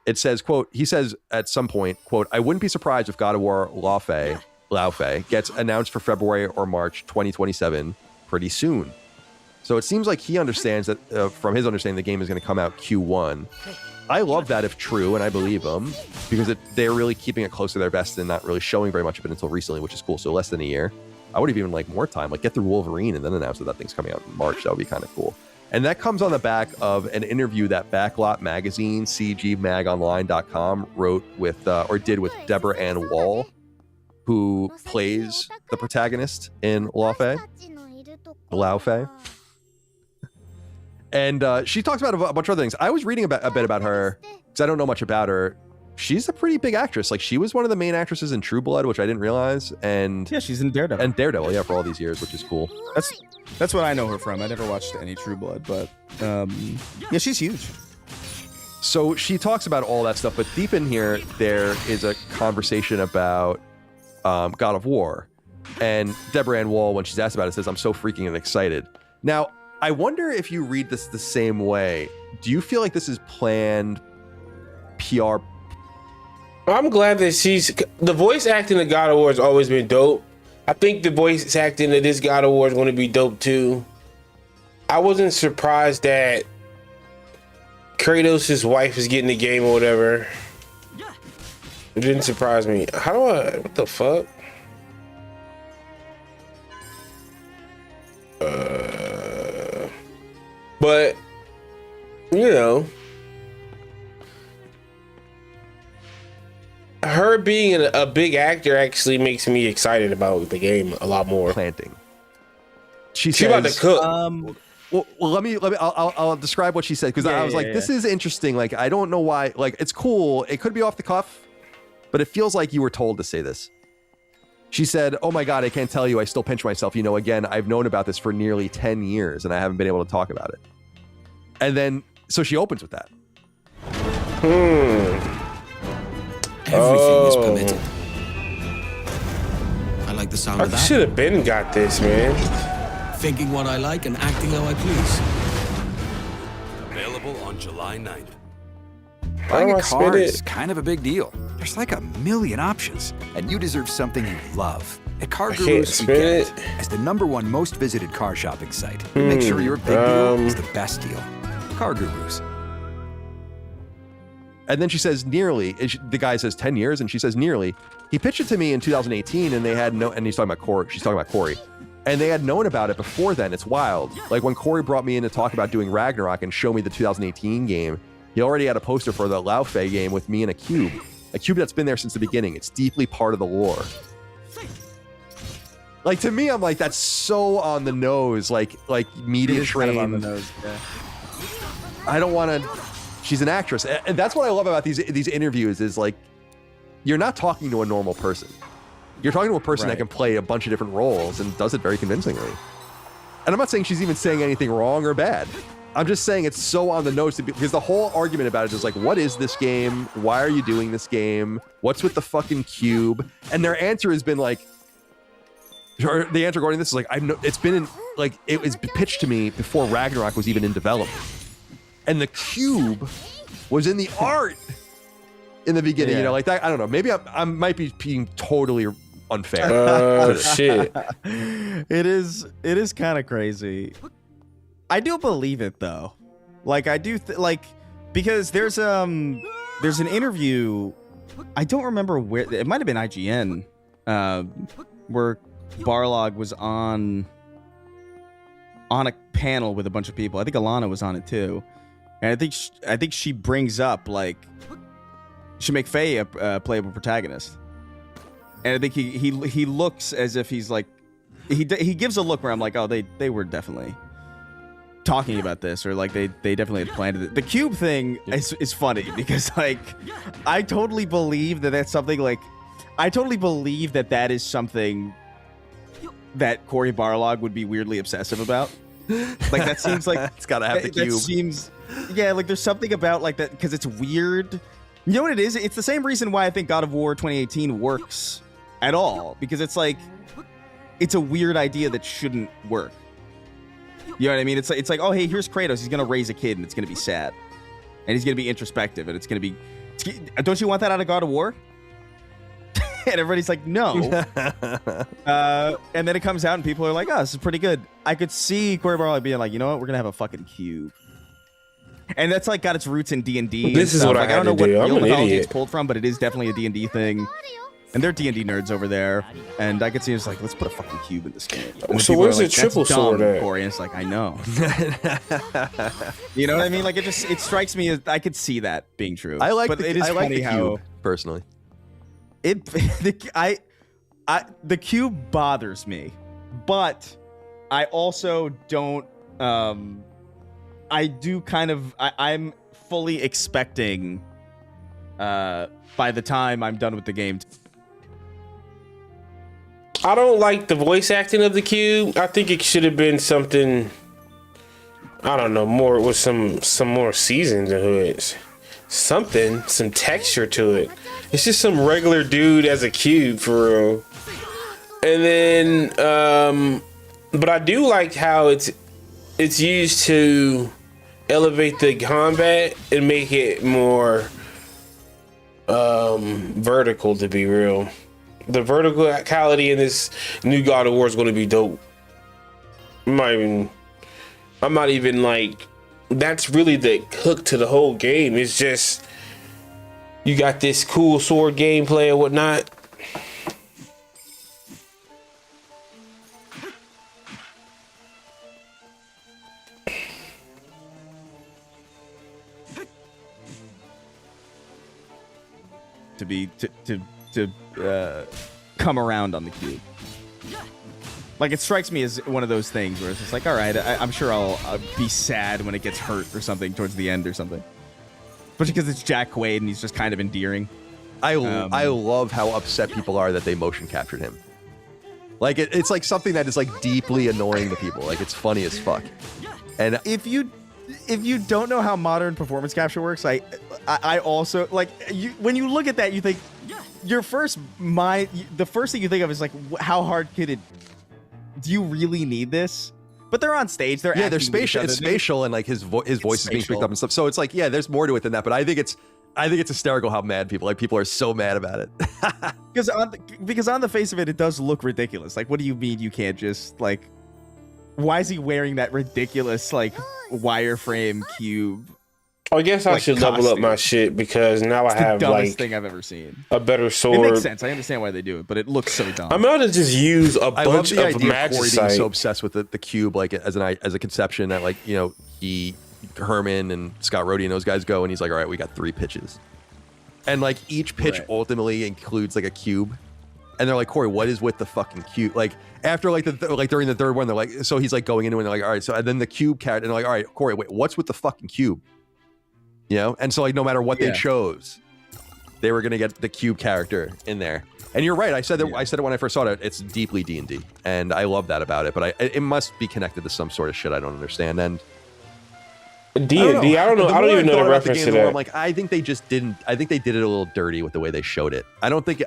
Speaker 14: It says, quote, he says at some point, quote, "I wouldn't be surprised if God of War Laufey gets announced for February or March 2027 pretty soon." So it seems like he understands that, from his understanding, the game is going to come out Q1. I love that if true, and I believe him, because they're really keeping it close to their vest and not really showing very much of it until recently, which is cool. So less than a year. I would have even like more time, like get through Wolverine and then announce that thing's coming out in March. That would be kind of cool. And that comes on the back of an interview that Backlot Magazine, cgmagonline.com, wrote with, or did with Deborah Ann Wall, who plays the protagonist in Laufey. And she talks about a bunch of other things. I was reading a bit about her, because I don't know much about her. She's a pretty big actress. Like, she was one of the main actresses in True Blood, which I didn't realize. And
Speaker 15: yeah, she's in Daredevil.
Speaker 14: And Daredevil, yeah, for all these years, which is cool.
Speaker 15: That's what I know her from. I never watched any True Blood, but yeah, she's huge.
Speaker 14: So she talks about all that stuff, but deep in here, there is a conversation about God of War. And Deborah Ann Wall, when she's asked about it, says, "I'm so freaking excited." Now, I wonder if you read this the same way. Do you feel like this is planned PR?
Speaker 2: I'm glad that the voice acting of God of War has always been dope. I think the voice acting of this God of War is going to be dope too. I wasn't surprised that Kratos' wife is getting the game or whatever. It didn't surprise me. What the fuck? But, you know, her being a big actor actually makes me excited about the game a lot more.
Speaker 14: Planting. She
Speaker 2: says, about to cook.
Speaker 14: I'll describe what she said, because I was like, this is interesting. Like, I don't know why. Like, it's cool. It could be off the cuff, but it feels like you were told to say this. She said, "Oh my God, I can't tell you. I still pinch myself. You know, again, I've known about this for nearly 10 years and I haven't been able to talk about it." And then, so she opens with that.
Speaker 21: Everything is permitted. I like the sound of
Speaker 2: I
Speaker 21: that.
Speaker 2: should have been got this, man.
Speaker 21: Thinking what I like and acting how I please.
Speaker 6: Available on July 9th.
Speaker 22: Buying a car is kind of a big deal. There's like a million options, and you deserve something you love. At Car Gurus, we get it. As the #1 most visited car shopping site, we make sure your big deal is the best deal. Car Gurus.
Speaker 14: And then she says, nearly. The guy says 10 years, and she says, nearly. He pitched it to me in 2018, and they had no. And he's talking about Corey. She's talking about Corey, and they had known about it before then. It's wild. Like when Corey brought me in to talk about doing Ragnarok and show me the 2018 game, he already had a poster for the Laufey game with me and a cube that's been there since the beginning. It's deeply part of the lore. Like, to me, I'm like, that's so on the nose. Like media trained.
Speaker 15: Kind of on the nose, yeah.
Speaker 14: I don't want to she's an actress, and that's what I love about these interviews is like, you're not talking to a normal person. You're talking to a person that can play a bunch of different roles and does it very convincingly. And I'm not saying she's even saying anything wrong or bad. I'm just saying it's so on the nose because the whole argument about it is like, what is this game? Why are you doing this game? What's with the fucking cube? And their answer has been like, or the answer regarding this is like, it's been in, like, it was pitched to me before Ragnarok was even in development. And the cube was in the art in the beginning, you know, like that. I don't know. Maybe I might be being totally unfair.
Speaker 2: Oh shit!
Speaker 15: It is kind of crazy. I do believe it though. Like I do like because there's an interview. I don't remember where it might have been IGN, where Barlog was on a panel with a bunch of people. I think Alana was on it too, and I think she brings up like she make Faye a playable protagonist. And I think he looks as if he's like he gives a look where I'm like, oh, they were definitely talking about this, or like they definitely had planned it. The cube thing is funny because like I totally believe that's something like I totally believe that is something that Cory Barlog would be weirdly obsessive about. Like that seems like
Speaker 14: it's gotta have the cube.
Speaker 15: That seems like there's something about like that because it's weird. You know what it is? It's the same reason why I think God of War 2018 works at all, because it's like it's a weird idea that shouldn't work. You know what I mean? It's like oh hey, here's Kratos, he's gonna raise a kid and it's gonna be sad, and he's gonna be introspective, and it's gonna be. Don't you want that out of God of War? And everybody's like no. And then it comes out and people are like, oh, this is pretty good. I could see Cory Barlog being like, you know what, we're gonna have a fucking cube. And that's like got its roots in D&D.
Speaker 2: This is what
Speaker 15: like,
Speaker 2: I
Speaker 15: don't know what
Speaker 2: do. I'm
Speaker 15: real
Speaker 2: an
Speaker 15: mythology
Speaker 2: idiot.
Speaker 15: it's pulled from, but it is definitely a D&D thing. And they're D&D nerds over there. And I could see it's like, let's put a fucking cube in this game. And
Speaker 2: So
Speaker 15: people
Speaker 2: where's
Speaker 15: are
Speaker 2: the
Speaker 15: like,
Speaker 2: triple
Speaker 15: "That's dumb,
Speaker 2: sword at?"
Speaker 15: Corey? And it's like, I know. You know what I mean? Like it strikes me as I could see that being true.
Speaker 14: I like
Speaker 15: but
Speaker 14: the,
Speaker 15: it is
Speaker 14: I like
Speaker 15: funny
Speaker 14: the
Speaker 15: how
Speaker 14: cube personally.
Speaker 15: the cube bothers me, but I also don't. I do kind of. I'm fully expecting. By the time I'm done with the game.
Speaker 2: I don't like the voice acting of the cube. I think it should have been something, I don't know, more with some more seasons into it. Something, some texture to it. It's just some regular dude as a cube for real. And then, but I do like how it's used to elevate the combat and make it more vertical, to be real. The verticality in this new God of War is going to be dope. I'm not even like, that's really the hook to the whole game. It's just, you got this cool sword gameplay and whatnot.
Speaker 15: To come around on the cube. Like it strikes me as one of those things where it's just like, all right, I'm sure I'll be sad when it gets hurt or something towards the end or something. Especially because it's Jack Quaid and he's just kind of endearing.
Speaker 14: I love how upset people are that they motion captured him. Like it's like something that is like deeply annoying to people. Like it's funny as fuck. And
Speaker 15: if you don't know how modern performance capture works, I also like when you look at that, you think the first thing you think of is like, how hard could it? Do you really need this? But they're on stage. They're
Speaker 14: spatial. It's spatial, and like his voice is being picked up and stuff. So it's like, yeah, there's more to it than that. But I think it's hysterical how mad people are so mad about it.
Speaker 15: because on the face of it, it does look ridiculous. Like, what do you mean you can't just like? Why is he wearing that ridiculous like wireframe cube?
Speaker 2: I guess I should level up my shit because now I have
Speaker 15: the dumbest
Speaker 2: like
Speaker 15: thing I've ever seen.
Speaker 2: A better sword.
Speaker 15: It makes sense. I understand why they do it, but it looks so dumb.
Speaker 2: I'm gonna just use a bunch of
Speaker 14: magicite. Corey being so obsessed with the cube, like as a conception that like, you know, Herman and Scott Rhodey and those guys go and he's like, all right, we got 3 pitches, and like each pitch ultimately includes like a cube. And they're like, Corey, what is with the fucking cube? Like after like during the third one, they're like, so he's like going into it and they're like, all right, so and then the cube cat and they're like, all right, Corey, wait, what's with the fucking cube? You know, and so like no matter what they
Speaker 15: Yeah.
Speaker 14: chose, they were gonna get the cube character in there. And you're right. I said that. I said it when I first saw it. It's deeply D&D, and I love that about it. But it must be connected to some sort of shit I don't understand. And
Speaker 2: D&D. I don't know. I don't even know the reference to that.
Speaker 14: I'm like, I think they just didn't. I think they did it a little dirty with the way they showed it. I think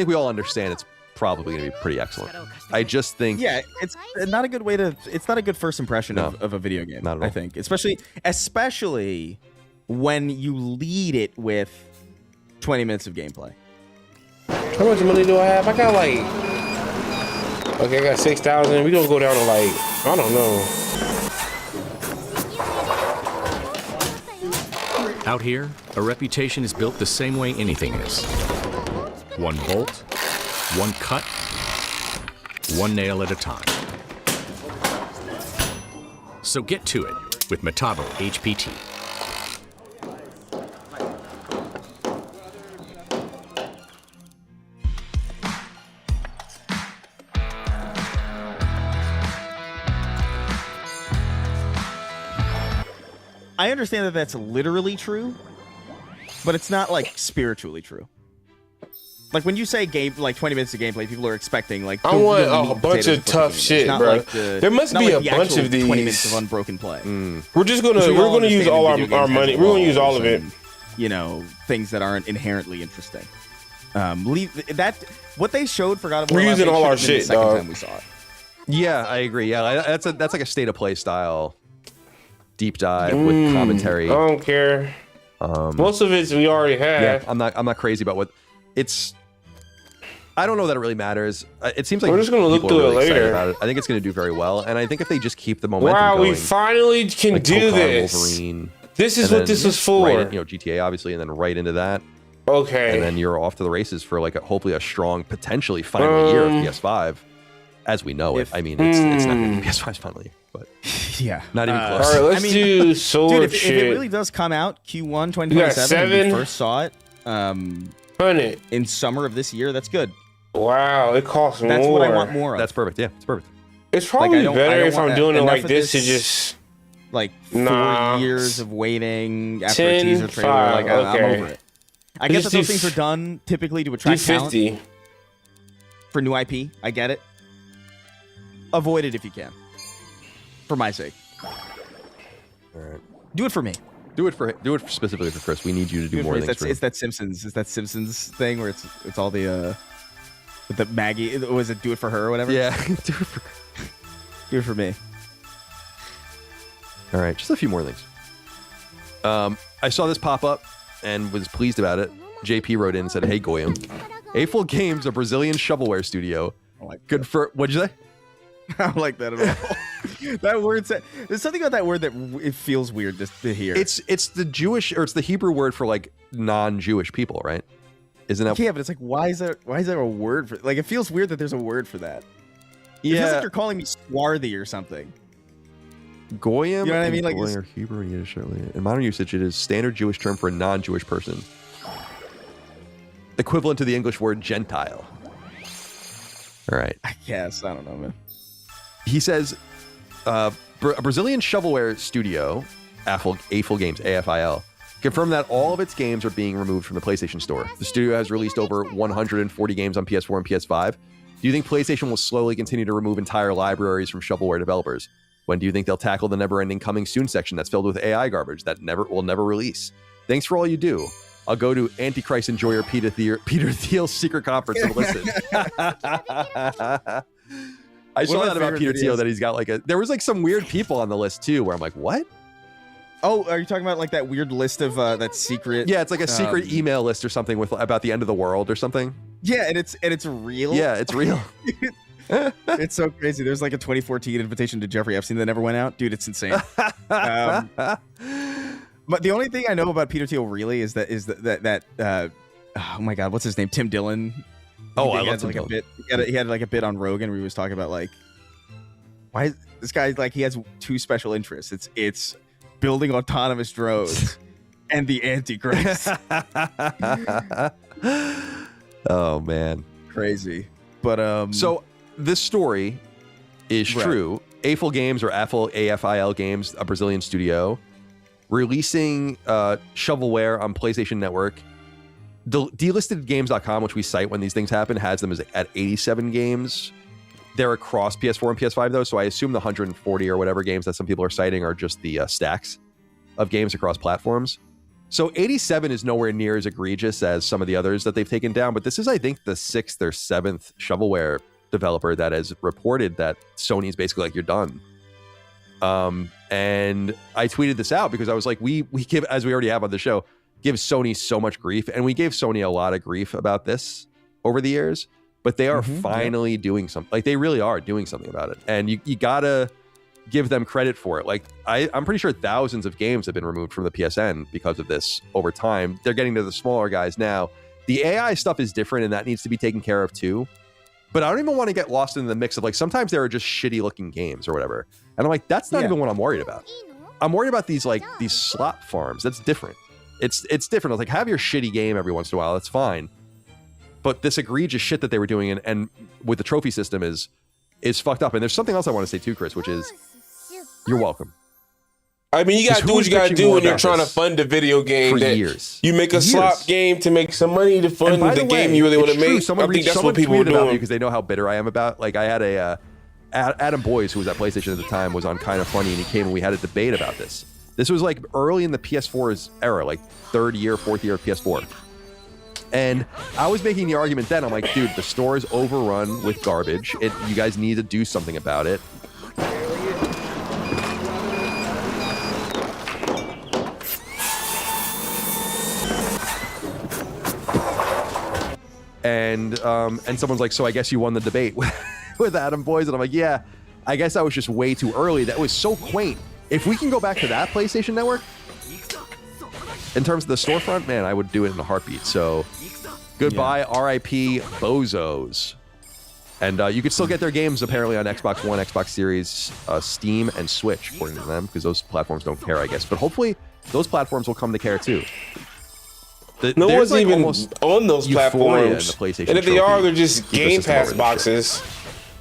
Speaker 14: we all understand it's probably gonna be pretty excellent. I just think.
Speaker 15: Yeah, it's not a good way to. It's not a good first impression of a video game.
Speaker 14: Not at all.
Speaker 15: I think, especially when you lead it with 20 minutes of gameplay.
Speaker 2: How much money do I have? I got like. Okay, I got 6,000. We gonna go down to like, I don't know.
Speaker 18: Out here, a reputation is built the same way anything is. One bolt, one cut, one nail at a time. So get to it with Metabo HPT.
Speaker 15: I understand that that's literally true, but it's not like spiritually true. Like when you say game, like 20 minutes of gameplay, people are expecting like
Speaker 2: I want a bunch of tough shit, bro. There must be a bunch of these.
Speaker 15: 20 minutes of unbroken play.
Speaker 2: We're gonna use all our money. We're gonna use all of it.
Speaker 15: You know, things that aren't inherently interesting. What they showed for God of War.
Speaker 2: We're using all our shit,
Speaker 15: the second
Speaker 2: dog.
Speaker 15: time we saw it.
Speaker 14: Yeah, I agree. Yeah, that's like a state of play style deep dive with commentary.
Speaker 2: I don't care. Most of it we already have.
Speaker 14: Yeah, I'm not crazy about what it's. I don't know that it really matters. It seems like
Speaker 2: we're just gonna look
Speaker 14: people
Speaker 2: through
Speaker 14: are
Speaker 2: it
Speaker 14: really excited
Speaker 2: later.
Speaker 14: about it. I think it's gonna do very well, and I think if they just keep the momentum
Speaker 2: Wow,
Speaker 14: going,
Speaker 2: we finally can
Speaker 14: like
Speaker 2: do
Speaker 14: Kokon,
Speaker 2: this.
Speaker 14: Wolverine,
Speaker 2: This is
Speaker 14: and
Speaker 2: what
Speaker 14: then
Speaker 2: this was for.
Speaker 14: Right, GTA obviously, and then right into that.
Speaker 2: Okay.
Speaker 14: And then you're off to the races for like hopefully a strong, potentially final year of PS5, as we know it. I mean, it's not gonna be PS5's final year, but
Speaker 15: yeah,
Speaker 14: not even close.
Speaker 2: All right, let's do sword
Speaker 15: dude, if
Speaker 2: shit.
Speaker 15: it really does come out Q1 2027,
Speaker 2: You got
Speaker 15: when
Speaker 2: seven?
Speaker 15: we first saw it, in summer of this year, that's good.
Speaker 2: Wow, it costs more.
Speaker 15: That's what I want more of.
Speaker 14: That's perfect. Yeah, it's perfect.
Speaker 2: It's probably
Speaker 15: I don't
Speaker 2: better if
Speaker 15: want
Speaker 2: I'm doing it
Speaker 15: enough
Speaker 2: like
Speaker 15: of
Speaker 2: this to just
Speaker 15: like 4 years of waiting after a
Speaker 2: 10,
Speaker 15: teaser trailer.
Speaker 2: 5,
Speaker 15: Like I'm
Speaker 2: okay.
Speaker 15: over it. I get that those things are done typically to attract talent
Speaker 2: 50
Speaker 15: for new IP. I get it. Avoid it if you can, for my sake.
Speaker 14: All right.
Speaker 15: Do it for me.
Speaker 14: Do it specifically for Chris. We need you to do more things for him.
Speaker 15: It's that Simpsons. It's that Simpsons thing where it's all the Maggie. Was it do it for her or whatever?
Speaker 14: Yeah, do
Speaker 15: it for me.
Speaker 14: All right, just a few more things. I saw this pop up and was pleased about it. JP wrote in and said, "Hey Goyim, A-Full Games, a Brazilian shovelware studio. Good for what'd you say?
Speaker 15: I don't like that at all. That word there's something about that word that it feels weird to hear.
Speaker 14: It's the Jewish or it's the Hebrew word for like non-Jewish people, right? Isn't that?
Speaker 15: Yeah, but it's like why is there a word for like it feels weird that there's a word for that. It feels like you're calling me swarthy or something.
Speaker 14: Goyim,
Speaker 15: you know what I mean? Like
Speaker 14: or Hebrew and Yiddish. In modern usage, it is standard Jewish term for a non-Jewish person, equivalent to the English word Gentile. All right.
Speaker 15: I guess I don't know, man.
Speaker 14: He says, a Brazilian shovelware studio, A-Full Games, AFIL, confirmed that all of its games are being removed from the PlayStation Store. The studio has released over 140 games on PS4 and PS5. Do you think PlayStation will slowly continue to remove entire libraries from shovelware developers? When do you think they'll tackle the never-ending coming soon section that's filled with AI garbage that will never release? Thanks for all you do. I'll go to Antichrist Enjoyer Peter Thiel's secret conference and listen. I saw that about Peter Thiel that he's got like there was like some weird people on the list too where I'm like, what?
Speaker 15: Oh, are you talking about like that weird list of that secret?
Speaker 14: Yeah, it's like a secret email list or something with about the end of the world or something.
Speaker 15: Yeah, and it's real.
Speaker 14: Yeah, it's real.
Speaker 15: It's so crazy. There's like a 2014 invitation to Jeffrey Epstein that never went out. Dude, it's insane. But the only thing I know about Peter Thiel really is that oh my god, what's his name? Tim Dillon.
Speaker 14: Oh, I love Tim Dillon.
Speaker 15: He had like a bit on Rogan where he was talking about like why is this guy like he has two special interests. It's building autonomous drones and the Antichrist.
Speaker 14: Oh man,
Speaker 15: crazy. But
Speaker 14: so this story is true. A-Full Games or AFIL Games, a Brazilian studio, releasing shovelware on PlayStation Network. Delistedgames.com, which we cite when these things happen, has them as at 87 games. They're across PS4 and PS5 though, so I assume the 140 or whatever games that some people are citing are just the stacks of games across platforms. So 87 is nowhere near as egregious as some of the others that they've taken down, but this is, I think, the 6th or 7th shovelware developer that has reported that Sony's basically like, you're done. And I tweeted this out because I was like, we give, as we already have on the show, give Sony so much grief, and we gave Sony a lot of grief about this over the years, but they are finally doing something. Like, they really are doing something about it, and you gotta give them credit for it. Like, I'm pretty sure thousands of games have been removed from the PSN because of this over time. They're getting to the smaller guys now. The AI stuff is different, and that needs to be taken care of too. But I don't even want to get lost in the mix of, like, sometimes there are just shitty looking games or whatever, and I'm like, that's not even what I'm worried about. I'm worried about these slot farms. That's different. It's different. I was like, have your shitty game every once in a while. That's fine. But this egregious shit that they were doing and with the trophy system is fucked up. And there's something else I want to say too, Chris, which is, you're welcome.
Speaker 2: I mean, you gotta do what you gotta do when you're trying to fund a video game.
Speaker 14: For years.
Speaker 2: You make a slop game to make some money to fund the game you really want to make. I think that's what people are doing.
Speaker 14: Because they know how bitter I am about. Like, I had Adam Boyes, who was at PlayStation at the time, was on Kind of Funny, and he came and we had a debate about this. This was like early in the PS4's era, like 3rd year, 4th year of PS4. And I was making the argument then. I'm like, dude, the store is overrun with garbage. You guys need to do something about it. And someone's like, so I guess you won the debate with Adam Boyes. And I'm like, yeah, I guess I was just way too early. That was so quaint. If we can go back to that PlayStation Network, in terms of the storefront, man, I would do it in a heartbeat. So, goodbye, RIP Bozos. And you could still get their games, apparently, on Xbox One, Xbox Series, Steam, and Switch, according to them, because those platforms don't care, I guess. But hopefully, those platforms will come to care, too.
Speaker 2: No one's like even on those platforms. And if they are, they're just Game Pass boxes.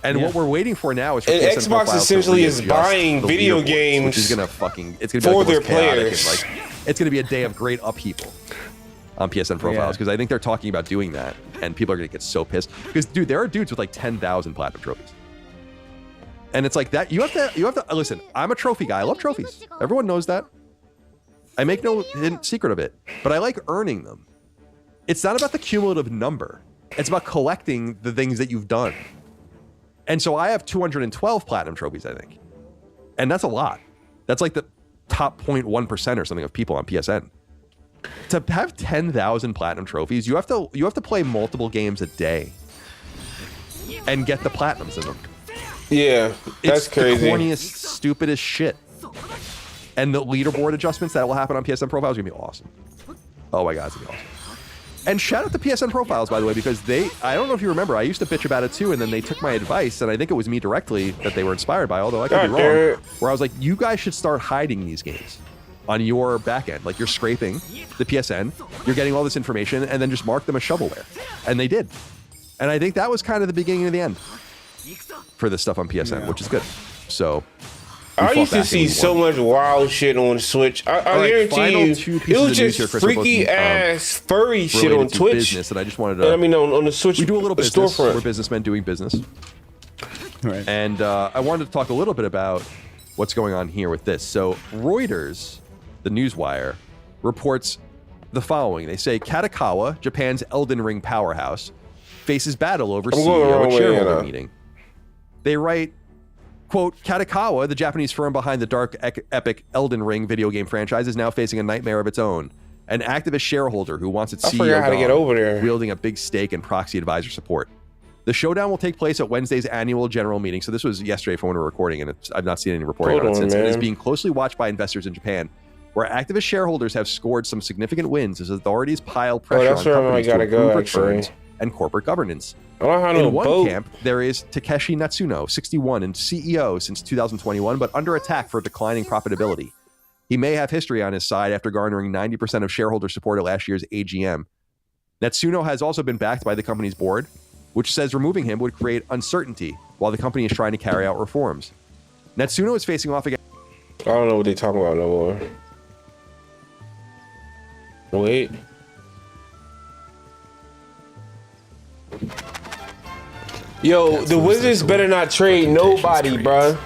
Speaker 14: And what we're waiting for now is for
Speaker 2: Xbox essentially is buying video games,
Speaker 14: which is gonna fucking
Speaker 2: for their players.
Speaker 14: Like, it's gonna be a day of great upheaval on PSN profiles because I think they're talking about doing that, and people are gonna get so pissed because, dude, there are dudes with like 10,000 platinum trophies, and it's like that. You have to listen. I'm a trophy guy. I love trophies. Everyone knows that. I make no secret of it, but I like earning them. It's not about the cumulative number. It's about collecting the things that you've done. And so I have 212 platinum trophies, I think. And that's a lot. That's like the top 0.1% or something of people on PSN. To have 10,000 platinum trophies, you have to play multiple games a day and get the platinums in them.
Speaker 2: Yeah, that's crazy.
Speaker 14: The corniest, stupidest shit. And the leaderboard adjustments that will happen on PSN profiles are gonna be awesome. Oh my god, it's gonna be awesome. And shout out to PSN profiles, by the way, because I don't know if you remember, I used to bitch about it too, and then they took my advice, and I think it was me directly that they were inspired by, although I could be wrong, where I was like, you guys should start hiding these games on your back end. Like, you're scraping the PSN, you're getting all this information, and then just mark them as shovelware. And they did. And I think that was kind of the beginning of the end for this stuff on PSN, which is good. So
Speaker 2: I used to see so much wild shit on Switch. I guarantee you, it was just freaky ass furry shit on Twitch.
Speaker 14: Business, and I just wanted to.
Speaker 2: I mean, on the Switch,
Speaker 14: we do a little business.
Speaker 2: Storefront.
Speaker 14: We're businessmen doing business. Right. And I wanted to talk a little bit about what's going on here with this. So Reuters, the newswire, reports the following. They say Katakawa, Japan's Elden Ring powerhouse, faces battle over CEO and shareholder meeting. They write, quote, Katakawa, the Japanese firm behind the dark epic Elden Ring video game franchise, is now facing a nightmare of its own. An activist shareholder who wants its CEO
Speaker 2: how to get over there,
Speaker 14: wielding a big stake and proxy advisor support. The showdown will take place at Wednesday's annual general meeting. So this was yesterday from when we were recording, and I've not seen any reporting on it since. It is being closely watched by investors in Japan, where activist shareholders have scored some significant wins as authorities pile pressure on companies to improve returns and corporate governance. In one camp, there is Takeshi Natsuno, 61 and CEO since 2021, but under attack for declining profitability. He may have history on his side after garnering 90% of shareholder support at last year's AGM. Natsuno has also been backed by the company's board, which says removing him would create uncertainty while the company is trying to carry out reforms. Natsuno is facing off against...
Speaker 2: I don't know what they're talking about no more. Wait. Yo, the Wizards better not trade nobody, bruh.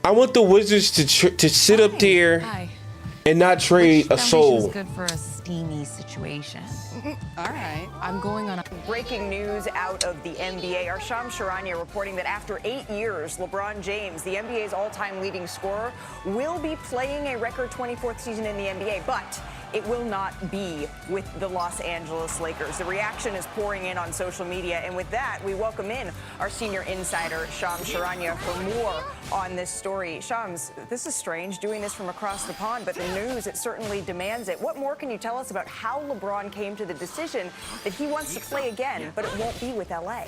Speaker 2: I want the Wizards to sit up there and not trade a soul.
Speaker 3: Good for a steamy situation. All right, I'm going on.
Speaker 5: Breaking news out of the NBA. Our Shams Charania reporting that after 8 years, LeBron James, the NBA's all-time leading scorer, will be playing a record 24th season in the NBA, but it will not be with the Los Angeles Lakers. The reaction is pouring in on social media, and with that, we welcome in our senior insider, Shams Charania, for more on this story. Shams, this is strange, doing this from across the pond, but the news, it certainly demands it. What more can you tell us about how LeBron came to the decision that he wants to play again, but it won't be with LA?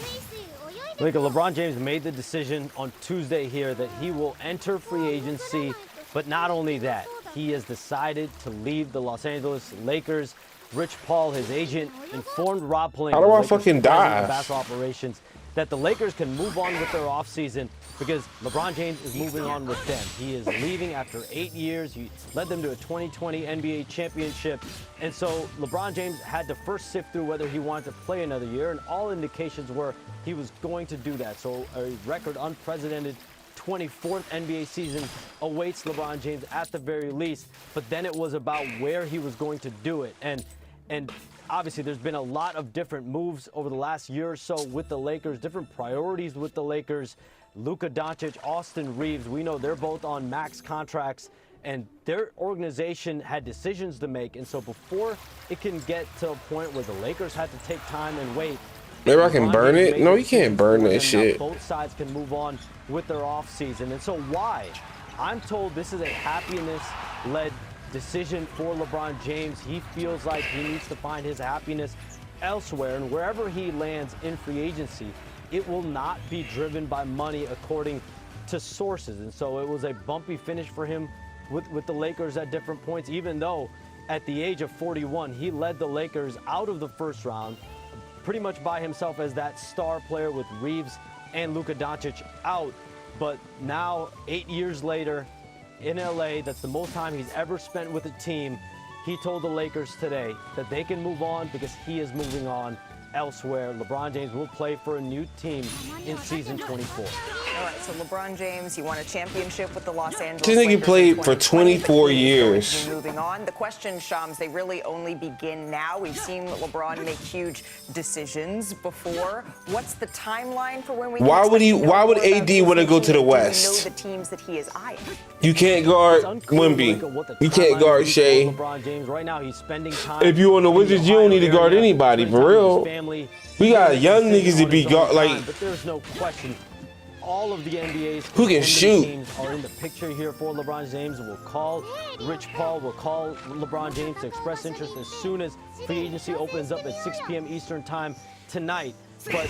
Speaker 23: LeBron James made the decision on Tuesday here that he will enter free agency, but not only that, he has decided to leave the Los Angeles Lakers. Rich Paul, his agent, informed Rob Pelinka,
Speaker 2: How do I fucking die?
Speaker 23: basketball operations, that the Lakers can move on with their offseason because LeBron James is moving on with them. He is leaving after 8 years. He led them to a 2020 NBA championship. And so LeBron James had to first sift through whether he wanted to play another year, and all indications were he was going to do that. So a record unprecedented 24th NBA season awaits LeBron James at the very least, but then it was about where he was going to do it. And obviously there's been a lot of different moves over the last year or so with the Lakers, different priorities with the Lakers. Luka Doncic, Austin Reeves, we know they're both on max contracts, and their organization had decisions to make. And so before it can get to a point where the Lakers had to take time and wait,
Speaker 2: maybe I can burn it? No, you can't burn that shit.
Speaker 23: Both sides can move on with their offseason. And so why? I'm told this is a happiness-led decision for LeBron James. He feels like he needs to find his happiness elsewhere, and wherever he lands in free agency, it will not be driven by money according to sources. And so it was a bumpy finish for him with the Lakers at different points, even though at the age of 41, he led the Lakers out of the first round, pretty much by himself as that star player with Reeves and Luka Doncic out. But now, 8 years later, in LA, that's the most time he's ever spent with a team. He told the Lakers today that they can move on because he is moving on elsewhere. LeBron James will play for a new team in season 24.
Speaker 5: All right, so LeBron James, he won a championship with the Los Angeles
Speaker 2: This nigga
Speaker 5: Lakers
Speaker 2: played for 24 years.
Speaker 5: Moving on, the question, Shams, they really only begin now. We've seen LeBron make huge decisions before. What's the timeline for when we?
Speaker 2: Why would AD want to go to the West?
Speaker 5: We know the teams that he is eyeing.
Speaker 2: You can't guard Wemby. You can't guard Shea.
Speaker 23: LeBron James right now, he's spending time.
Speaker 2: If you on the Wizards, you don't need to guard anybody for real. We got young niggas to be guard like.
Speaker 23: But there's no question. All of the NBA's
Speaker 2: who can shoot
Speaker 23: teams are in the picture here for LeBron James. Will call Rich Paul, will call LeBron James to express interest as soon as free agency opens up at 6 p.m. Eastern time tonight. But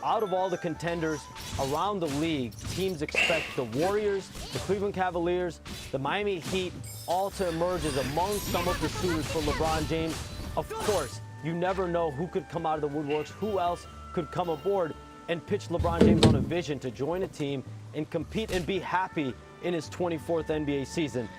Speaker 23: out of all the contenders around the league, teams expect the Warriors, the Cleveland Cavaliers, the Miami Heat, all to emerge as among some of the suitors for LeBron James. Of course, you never know who could come out of the woodworks, who else could come aboard and pitch LeBron James on a vision to join a team and compete and be happy in his 24th NBA season.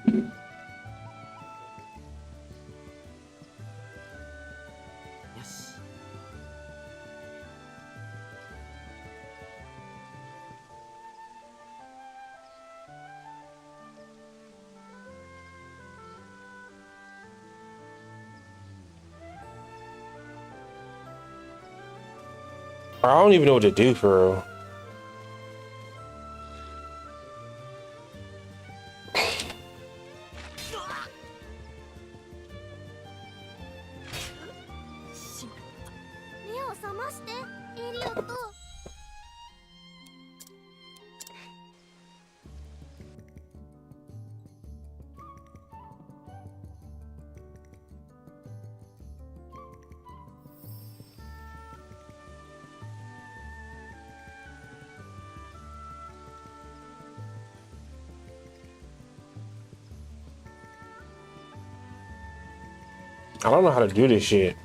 Speaker 2: I don't even know what to do for real. I don't know how to do this shit.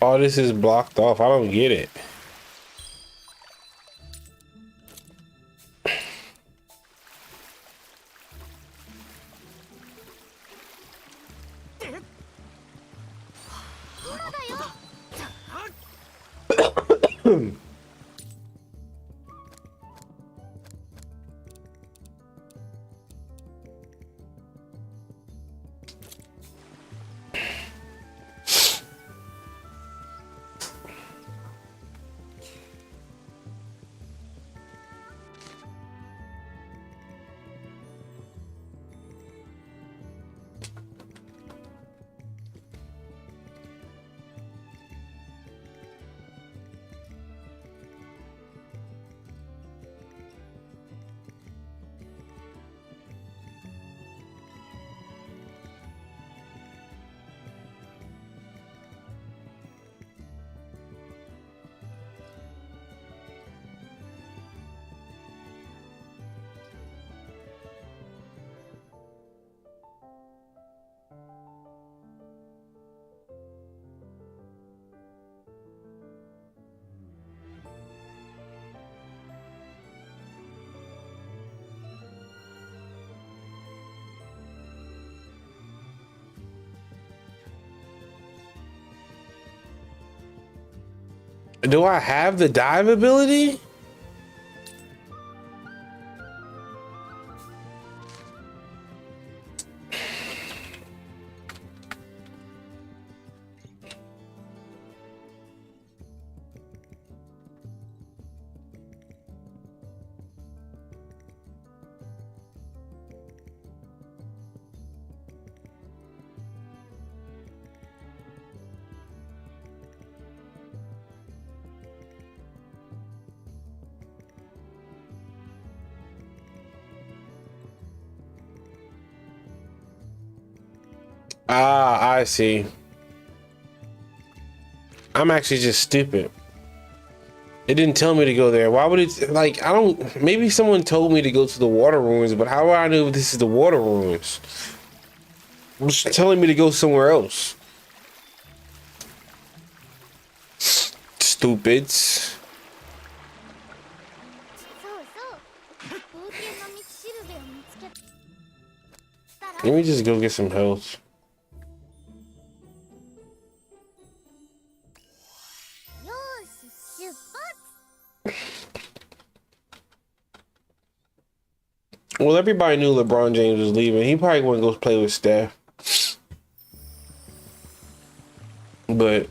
Speaker 2: All this is blocked off. I don't get it. Do I have the dive ability? Ah, I see. I'm actually just stupid. It didn't tell me to go there. Why would it, like, I don't, maybe someone told me to go to the water ruins, but how would I know this is the water ruins? It's telling me to go somewhere else. Stupids. Let me just go get some health. Well, everybody knew LeBron James was leaving. He probably wouldn't go play with Steph. But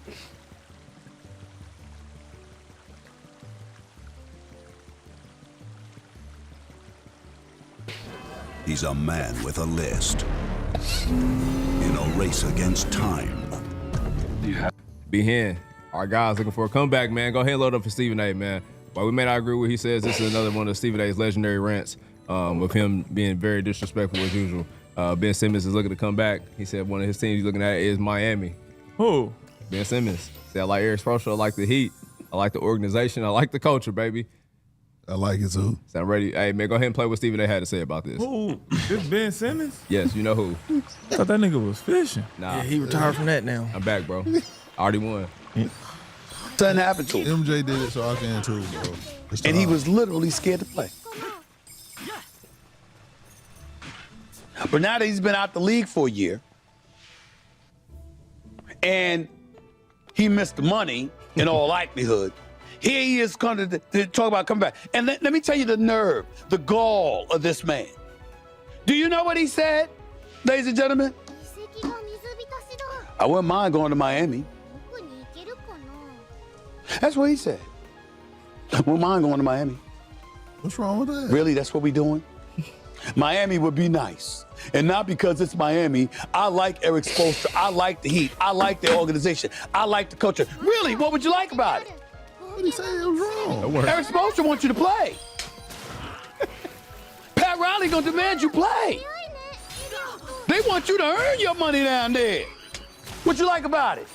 Speaker 1: he's a man with a list. In a race against time.
Speaker 4: Be here. Our guys looking for a comeback, man. Go ahead and load up for Stephen A, man. While we may not agree with what he says, this is another one of Stephen A's legendary rants of him being very disrespectful as usual. Ben Simmons is looking to come back. He said one of his teams he's looking at is Miami. Who? Ben Simmons. Said, I like Eric Spoelstra. I like the Heat. I like the organization. I like the culture, baby.
Speaker 19: I like it too.
Speaker 4: Sound ready? Hey, man, go ahead and play what Stephen A had to say about this.
Speaker 9: Who? This Ben Simmons?
Speaker 4: Yes, you know who.
Speaker 9: I thought that nigga was fishing.
Speaker 4: Nah.
Speaker 24: Yeah, he retired from that now.
Speaker 4: I'm back, bro. I already won.
Speaker 24: Something happened to him.
Speaker 19: MJ did it, so I can too, bro.
Speaker 24: And he was literally scared to play. But now that he's been out the league for a year, and he missed the money in all likelihood, here he is going to talk about coming back. And let me tell you the nerve, the gall of this man. Do you know what he said, ladies and gentlemen? I wouldn't mind going to Miami. That's what he said. I wouldn't mind going to Miami.
Speaker 19: What's wrong with that?
Speaker 24: Really, that's what we doing? Miami would be nice. And not because it's Miami. I like Eric Spoelstra. I like the Heat. I like the organization. I like the culture. Really, what would you like about it?
Speaker 19: What did he say it was wrong?
Speaker 24: Eric Spoelstra wants you to play. Pat Riley gonna demand you play. They want you to earn your money down there. What you like about it?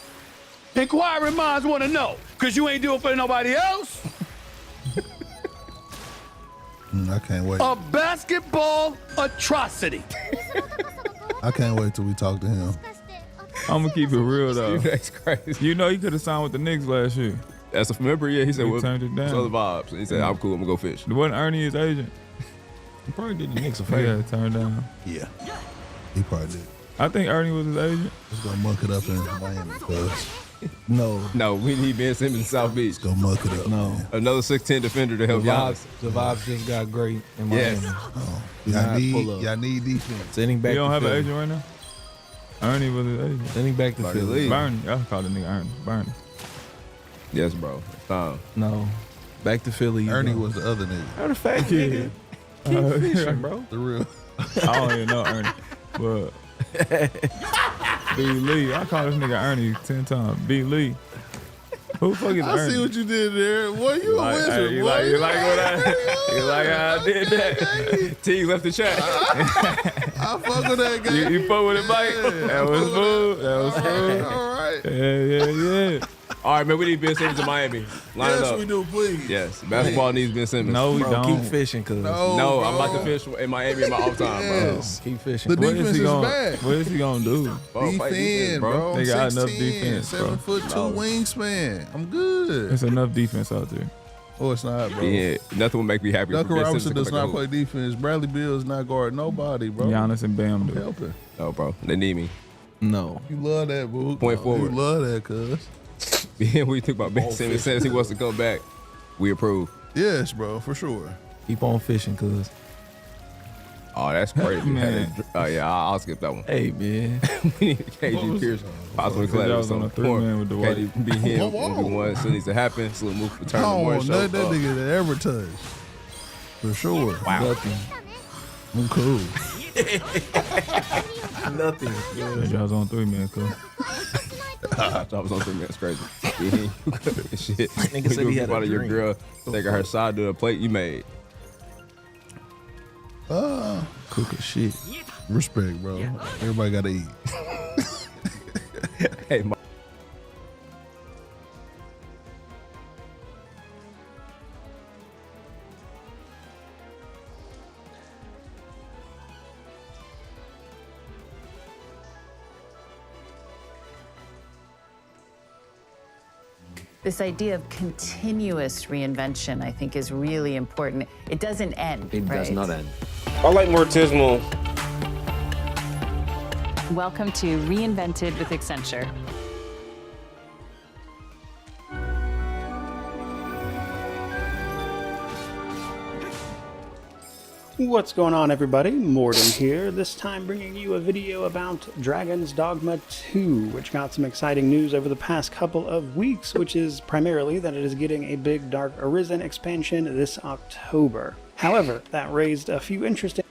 Speaker 24: Inquiring minds want to know, because you ain't doing it for nobody else.
Speaker 19: I can't wait.
Speaker 24: A basketball atrocity.
Speaker 19: I can't wait till we talk to him.
Speaker 9: I'm gonna keep it real though.
Speaker 4: That's crazy.
Speaker 9: You know he could have signed with the Knicks last year.
Speaker 4: That's a remember, yeah. He said,
Speaker 9: He turned it down.
Speaker 4: So the vibes. He said, I'm cool, I'm gonna go fish.
Speaker 9: Wasn't Ernie his agent?
Speaker 24: He probably did the Knicks a
Speaker 9: Yeah, turned down.
Speaker 19: Yeah. He probably did.
Speaker 9: I think Ernie was his agent.
Speaker 19: Let's go muck it up in Miami, cuz.
Speaker 4: No, we need Ben Simmons in South Beach.
Speaker 19: Let's go muck it up.
Speaker 24: No.
Speaker 4: Another 6'10" defender to help Giannis.
Speaker 24: The vibes just got great in
Speaker 4: Yes.
Speaker 24: Miami.
Speaker 19: Oh,
Speaker 24: Not pull up.
Speaker 19: y'all need defense.
Speaker 24: Sending back
Speaker 9: You don't
Speaker 24: to
Speaker 9: have an
Speaker 24: Philly.
Speaker 9: agent right now? Ernie was his agent.
Speaker 24: Sending back to
Speaker 4: Barkley
Speaker 24: Philly.
Speaker 4: Lee.
Speaker 9: Bernie. I call the nigga Ernie. Bernie.
Speaker 4: Yes, bro. It's time.
Speaker 24: No. Back to Philly. you
Speaker 19: Ernie
Speaker 24: go.
Speaker 19: was the other nigga.
Speaker 24: Matter of fact, nigga. Keep fishing, bro.
Speaker 19: The real.
Speaker 9: I don't even know Ernie. But B. Lee. I call this nigga Ernie 10 times. B. Lee. Who the fuck is Ernie?
Speaker 19: I see what you did there. Boy, you a wizard,
Speaker 9: you
Speaker 19: boy.
Speaker 9: like what you like how I did that.
Speaker 4: T left the chat.
Speaker 19: I fuck with that guy.
Speaker 9: You fuck with it, Mike? That was cool. That was cool.
Speaker 19: All right.
Speaker 9: Yeah.
Speaker 4: All right, man, we need Ben Simmons in Miami. Line it
Speaker 19: Yes,
Speaker 4: up.
Speaker 19: we do, please.
Speaker 4: Yes, basketball needs Ben Simmons.
Speaker 9: No, we
Speaker 24: Bro,
Speaker 9: don't.
Speaker 24: keep fishing, cuz.
Speaker 19: No,
Speaker 4: I'm
Speaker 19: bro.
Speaker 4: about to fish in Miami in my off time,
Speaker 19: Yes.
Speaker 24: Keep fishing.
Speaker 19: The
Speaker 9: What
Speaker 19: defense
Speaker 9: he
Speaker 19: is
Speaker 9: gonna,
Speaker 19: bad.
Speaker 9: What is he gonna do?
Speaker 4: bro. Fight
Speaker 19: Defend, bro.
Speaker 9: They got enough
Speaker 19: 6'10",
Speaker 9: defense, bro.
Speaker 19: 7'2"
Speaker 4: No.
Speaker 19: wingspan. I'm good.
Speaker 9: There's enough defense out there.
Speaker 19: Oh, it's not, bro.
Speaker 4: Yeah, nothing will make me happy.
Speaker 19: Duncan
Speaker 4: for Ben
Speaker 19: Robinson
Speaker 4: Simmons
Speaker 19: does
Speaker 4: to come
Speaker 19: not
Speaker 4: back
Speaker 19: play defense. Bradley Beal is not guard nobody, bro.
Speaker 9: Giannis and Bam do.
Speaker 19: Helping.
Speaker 4: No, bro, they need me.
Speaker 24: No.
Speaker 19: You love that, boo.
Speaker 4: Point forward.
Speaker 19: You love that, cuz.
Speaker 4: Yeah, we think about Ben Simmons. Says he wants to come back. We approve.
Speaker 19: Yes, bro, for sure.
Speaker 24: Keep on fishing, cuz.
Speaker 4: Oh, that's crazy.
Speaker 9: Man.
Speaker 4: Oh yeah, I'll skip that one.
Speaker 24: Hey, man.
Speaker 4: We need KG Pierce, possibly
Speaker 9: Y'all
Speaker 4: collab with
Speaker 9: was on
Speaker 4: some
Speaker 9: a three-man with Dwight.
Speaker 4: KG be him.
Speaker 19: Whoa.
Speaker 4: 1v1. Still needs to happen. Still move for
Speaker 19: I
Speaker 4: turn
Speaker 19: don't
Speaker 4: the
Speaker 19: want
Speaker 4: show.
Speaker 19: nothing that nigga to ever touch. For sure.
Speaker 4: Wow.
Speaker 24: Nothing.
Speaker 19: I'm cool.
Speaker 24: Nothing.
Speaker 9: Y'all was on 3-man, cuz.
Speaker 4: I was on 3 minutes crazy. Shit.
Speaker 24: Nigga said he had a
Speaker 4: out of your
Speaker 24: dream.
Speaker 4: girl taking her side to the plate you made.
Speaker 19: Cook as shit. Respect, bro. Everybody gotta eat.
Speaker 4: Hey, my
Speaker 25: This idea of continuous reinvention, I think, is really important. It doesn't end.
Speaker 7: It does
Speaker 25: right?
Speaker 7: not end.
Speaker 2: I like Mortismo.
Speaker 25: Welcome to Reinvented with Accenture.
Speaker 8: What's going on, everybody? Morden here, this time bringing you a video about Dragon's Dogma 2, which got some exciting news over the past couple of weeks, which is primarily that it is getting a big Dark Arisen expansion this October. However, that raised a few interesting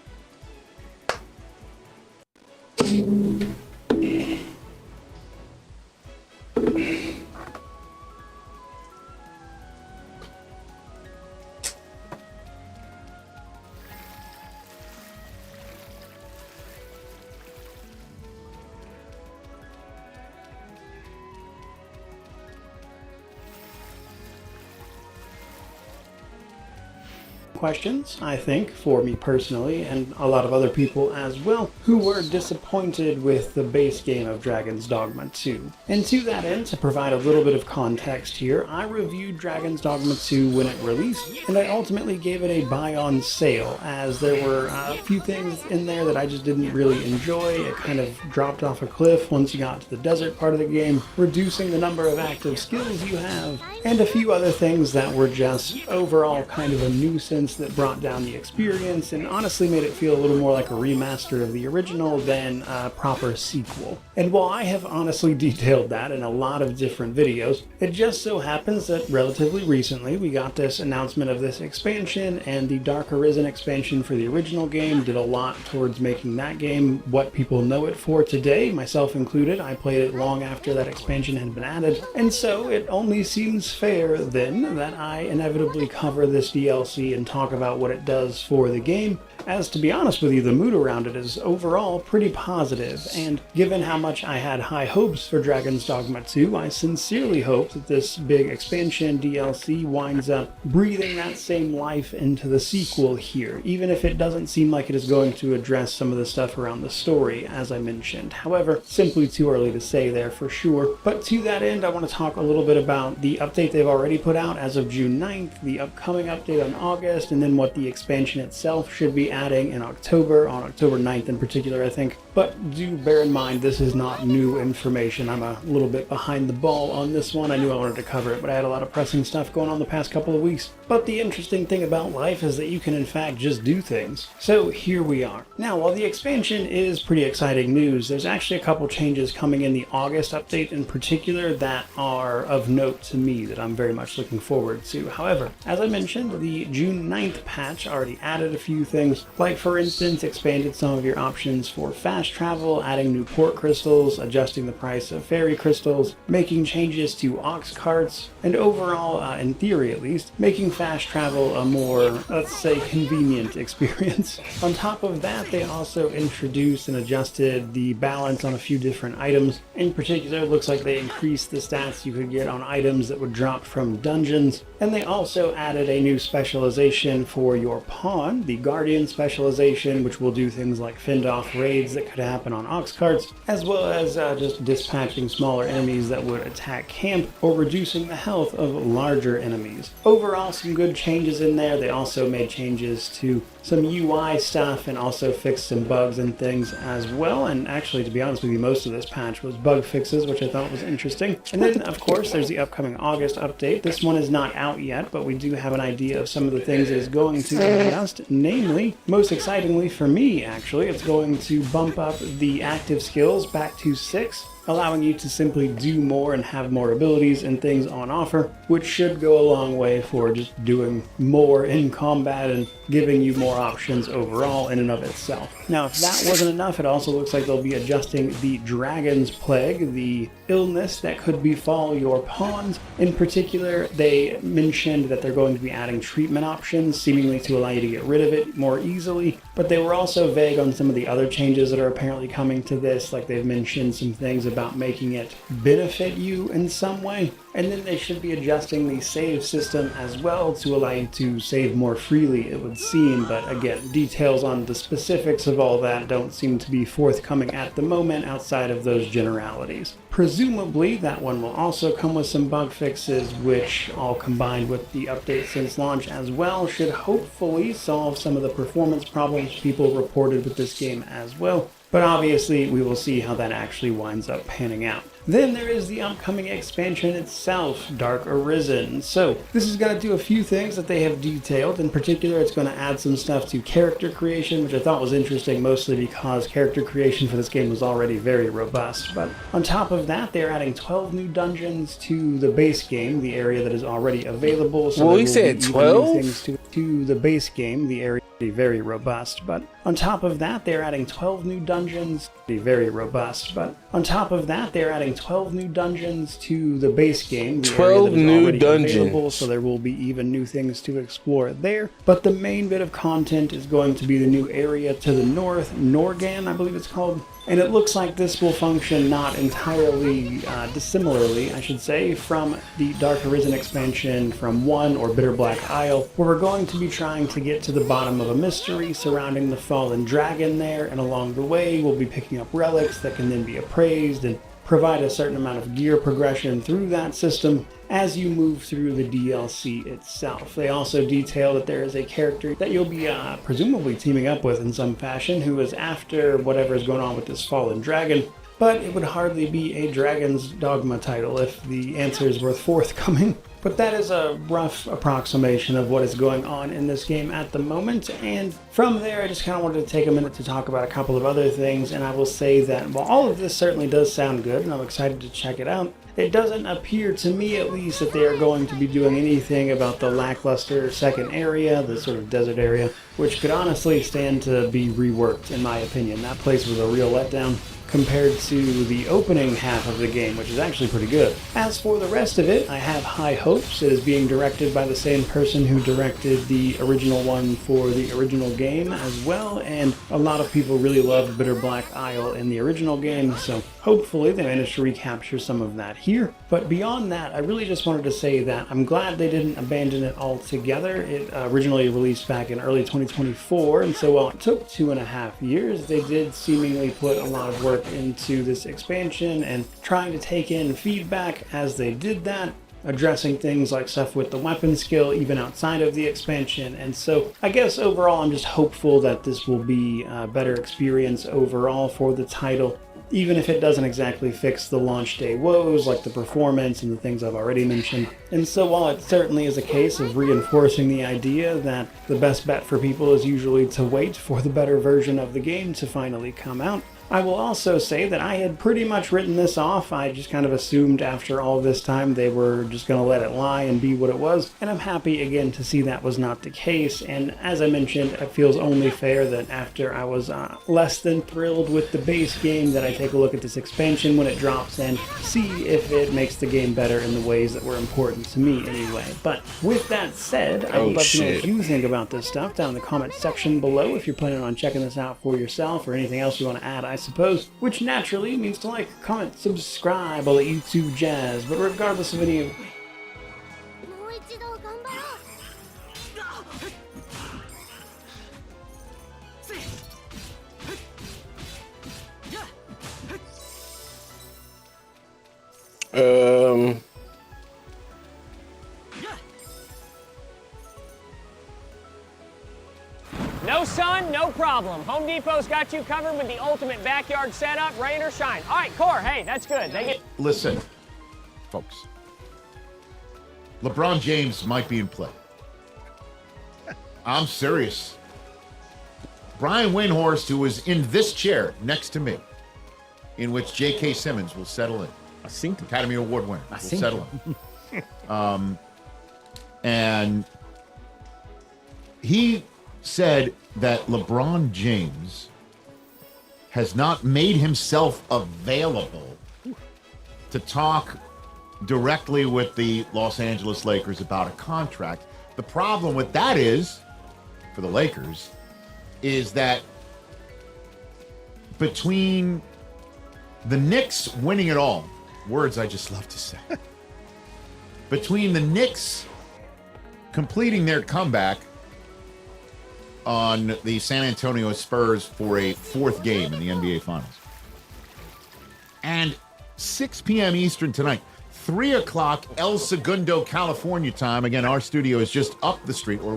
Speaker 8: questions, I think, for me personally, and a lot of other people as well, who were disappointed with the base game of Dragon's Dogma 2. And to that end, to provide a little bit of context here, I reviewed Dragon's Dogma 2 when it released, and I ultimately gave it a buy on sale, as there were a few things in there that I just didn't really enjoy. It kind of dropped off a cliff once you got to the desert part of the game, reducing the number of active skills you have, and a few other things that were just overall kind of a nuisance that brought down the experience and honestly made it feel a little more like a remaster of the original than a proper sequel. And while I have honestly detailed that in a lot of different videos, it just so happens that relatively recently we got this announcement of this expansion, and the Dark Arisen expansion for the original game did a lot towards making that game what people know it for today, myself included. I played it long after that expansion had been added, and so it only seems fair then that I inevitably cover this DLC and talk about what it does for the game, as to be honest with you, the mood around it is overall pretty positive, and given how much I had high hopes for Dragon's Dogma 2, I sincerely hope that this big expansion DLC winds up breathing that same life into the sequel here, even if it doesn't seem like it is going to address some of the stuff around the story, as I mentioned. However, simply too early to say there for sure. But to that end, I want to talk a little bit about the update they've already put out as of June 9th, the upcoming update on August, and then what the expansion itself should be adding in October, on October 9th in particular, I think. But do bear in mind, this is not new information. I'm a little bit behind the ball on this one. I knew I wanted to cover it, but I had a lot of pressing stuff going on the past couple of weeks. But the interesting thing about life is that you can in fact just do things. So here we are. Now, while the expansion is pretty exciting news, there's actually a couple changes coming in the August update in particular that are of note to me that I'm very much looking forward to. However, as I mentioned, the June 9th patch already added a few things, like for instance expanded some of your options for fast travel, adding new port crystals, adjusting the price of fairy crystals, making changes to ox carts, and overall, in theory at least, making fast travel a more, let's say, convenient experience. On top of that, they also introduced and adjusted the balance on a few different items. In particular, it looks like they increased the stats you could get on items that would drop from dungeons, and they also added a new specialization for your pawn, the Guardian specialization, which will do things like fend off raids that could happen on ox carts, as well as just dispatching smaller enemies that would attack camp, or reducing the health of larger enemies. Overall, some good changes in there. They also made changes to some UI stuff and also fixed some bugs and things as well. And actually, to be honest with you, most of this patch was bug fixes, which I thought was interesting. And then, of course, there's the upcoming August update. This one is not out yet, but we do have an idea of some of the things it is going to adjust. Namely, most excitingly for me, actually, it's going to bump up the active skills back to 6, allowing you to simply do more and have more abilities and things on offer, which should go a long way for just doing more in combat and giving you more options overall in and of itself. Now, if that wasn't enough, it also looks like they'll be adjusting the Dragon's Plague, the illness that could befall your pawns. In particular, they mentioned that they're going to be adding treatment options, seemingly to allow you to get rid of it more easily, but they were also vague on some of the other changes that are apparently coming to this, like they've mentioned some things about making it benefit you in some way. And then they should be adjusting the save system as well to allow you to save more freely, it would seem. But again, details on the specifics of all that don't seem to be forthcoming at the moment outside of those generalities. Presumably, that one will also come with some bug fixes, which, all combined with the update since launch as well, should hopefully solve some of the performance problems people reported with this game as well. But obviously, we will see how that actually winds up panning out. Then there is the upcoming expansion itself, Dark Arisen. So this is going to do a few things that they have detailed. In particular, it's going to add some stuff to character creation, which I thought was interesting, mostly because character creation for this game was already very robust. But on top of that, they're adding 12 new dungeons to the base game, the area that is already available. So
Speaker 2: well, he said 12?
Speaker 8: Things to the base game, the area very robust. But on top of that, they're adding 12 new dungeons, very robust. But on top of that, they're adding 12 new dungeons to the base game, the
Speaker 2: 12
Speaker 8: area that is
Speaker 2: new
Speaker 8: already available,
Speaker 2: dungeons.
Speaker 8: so there will be even new things to explore there. But the main bit of content is going to be the new area to the north, Norgan, I believe it's called. And it looks like this will function not entirely dissimilarly, I should say, from the Dark Arisen expansion from 1 or Bitter Black Isle, where we're going to be trying to get to the bottom of a mystery surrounding the fallen dragon there, and along the way we'll be picking up relics that can then be appraised and provide a certain amount of gear progression through that system as you move through the DLC itself. They also detail that there is a character that you'll be presumably teaming up with in some fashion who is after whatever is going on with this fallen dragon, but it would hardly be a Dragon's Dogma title if the answers were forthcoming. But that is a rough approximation of what is going on in this game at the moment, and from there I just kind of wanted to take a minute to talk about a couple of other things, and I will say that while all of this certainly does sound good and I'm excited to check it out, it doesn't appear to me at least that they are going to be doing anything about the lackluster second area, the sort of desert area, which could honestly stand to be reworked in my opinion. That place was a real letdown compared to the opening half of the game, which is actually pretty good. As for the rest of it, I have high hopes. It is being directed by the same person who directed the original one for the original game as well, and a lot of people really loved Bitter Black Isle in the original game, so hopefully they managed to recapture some of that here. But beyond that, I really just wanted to say that I'm glad they didn't abandon it altogether. It originally released back in early 2024, and so while it took 2.5 years, they did seemingly put a lot of work into this expansion and trying to take in feedback as they did that, addressing things like stuff with the weapon skill even outside of the expansion. And so I guess overall I'm just hopeful that this will be a better experience overall for the title, even if it doesn't exactly fix the launch day woes like the performance and the things I've already mentioned. And so while it certainly is a case of reinforcing the idea that the best bet for people is usually to wait for the better version of the game to finally come out, I will also say that I had pretty much written this off. I just kind of assumed after all this time they were just going to let it lie and be what it was, and I'm happy again to see that was not the case. And as I mentioned, it feels only fair that after I was less than thrilled with the base game, that I take a look at this expansion when it drops and see if it makes the game better in the ways that were important to me anyway. But with that said, I would love to know what you think about this stuff down in the comment section below if you're planning on checking this out for yourself or anything else you want to add, I suppose, which naturally means to like, comment, subscribe, all the YouTube jazz. But regardless of any of
Speaker 11: No sun, no problem. Home Depot's got you covered with the ultimate backyard setup, rain or shine. All right, Core, hey, that's good.
Speaker 12: Listen, folks. LeBron James might be in play. I'm serious. Brian Windhorst, who is in this chair next to me, in which J.K. Simmons will settle in. Academy Award winner. Will settle in. And he said that LeBron James has not made himself available to talk directly with the Los Angeles Lakers about a contract. The problem with that is, for the Lakers, is that between the Knicks winning it all, words I just love to say, between the Knicks completing their comeback on the San Antonio Spurs for a fourth game in the NBA Finals, and 6 p.m. Eastern tonight, 3 o'clock El Segundo, California time. Again, our studio is just up the street, or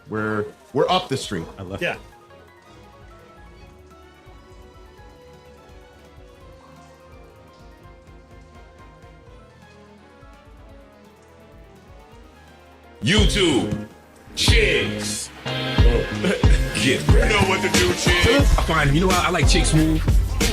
Speaker 12: we're up the street. I love it.
Speaker 10: YouTube, chicks. Get ready. You know what to do, chicks. I find, you know, I like Chick Smooth.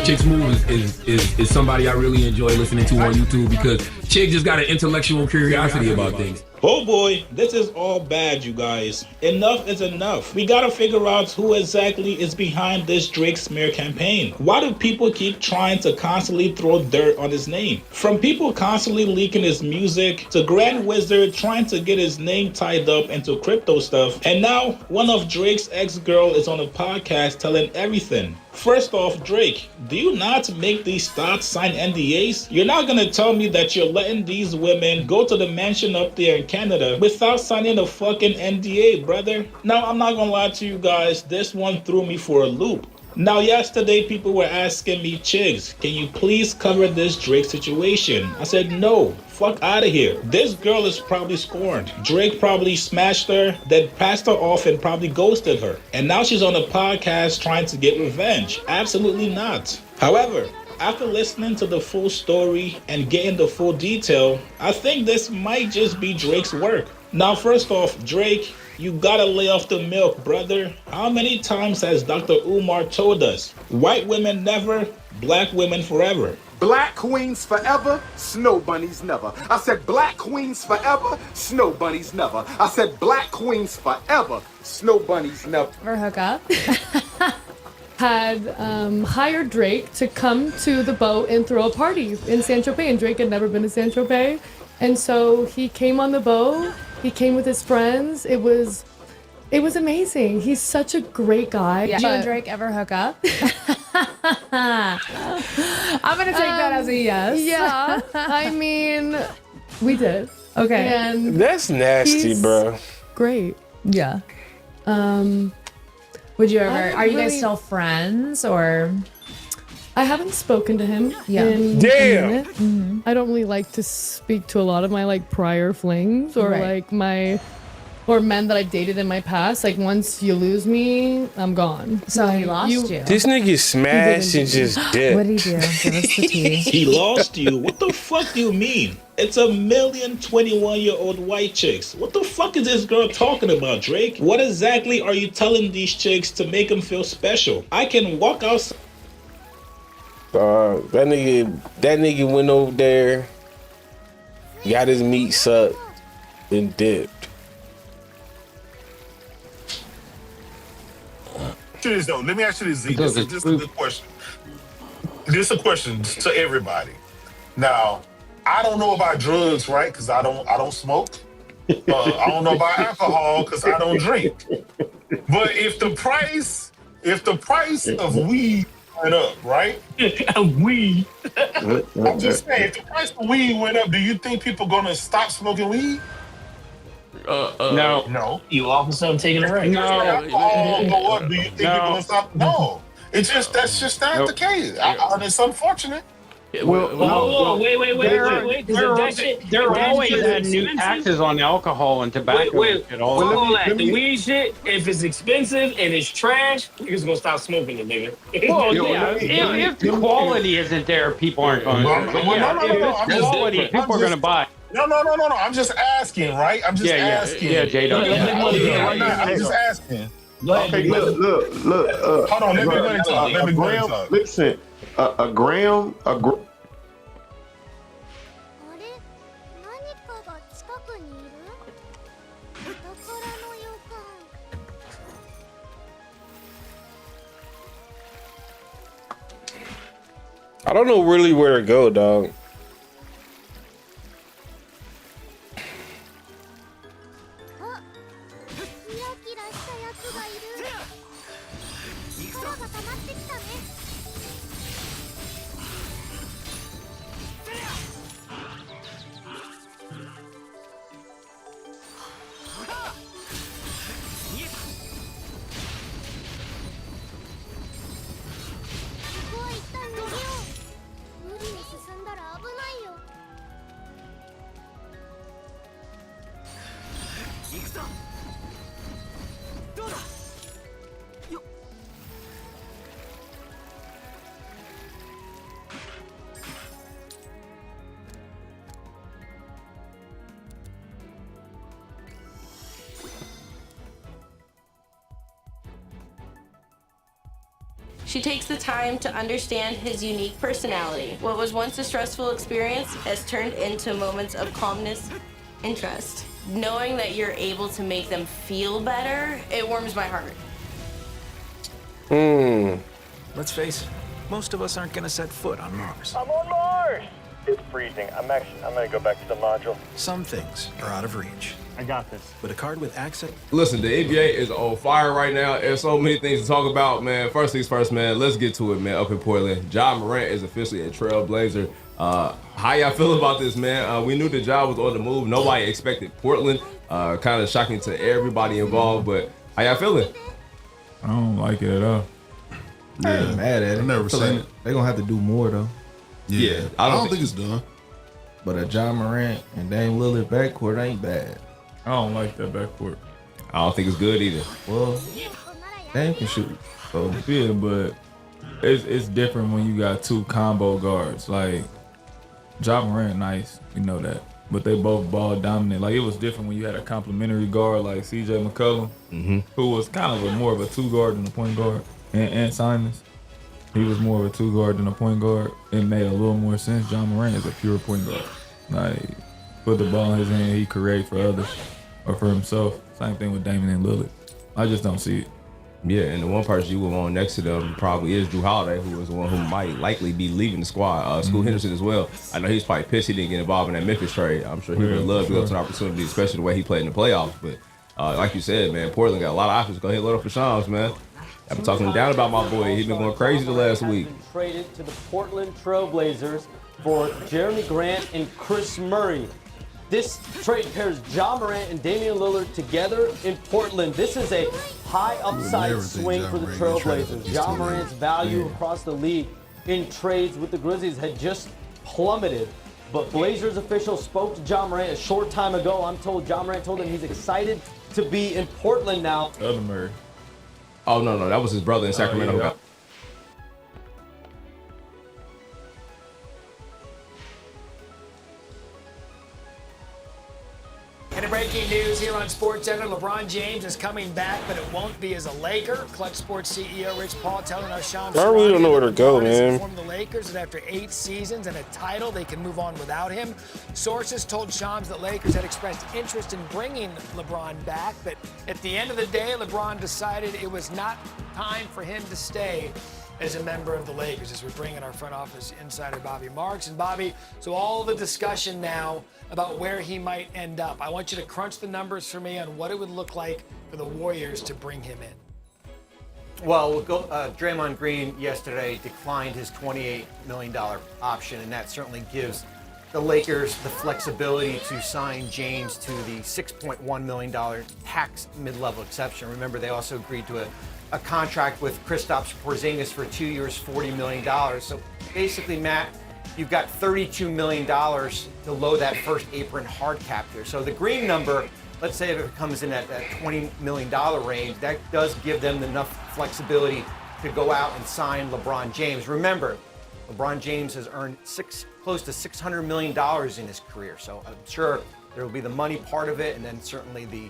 Speaker 10: Chick Smooth is somebody I really enjoy listening to on YouTube because Chick just got an intellectual curiosity about things.
Speaker 13: Oh boy, this is all bad, you guys. Enough is enough. We gotta figure out who exactly is behind this Drake smear campaign. Why do people keep trying to constantly throw dirt on his name? From people constantly leaking his music to Grand Wizard trying to get his name tied up into crypto stuff. And now one of Drake's ex-girl is on a podcast telling everything. First off, Drake, do you not make these thoughts sign NDAs? You're not gonna tell me that you're letting these women go to the mansion up there in Canada without signing a fucking NDA, brother. Now, I'm not gonna lie to you guys, this one threw me for a loop. Now, yesterday, people were asking me, Chigs, can you please cover this Drake situation? I said, no, fuck out of here. This girl is probably scorned. Drake probably smashed her, then passed her off and probably ghosted her. And now she's on a podcast trying to get revenge. Absolutely not. However, after listening to the full story and getting the full detail, I think this might just be Drake's work. Now, first off, Drake, you gotta lay off the milk, brother. How many times has Dr. Umar told us? White women never, black women forever.
Speaker 16: Black queens forever, snow bunnies never. I said black queens forever, snow bunnies never. I said black queens forever, snow bunnies never.
Speaker 17: Ever hook up? Had hired Drake to come to the boat and throw a party in Saint-Tropez, and Drake had never been to Saint-Tropez. And so he came on the boat, he came with his friends. It was amazing. He's such a great guy.
Speaker 3: Yeah. Did you and Drake ever hook up? I'm gonna take that as a yes.
Speaker 17: Yeah, I mean, we did.
Speaker 3: Okay.
Speaker 17: And
Speaker 2: That's nasty,
Speaker 17: he's
Speaker 2: bro.
Speaker 17: Great.
Speaker 3: Yeah. Would you ever?
Speaker 17: I
Speaker 3: Are you guys
Speaker 17: really-
Speaker 3: still friends or?
Speaker 17: I haven't spoken to him
Speaker 3: Yeah.
Speaker 17: in a
Speaker 2: Damn.
Speaker 17: minute. I don't really like to speak to a lot of my like prior flings or
Speaker 3: Right.
Speaker 17: like or men that I've dated in my past. Like once you lose me, I'm gone.
Speaker 3: So he lost you.
Speaker 2: This nigga smashed and just dipped.
Speaker 3: What did he do? Give us the tea.
Speaker 13: He lost you? What the fuck do you mean? It's 1,021-year-old white chicks. What the fuck is this girl talking about, Drake? What exactly are you telling these chicks to make them feel special? I can walk outside.
Speaker 2: That nigga went over there, got his meat sucked, and dipped.
Speaker 10: This though, let me ask you this, Z. This is a good question. This is a question to everybody. Now, I don't know about drugs, right? Because I don't smoke. I don't know about alcohol because I don't drink. But if the price of weed went up, right? Weed. I'm just saying, if the price of weed went up, do you think people gonna stop smoking weed? No.
Speaker 20: You all of a sudden taking a break.
Speaker 10: No. Alcohol go up, do you think people gonna stop? No. It's just that's just not the case. It's unfortunate.
Speaker 20: Wait.
Speaker 26: They're always had new taxes on alcohol and tobacco.
Speaker 11: The weed shit, if it's expensive and it's trash, niggas gonna stop smoking it, nigga.
Speaker 26: Well, if the quality isn't there, people aren't going to. If the quality, people are going to buy.
Speaker 10: No. I'm just asking, right? I'm just asking.
Speaker 26: Yeah, J-Dog.
Speaker 10: I'm just asking.
Speaker 16: Okay, look.
Speaker 10: Hold on, let me go and talk.
Speaker 16: Listen, a gram.
Speaker 2: I don't know really where to go, dog.
Speaker 6: She takes the time to understand his unique personality. What was once a stressful experience has turned into moments of calmness and trust. Knowing that you're able to make them feel better, it warms my heart.
Speaker 15: Let's face it, most of us aren't gonna set foot on Mars.
Speaker 18: I'm on Mars! It's freezing. I'm gonna go back to the module.
Speaker 15: Some things are out of reach.
Speaker 18: I got this.
Speaker 15: With a card with access.
Speaker 4: Listen, the NBA is on fire right now. There's so many things to talk about, man. First things first, man. Let's get to it, man. Up in Portland, Ja Morant is officially a Trailblazer. How y'all feel about this, man? We knew the Ja was on the move. Nobody expected Portland. Kind of shocking to everybody involved, but how y'all feeling?
Speaker 9: I don't like it at all.
Speaker 20: Yeah, I ain't mad at it.
Speaker 21: I've never
Speaker 20: Feel
Speaker 21: seen
Speaker 20: like
Speaker 21: it.
Speaker 20: They're gonna have to do more though.
Speaker 21: Yeah, I don't think it's done.
Speaker 20: But a Ja Morant and Dame Lillard backcourt ain't bad.
Speaker 9: I don't like that backcourt.
Speaker 4: I don't think it's good either.
Speaker 20: Well, Dame can shoot. So
Speaker 9: yeah, but it's different when you got two combo guards. Like Ja Morant, nice, you know that. But they both ball dominant. Like it was different when you had a complimentary guard like CJ McCollum, who was kind of more of a two guard than a point guard, and Simons. He was more of a two guard than a point guard. It made a little more sense. Ja Morant is a pure point guard. Like put the ball in his hand, he create for others or for himself. Same thing with Damian Lillard. I just don't see it.
Speaker 4: Yeah, and the one person you would want next to them probably is Drew Holiday, who is the one who might likely be leaving the squad. Scoot Henderson as well. I know he's probably pissed he didn't get involved in that Memphis trade. I'm sure he would love to go to an opportunity, especially the way he played in the playoffs. But like you said, man, Portland got a lot of options. Go ahead and load up for Shams, man. I've been talking down about my boy. He's been going crazy the last week.
Speaker 23: Traded to the Portland Trailblazers for Jeremy Grant and Chris Murray. This trade pairs Ja Morant and Damian Lillard together in Portland. This is a high upside swing for the Trailblazers. Ja Morant's value across the league in trades with the Grizzlies had just plummeted. But Blazers officials spoke to Ja Morant a short time ago. I'm told Ja Morant told him he's excited to be in Portland now.
Speaker 9: Other Murray.
Speaker 4: Oh, no, that was his brother in Sacramento.
Speaker 9: Yeah.
Speaker 22: And in breaking news here on SportsCenter, LeBron James is coming back, but it won't be as a Laker. Clutch Sports CEO Rich Paul telling our Shams
Speaker 2: I really don't know where to go, man.
Speaker 22: informed the Lakers that after 8 seasons and a title, they can move on without him. Sources told Shams that Lakers had expressed interest in bringing LeBron back, but at the end of the day, LeBron decided it was not time for him to stay as a member of the Lakers, as we bring in our front office insider, Bobby Marks. And Bobby, so all the discussion now about where he might end up. I want you to crunch the numbers for me on what it would look like for the Warriors to bring him in.
Speaker 27: Well, Draymond Green yesterday declined his $28 million option, and that certainly gives the Lakers the flexibility to sign James to the $6.1 million tax mid-level exception. Remember, they also agreed to a contract with Kristaps Porzingis for 2 years, $40 million. So basically, Matt, you've got $32 million to load that first apron hard cap here. So the Green number, let's say if it comes in at that $20 million range, that does give them enough flexibility to go out and sign LeBron James. Remember, LeBron James has earned close to $600 million in his career. So I'm sure there will be the money part of it, and then certainly the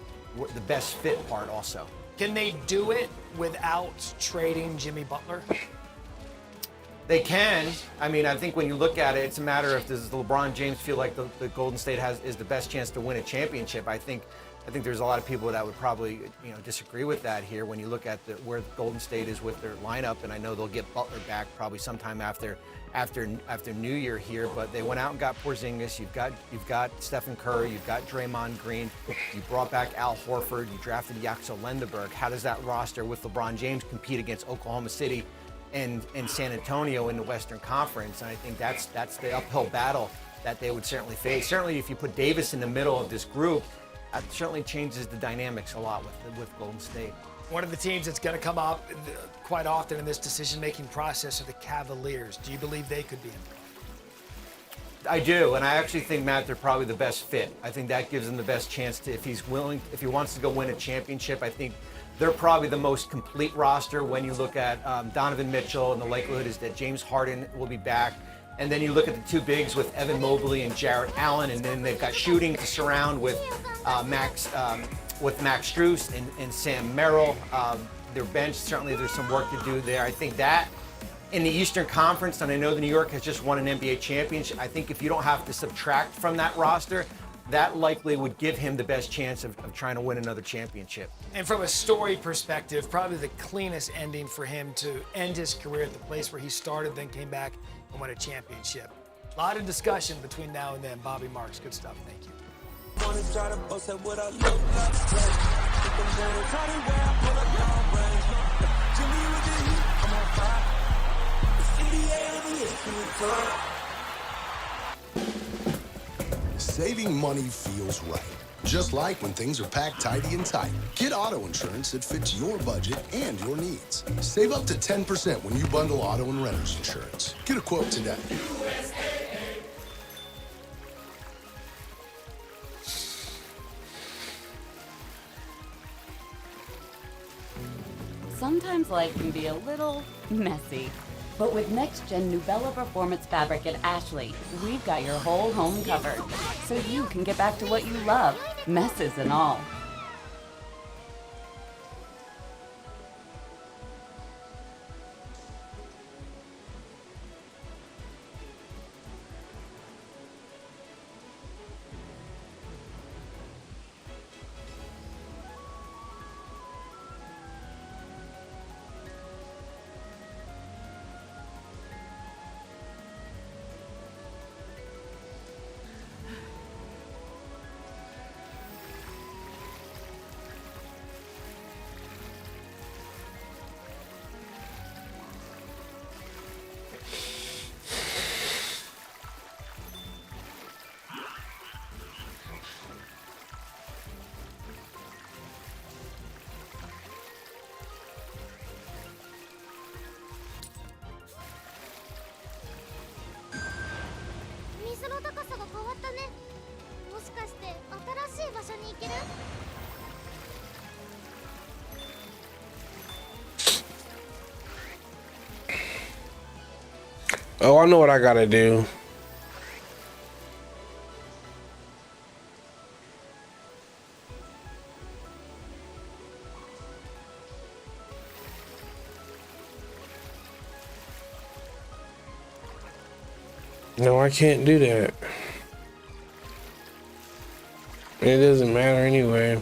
Speaker 27: best fit part also.
Speaker 22: Can they do it without trading Jimmy Butler?
Speaker 27: They can. I mean, I think when you look at it, it's a matter of does LeBron James feel like the Golden State is the best chance to win a championship? I think there's a lot of people that would probably disagree with that here when you look at where Golden State is with their lineup, and I know they'll get Butler back probably sometime after New Year here, but they went out and got Porzingis. You've got Stephen Curry. You've got Draymond Green. You brought back Al Horford. You drafted Yaxo Lendeberg. How does that roster with LeBron James compete against Oklahoma City and San Antonio in the Western Conference? And I think that's the uphill battle that they would certainly face. Certainly, if you put Davis in the middle of this group, that certainly changes the dynamics a lot with Golden State.
Speaker 22: One of the teams that's going to come up quite often in this decision-making process are the Cavaliers. Do you believe they could be in?
Speaker 27: I do, and I actually think, Matt, they're probably the best fit. I think that gives him the best chance to, if he wants to go win a championship, I think they're probably the most complete roster when you look at Donovan Mitchell, and the likelihood is that James Harden will be back. And then you look at the two bigs with Evan Mobley and Jarrett Allen, and then they've got shooting to surround with Max Strus and Sam Merrill. Their bench, certainly there's some work to do there. I think that in the Eastern Conference, and I know that New York has just won an NBA championship, I think if you don't have to subtract from that roster, that likely would give him the best chance of trying to win another championship.
Speaker 22: And from a story perspective, probably the cleanest ending for him to end his career at the place where he started, then came back and won a championship. A lot of discussion between now and then. Bobby Marks, good stuff. Thank you.
Speaker 1: Saving money feels right. Just like when things are packed tidy and tight. Get auto insurance that fits your budget and your needs. Save up to 10% when you bundle auto and renter's insurance. Get a quote today.
Speaker 5: Sometimes life can be a little messy. But with next-gen Nubella Performance Fabric at Ashley, we've got your whole home covered. So you can get back to what you love, messes and all.
Speaker 2: Oh, I know what I gotta do. No, I can't do that. It doesn't matter anyway.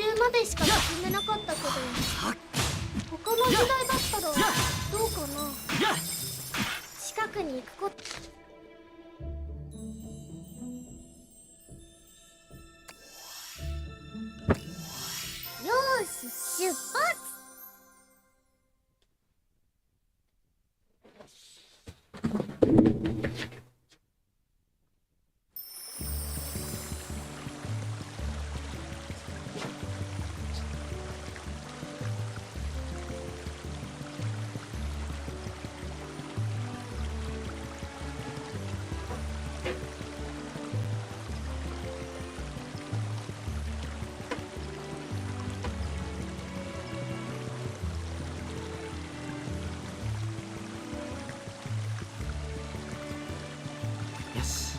Speaker 7: 球までしか進めなかったけど、他の時代だったらどうかな。近くに行くこと。よーし、出発。
Speaker 15: Yes.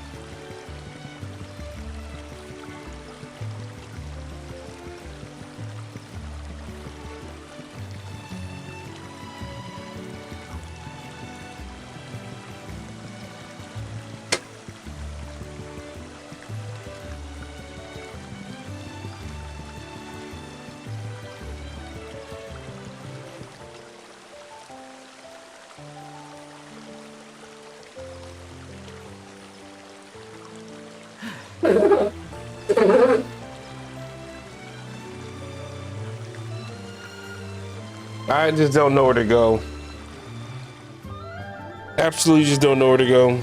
Speaker 2: I just don't know where to go. Absolutely just don't know where to go.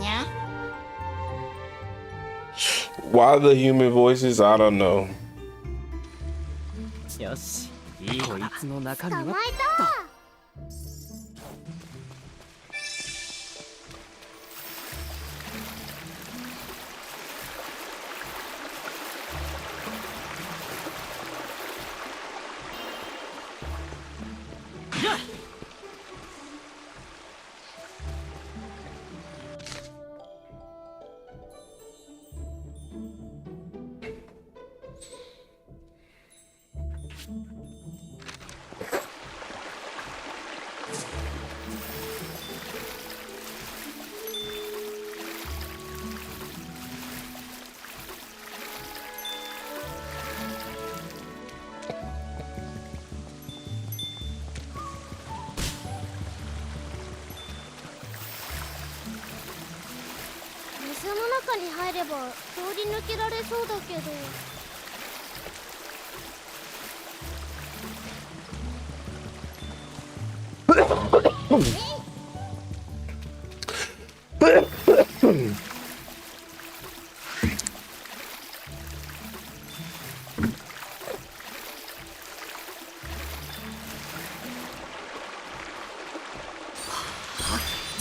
Speaker 7: Yeah.
Speaker 2: Why the human voices? I don't know.
Speaker 8: よし、こいつの中身は。
Speaker 7: 捕まえた。水の中に入れば通り抜けられそうだけど。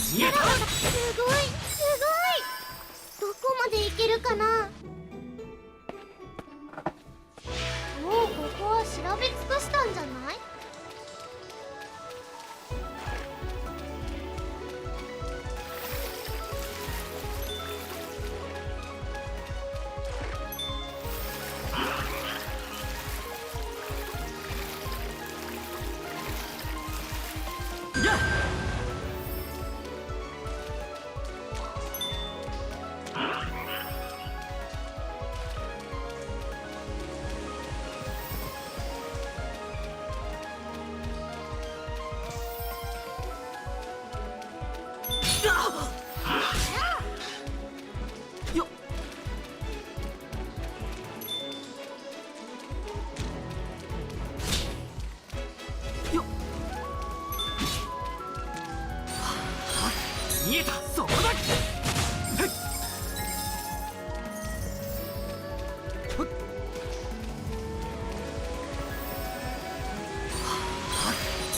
Speaker 7: すごいすごい。どこまで行けるかな。もうここは調べ尽くしたんじゃない？
Speaker 8: 見えた、そこだ。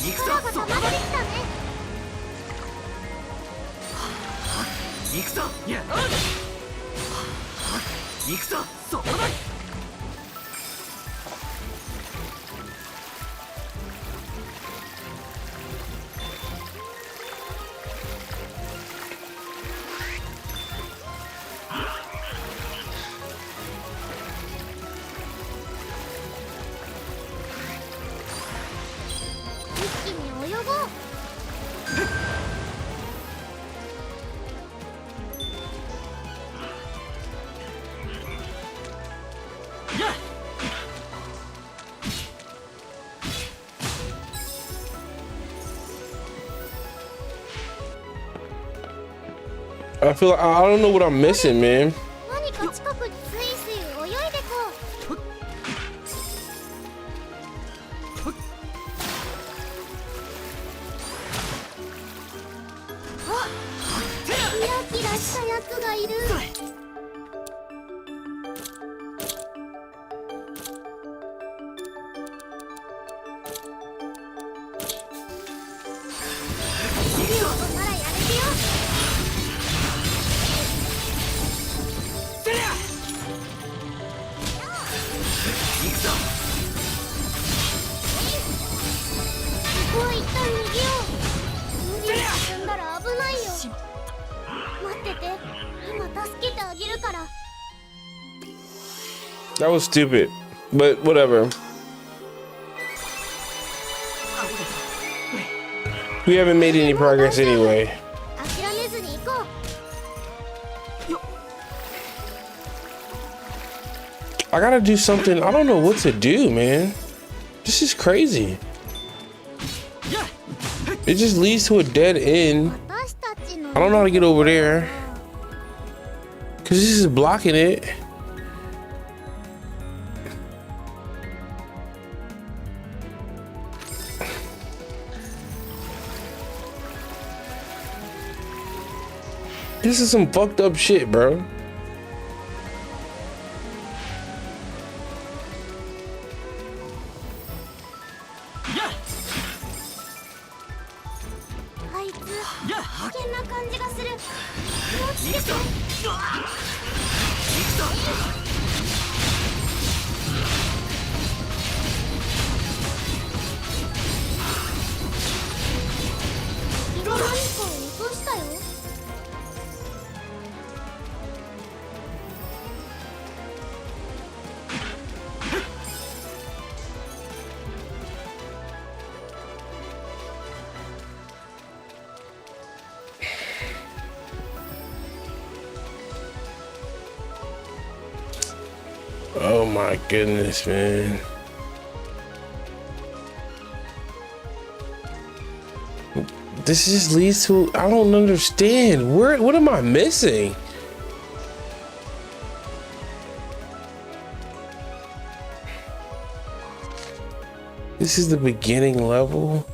Speaker 8: 行くぞ、そこだ。行くぞ、いや、行くぞ、そこだ。
Speaker 7: 一気に泳ごう。
Speaker 2: I feel like I don't know what I'm missing, man.
Speaker 7: 何か近くにスイスイ泳いでこう。あ、キラキラしたやつがいる。ならやれるよ。ここは一旦逃げよう。無理に進んだら危ないよ。待ってて、今助けてあげるから。
Speaker 2: That was stupid, but whatever. We haven't made any progress anyway.
Speaker 7: 諦めずに行こう。
Speaker 2: I gotta do something. I don't know what to do, man. This is crazy. It just leads to a dead end. I don't know how to get over there. Cause this is blocking it. This is some fucked up shit, bro. Oh my goodness, man. This just leads to, I don't understand. What am I missing? This is the beginning level.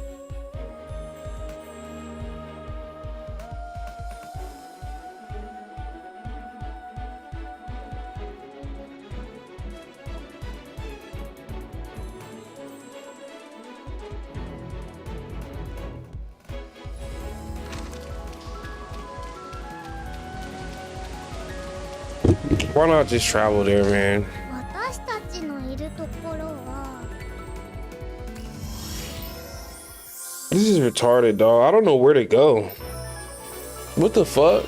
Speaker 2: Why not just travel there, man? This is retarded, dog. I don't know where to go. What the fuck?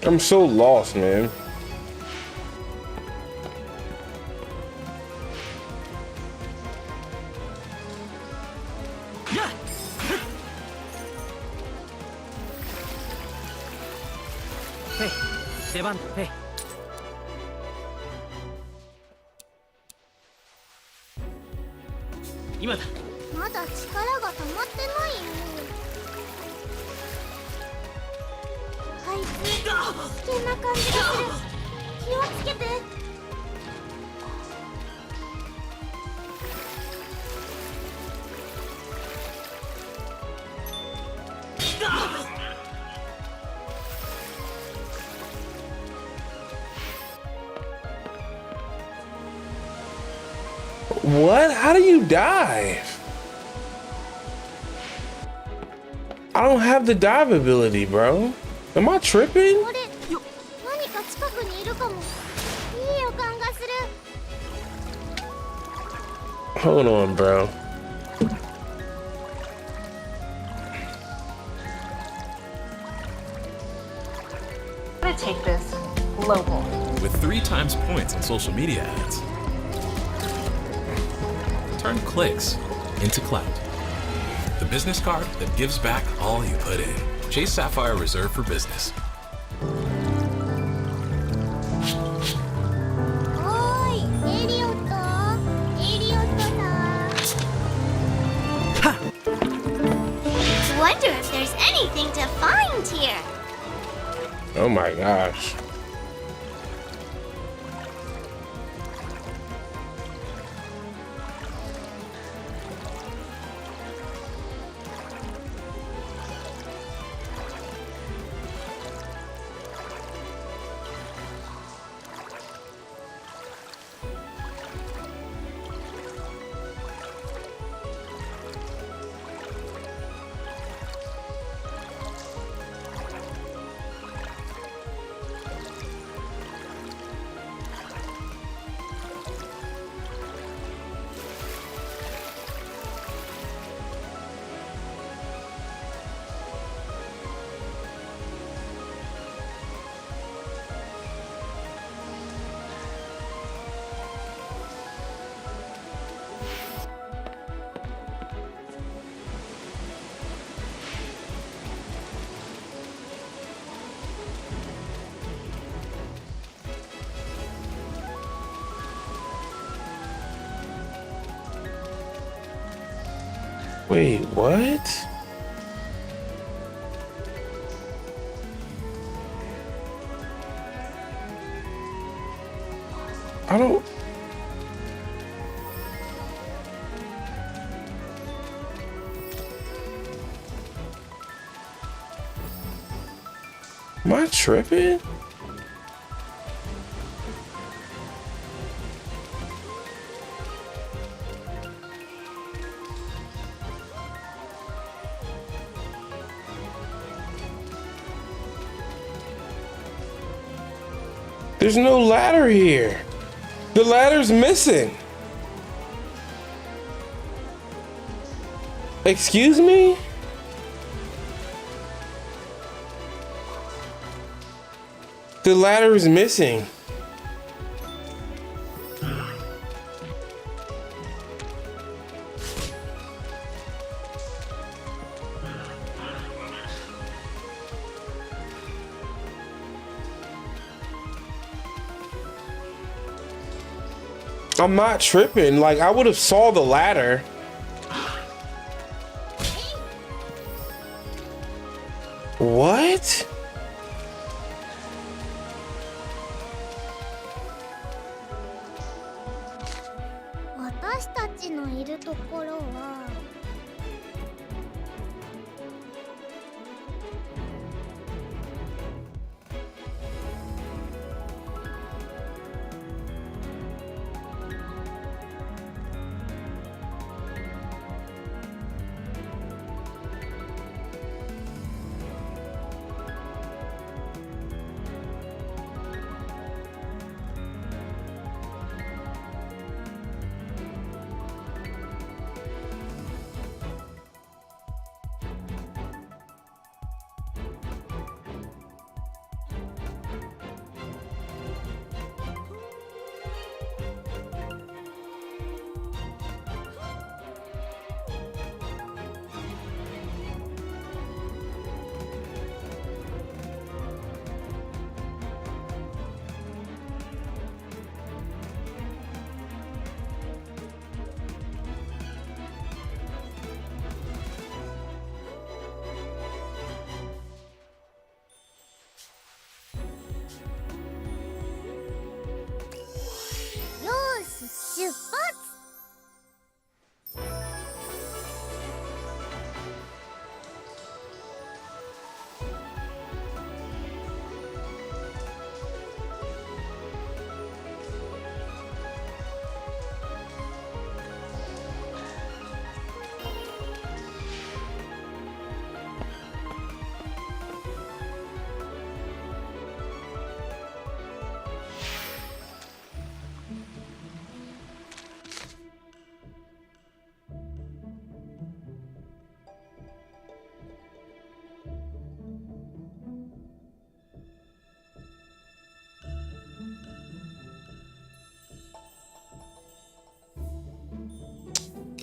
Speaker 2: I'm so lost, man.
Speaker 8: Hey, 出番。Hey. 今だ。
Speaker 7: まだ力が溜まってないよ。あいつ危険な感じがする。気をつけて。
Speaker 2: What? How do you dive? I don't have the dive ability, bro. Am I tripping?
Speaker 7: これ何か近くにいるかも。いい予感がする。
Speaker 2: Hold on, bro.
Speaker 3: I'm gonna take this global.
Speaker 12: With 3 times points on social media ads. Turn clicks into clout. The business card that gives back all you put in. Chase Sapphire Reserve for Business.
Speaker 7: おーい、エリオットさん。Wonder if there's anything to find here.
Speaker 2: Oh my gosh. Wait, what? I don't... Am I tripping? There's no ladder here. The ladder's missing. Excuse me? The ladder is missing. I'm not tripping. Like, I would have saw the ladder. What?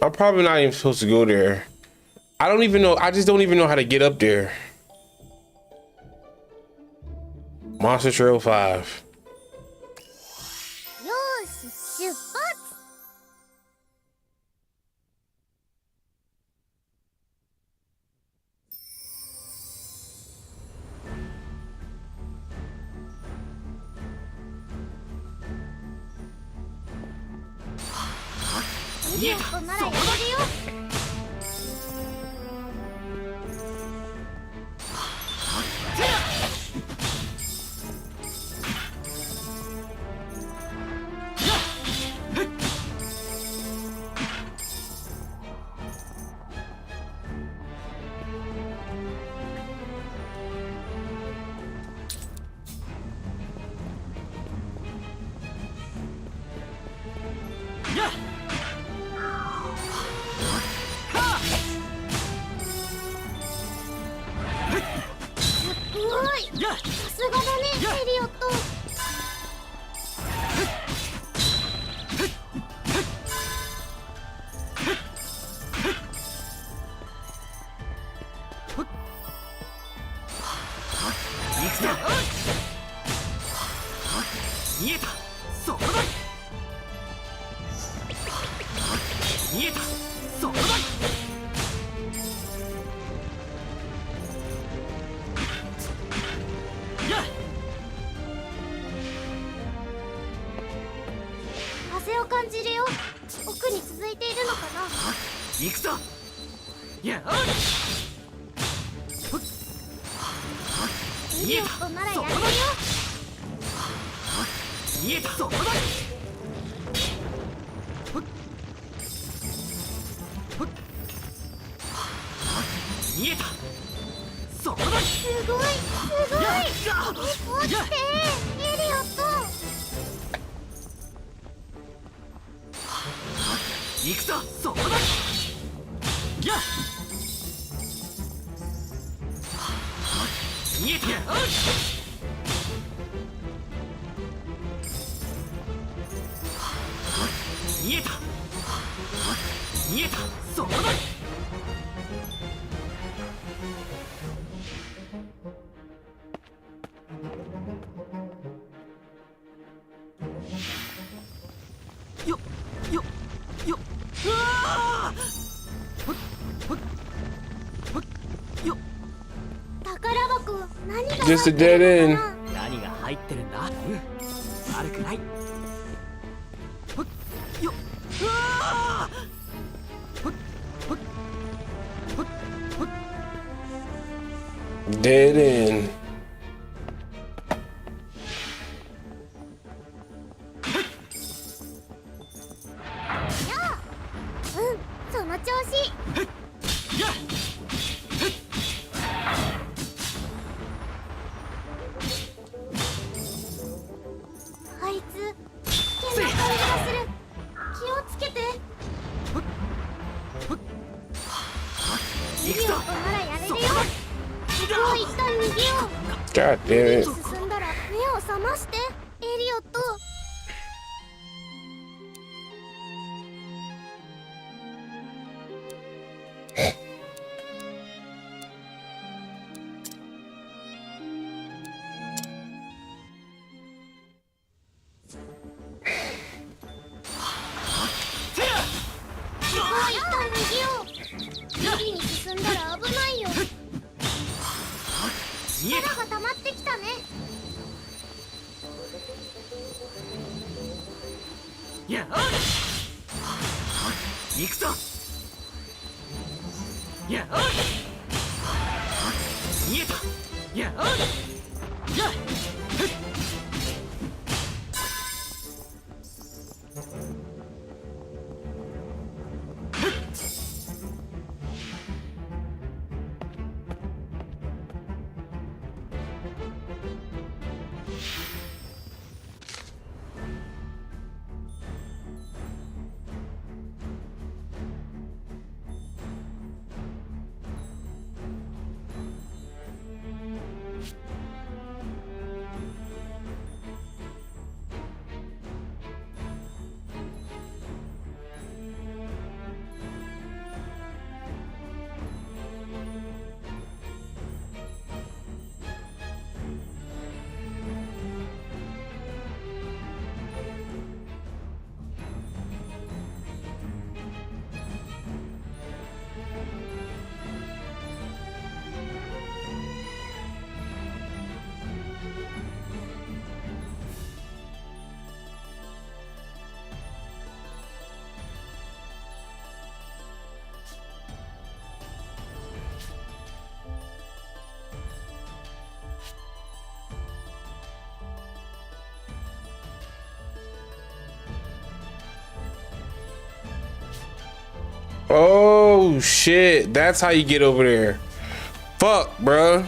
Speaker 2: I'm probably not even supposed to go there. I don't even know. I just don't even know how to get up there. Monster Trail 5.
Speaker 7: よーし出発。エリオットならやれるよ。すごい。さすがだね、エリオット。
Speaker 8: 見えた、そこだ。見えた、そこだ。
Speaker 7: 風を感じるよ。奥に続いているのかな。
Speaker 8: 行くぞ。やあ。
Speaker 7: エリオットならやれるよ。
Speaker 8: 見えた、そこだ。見えた、そこだ。
Speaker 7: すごいすごい。落ちてエリオット。
Speaker 8: 行くぞ、そこだ。やっ。見えた。見えた。見えた、そこだ。よよよ。うわー。よ。
Speaker 7: 宝箱何が
Speaker 2: Just a dead end.
Speaker 8: 何が入ってるんだ。悪くない。よ。うわー。
Speaker 2: Dead end.
Speaker 7: その調子。あいつ危険な感じがする。気をつけて。エリオットならやれるよ。もう一旦逃げよう。
Speaker 2: God damn it.
Speaker 7: 進んだら目を覚ましてエリオット。一旦逃げよう。無理に進んだら危ないよ。力が溜まってきたね。
Speaker 8: やあ。行くぞ。やあ。見えた。やあ。やっ。
Speaker 2: Oh shit, that's how you get over there. Fuck, bruh.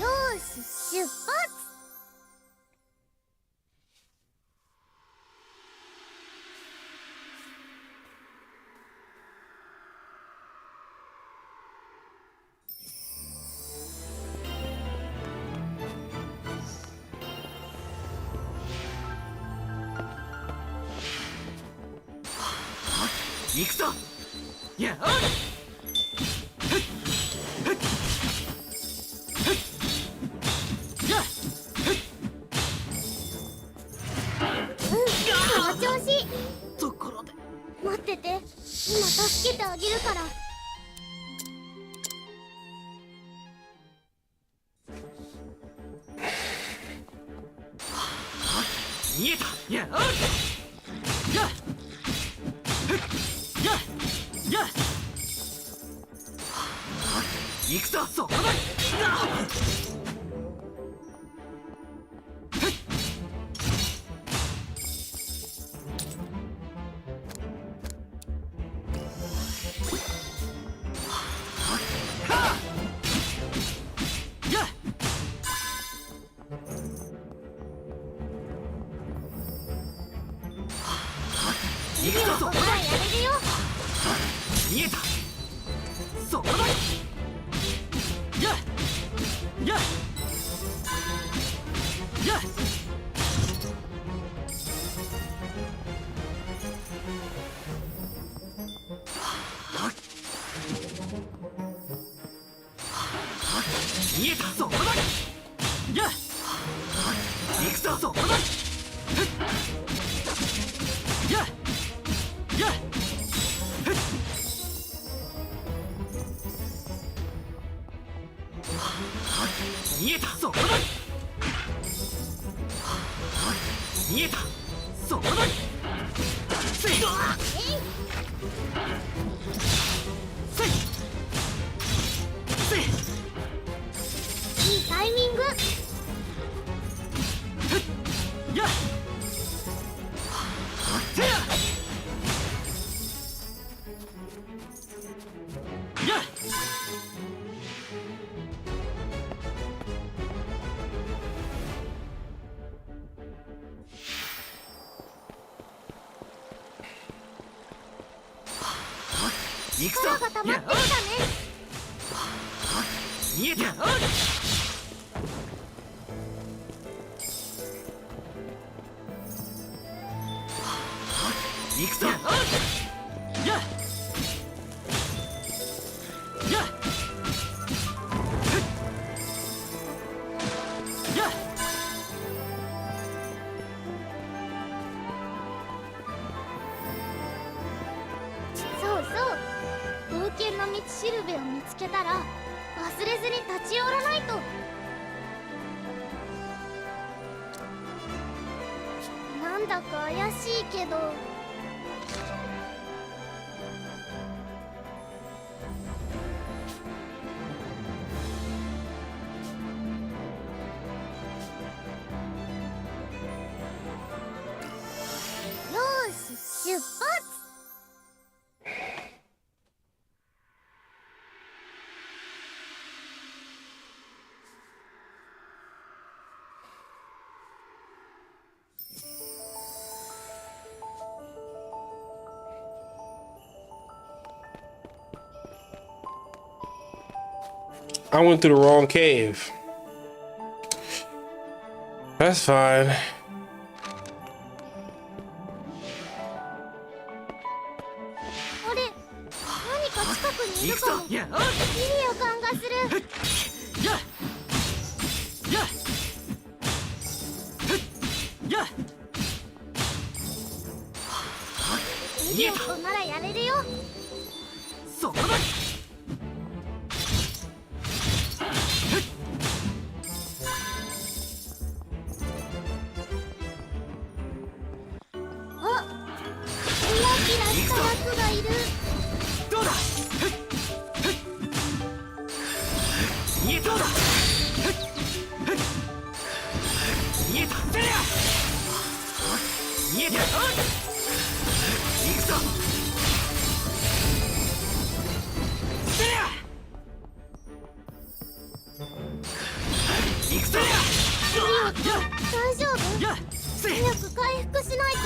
Speaker 7: よーし出発。
Speaker 8: 行くぞ。やあ。
Speaker 7: その調子。ところで待ってて、今助けてあげるから。
Speaker 8: 見えた。やあ。ややや行くぞ。そこだ。行くぞ。そこだ。やれるよ。見えた。そこだ。ややや見えた。そこだ。や行くぞ。そこだ。やや見えた。そこだ。見えた。そこだ。せいせいせい。
Speaker 7: いいタイミング。
Speaker 8: やせやや行くぞ。
Speaker 7: 力が溜まってるだね。
Speaker 8: 見えた。行くぞ。ややや
Speaker 7: そうそう。冒険の道しるべを見つけたら忘れずに立ち寄らないと。なんだか怪しいけど。よーし出発。
Speaker 2: I went through the wrong cave. That's fine.
Speaker 7: あれ、何か近くにいるかも。いい予感がする。
Speaker 8: ややや
Speaker 7: エリオットならやれるよ。
Speaker 8: そこだ。
Speaker 7: あ、キラキラしたやつがいる。
Speaker 8: どうだ。見えた。
Speaker 7: 大丈夫？早く回復しないと。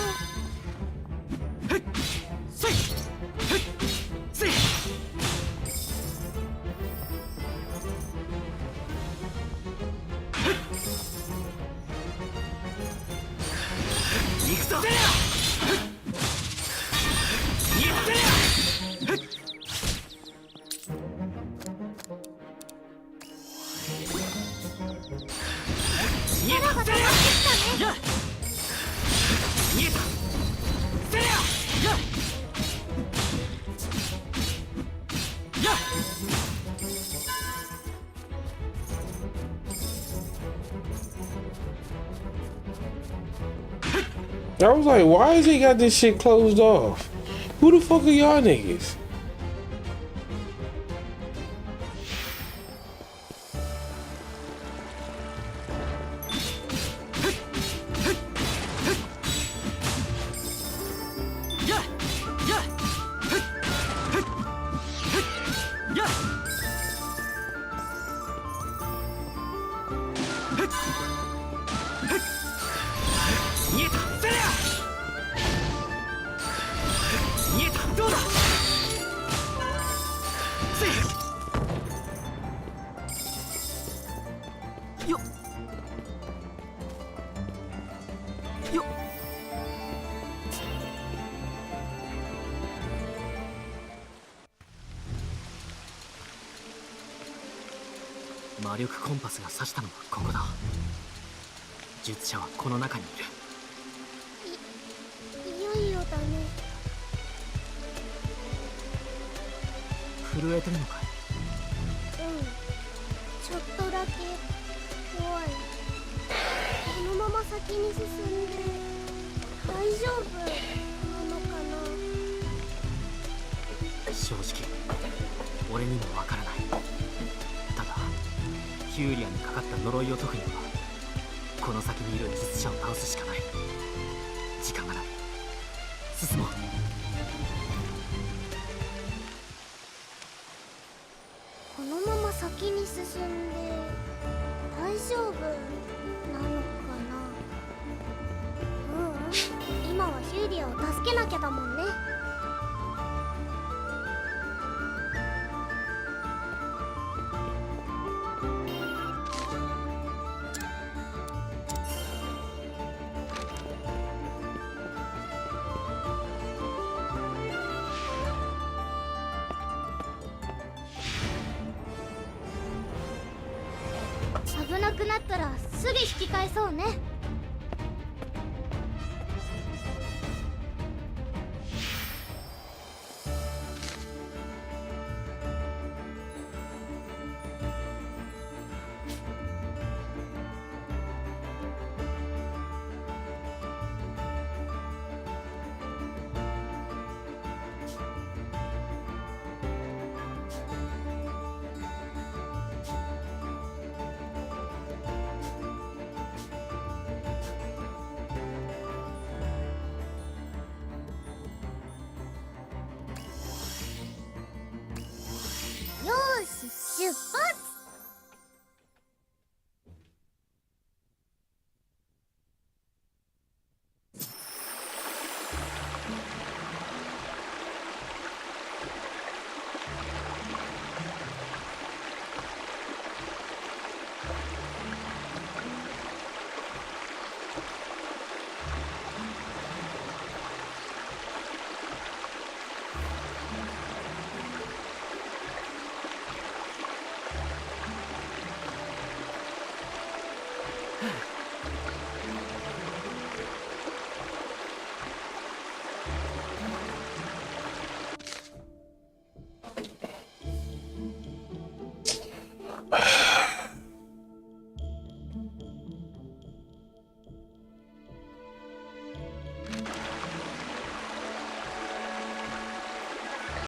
Speaker 8: 行くぞ。
Speaker 7: 力が溜まってきたね。
Speaker 8: 見えた。せや。
Speaker 2: I was like, why is he got this shit closed off? Who the fuck are y'all niggas?
Speaker 8: 魔力コンパスが指したのはここだ。術者はこの中にいる。
Speaker 7: いよいよだね。
Speaker 8: 震えてるのかい？
Speaker 7: ちょっとだけ怖い。このまま先に進んで大丈夫なのかな。
Speaker 8: 正直俺にもわからない。ただヒューリアンにかかった呪いを解くにはこの先にいる術者を倒すしかない。時間がない。進もう。
Speaker 7: このまま先に進んで大丈夫なのかな。今はヒューリアを助けなきゃだもんね。危なくなったらすぐ引き返そうね。